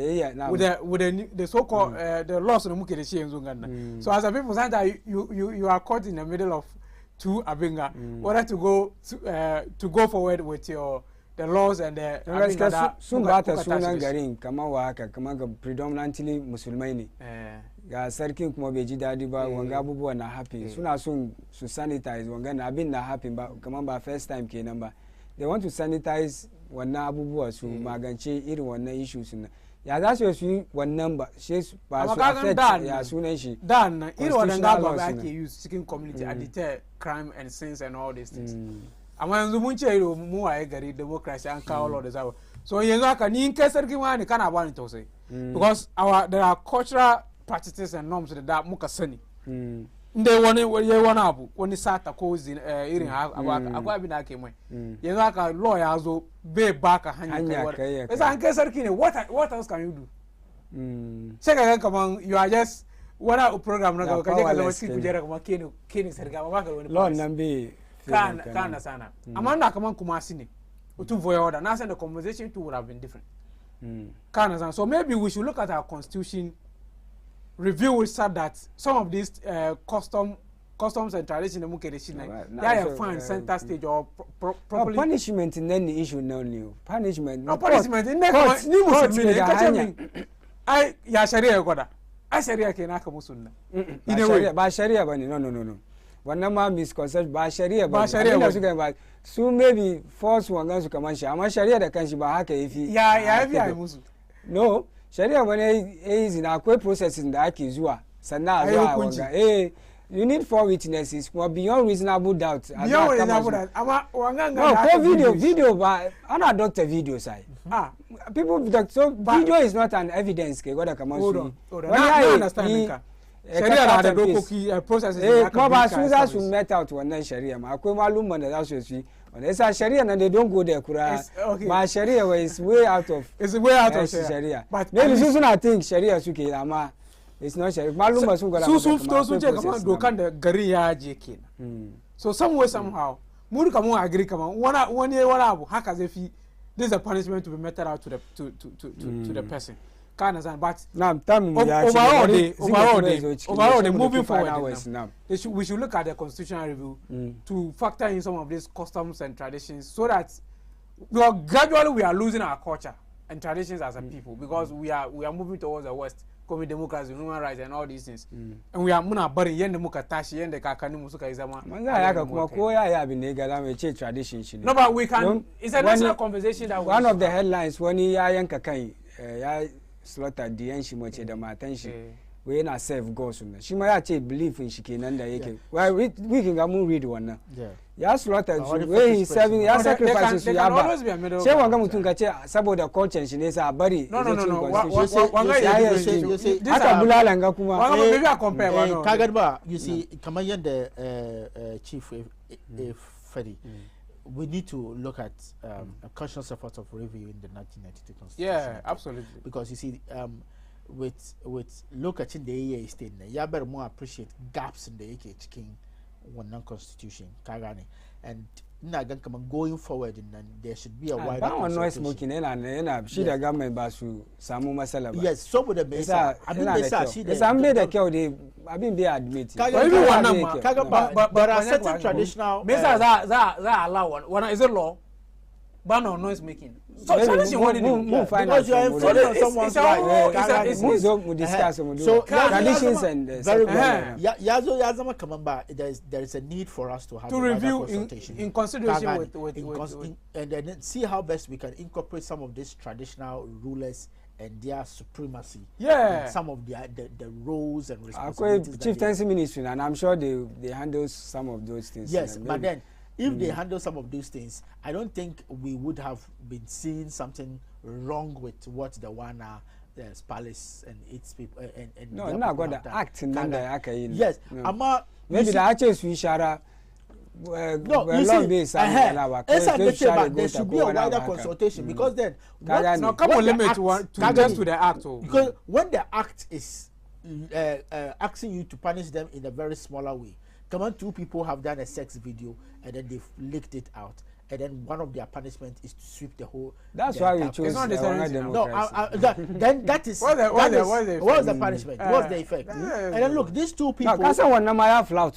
[SPEAKER 2] with the so called the laws no muke da shi yanzu ganna so as a people sometimes you are caught in the middle of two abinga whether to go forward with the laws and the
[SPEAKER 1] sun bata sunan garin kamar wa haka kamar ga predominantly musulmai ne ga sarkin kuma bai ji dadi ba wanga abubuwa na happen suna son su sanitize wanga na abin na happen ba kamar ba first time kenan ba they want to sanitize wannan abubuwa su magance irin wannan issues na ya za su yi wannan ba shi ba su affect ya sunan shi
[SPEAKER 2] dan nan irin wannan gaba ba ake use cikin community a deter crime and sins and all these things amma yanzu mun ce mu waye gari democracy an kawo law da zawo so yanzu haka ni in kai sarki ma ne kana bani tausayi because there are cultural practices and norms da muka sani inda wani abu wani sata ko irin akwai abin da ake mai yanzu haka law ya zo bai baka hanya kai yasa an kai sarki ne what else can you do sai ka ga kaman you are just wani program na gaba kaje ka zama cikin kujera kuma ke ne sarki amma baka wani
[SPEAKER 1] law nan bai
[SPEAKER 2] kana sana amma na kaman kuma sine to void and the conversation too would have been different so maybe we should look at our constitution review which said that some of these customs and traditions they are fine center stage or properly
[SPEAKER 1] punishment in any issue no new punishment
[SPEAKER 2] no punishment in next ni musulmi ne ai ya sharia goda ai sharia kenan aka musulmi
[SPEAKER 1] ba sharia bane no wannan ma misconception ba sharia ba sharia suka ba su maybe force wangan su kaman shi amma sharia da kanshi ba haka yafi
[SPEAKER 2] ya musu
[SPEAKER 1] no sharia bane zina akwai processes da ake zuwa sannan a zuwa wanga you need 4 witnesses or beyond reasonable doubt
[SPEAKER 2] amma wangan ga
[SPEAKER 1] ko video ba ana doctor video sai people so video is not an evidence ke goda kaman su
[SPEAKER 2] I understand ka sharia na da dokoki processes
[SPEAKER 1] da aka ba su za su met out wannan sharia ma akwai malumman da za su yi wanda yasa sharia nan they don't go there kura ba sharia is way out of sharia maybe su suna think sharia suke amma it's not sharia malumman sun gwada
[SPEAKER 2] sun fito sun ce kamar dokan da gari ya je kenan so some way somehow mu duka mun agree kamar wani abu haka zai fi this is a punishment to be meted out to the person kind of but overall moving forward we should look at the constitutional review to factor in some of these customs and traditions so that gradually we are losing our culture and traditions as a people because we are moving towards the west coming democracy human rights and all these things and we are muna barin yanda muka tashi yanda kakanni mu suka yi zama
[SPEAKER 1] manza ya kuma ko ya abin ne ga zamu ce tradition shi ne
[SPEAKER 2] no but we can it's a national conversation that
[SPEAKER 1] one of the headlines wani ya yanka kai ya slaughter diyan shi mace da matan shi wai yana serve God sunna shi ma ya ce belief in shi kenan da yake we can ga mun read wannan ya slaughter shi wai he serving ya sacrifice shi ya ba sai wanga mutun ka ce saboda conscience shi ne sa bari
[SPEAKER 2] no
[SPEAKER 1] wanga ya ce haka bulalan ga kuma
[SPEAKER 2] wanga maybe I compare one
[SPEAKER 3] kaga ba you see kamar yanda chief Fadi we need to look at a conscious effort of reviewing the 1992 constitution.
[SPEAKER 2] Yeah, absolutely.
[SPEAKER 3] Because you see, with looking the year state, you better more appreciate gaps in the AK one constitution, Kagani, and going forward, and there should be a wider
[SPEAKER 1] noise smoking and she the government basu samu masala.
[SPEAKER 3] Yes, some of the besa. I mean,
[SPEAKER 1] they made a kill the. I mean, they admit.
[SPEAKER 3] But there are certain traditional.
[SPEAKER 2] Besa that allow one is a law. Ban on noise making. So because you are
[SPEAKER 3] infringing on someone's right.
[SPEAKER 1] We discuss traditions and
[SPEAKER 3] very good. Yazama Kamamba, there is a need for us to have
[SPEAKER 2] to review in consideration
[SPEAKER 3] and then see how best we can incorporate some of these traditional rulers and their supremacy.
[SPEAKER 2] Yeah.
[SPEAKER 3] Some of the roles and responsibilities.
[SPEAKER 1] Chieftaincy ministry, and I'm sure they handle some of those things.
[SPEAKER 3] Yes, but then if they handle some of these things, I don't think we would have been seeing something wrong with what the Wana, the palace and its people and
[SPEAKER 1] no, not going to act in the
[SPEAKER 3] yes,
[SPEAKER 1] no. Maybe the archers we share.
[SPEAKER 3] No, you see, there should be a wider consultation because then
[SPEAKER 2] no, come on, limit to just to the act.
[SPEAKER 3] Because when the act is asking you to punish them in a very smaller way. Come on, 2 people have done a sex video and then they've leaked it out, and then one of their punishment is to sweep the whole.
[SPEAKER 1] That's why we chose.
[SPEAKER 2] It's not
[SPEAKER 3] then that is what's the punishment? What's the effect? And then look, these 2 people.
[SPEAKER 1] That's one of my flat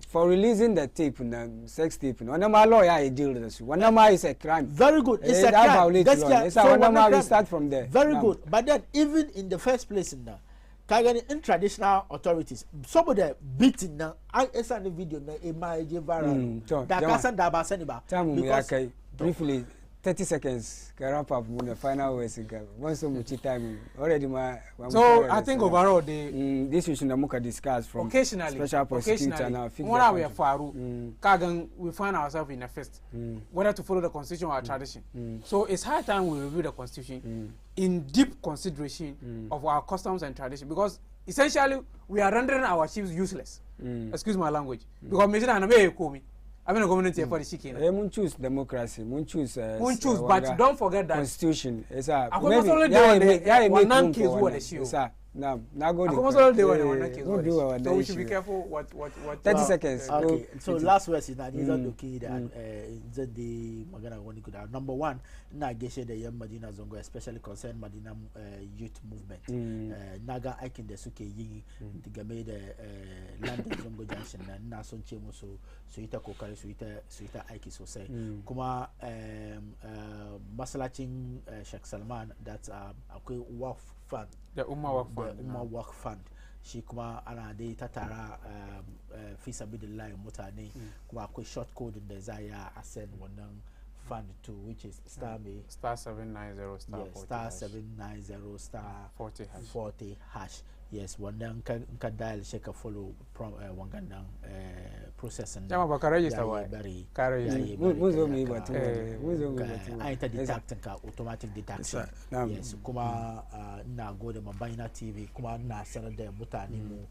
[SPEAKER 1] for releasing the tape, sex tape. One of my lawyer deal with this. One of my is a crime.
[SPEAKER 3] Very good. It's a crime.
[SPEAKER 1] So one of my we start from there.
[SPEAKER 3] Very good. But then even in the first place in that. In traditional authorities, some of the beating now, I saw the video na viral.
[SPEAKER 1] Briefly, 30 seconds can wrap up the final words. Once so much time already
[SPEAKER 2] so I think overall
[SPEAKER 1] this issue that muka discuss from special prosecutor now
[SPEAKER 2] what we are faru kagan we find ourselves in a first whether to follow the constitution or tradition. So it's high time we review the constitution in deep consideration of our customs and tradition, because essentially we are rendering our chiefs useless. Excuse my language, because me na be komi I mean, government here for the chicken.
[SPEAKER 1] We choose democracy. We choose.
[SPEAKER 2] But don't forget that
[SPEAKER 1] constitution. It's a.
[SPEAKER 2] Maybe. So we should be careful what
[SPEAKER 1] 30 seconds.
[SPEAKER 3] Okay. So last words is that these are looking that the magana one could have. Number one, na geshe the young Madina Zongo, especially concerned Madina youth movement. Naga aikin the suke yi digame the land Zongo junction na son chemo so ita kokari so ita aiki sosai. Kuma masalacin Sheikh Salman that akwai work fund.
[SPEAKER 2] The Umma
[SPEAKER 3] Work Fund. Shi kuma ana dai ta tara fi sabilillahi mutane kuma akwai short code da za ya ascend wannan fund to, which is star
[SPEAKER 2] 790
[SPEAKER 3] star 790 40 hash. Yes, wannan ka dial shi ka follow wangan processing.
[SPEAKER 2] Jama ba ka register wa.
[SPEAKER 1] Mun zo mu yi batu.
[SPEAKER 3] Ai ta detect ka automatic detection. Yes, kuma ina gode ma Baina TV, kuma ina sanar da mutane mu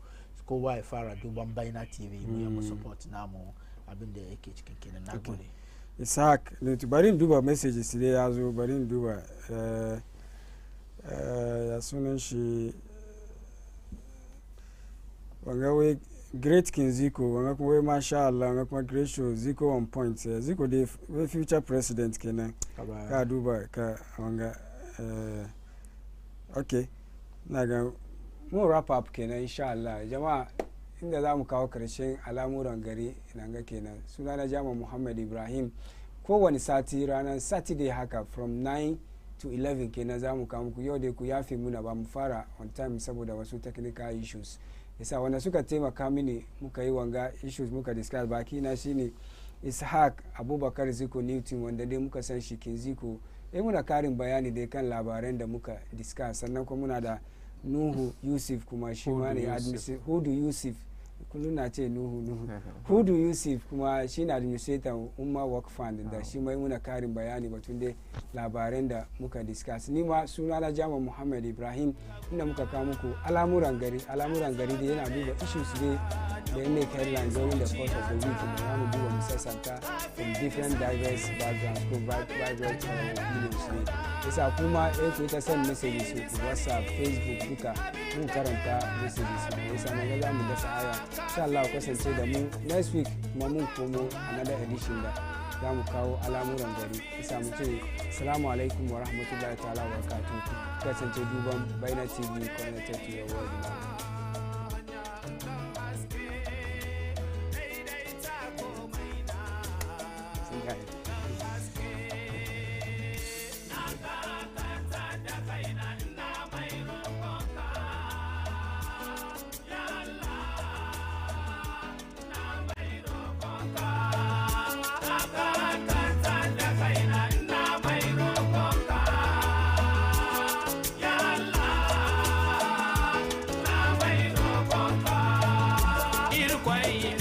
[SPEAKER 3] kowa ya fara duban Baina TV mu support namu abin da yake cikin kenan. Na gode.
[SPEAKER 1] Isaac, bari duba messages dai ya zo, bari duba ya sunan shi wanga we great king Ziko, wanga kuma we masha Allah, wanga kuma great show Ziko on point. Ziko the future president kenan ka duba ka wanga okay na ga mu wrap up kenan insha Allah. Jama'a inda zamu kawo karshen Alamuran Gari nan ga kenan. Sunana Jama Muhammad Ibrahim. Kowane sati ranar Saturday haka from 9 to 11 kenan zamu kawo muku. Yau dai ku yafe muna ba mu fara on time saboda wasu technical issues. Yasa wanda suka taimaka mini muka yi wanga issues muka discuss, baki na shine Ishaq Abubakar Ziko Newton, wanda dai muka san shi kin Ziko. Muna karin bayani dai kan labaran da muka discuss. Sannan kuma muna da Nuhu Yusuf, kuma shi ma ne Hudu Yusuf, kullum na ce Nuhu Hudu Yusuf kuma shi na administrator Umma Work Fund, da shi mai muna karin bayani batun dai labaran da muka discuss. Ni ma sunana Jama Muhammad Ibrahim, inda muka kawo muku Alamuran Gari da yana duba issues dai da ne headlines during the course of the week, da zamu duba musassanta from different diverse backgrounds ko vibrant opinions ne. Yasa kuma ku ta send messages ku WhatsApp, Facebook duka mun karanta messages ne. Yasa mun ga mu dasa aya. Insha Allah kasance da mu next week kuma mun komo another edition da zamu kawo Alamuran Gari. Yasa mu ce assalamu alaikum wa rahmatullahi ta'ala wa barakatuh. Kasance duban Baina TV connected to your world.
[SPEAKER 4] Irkwai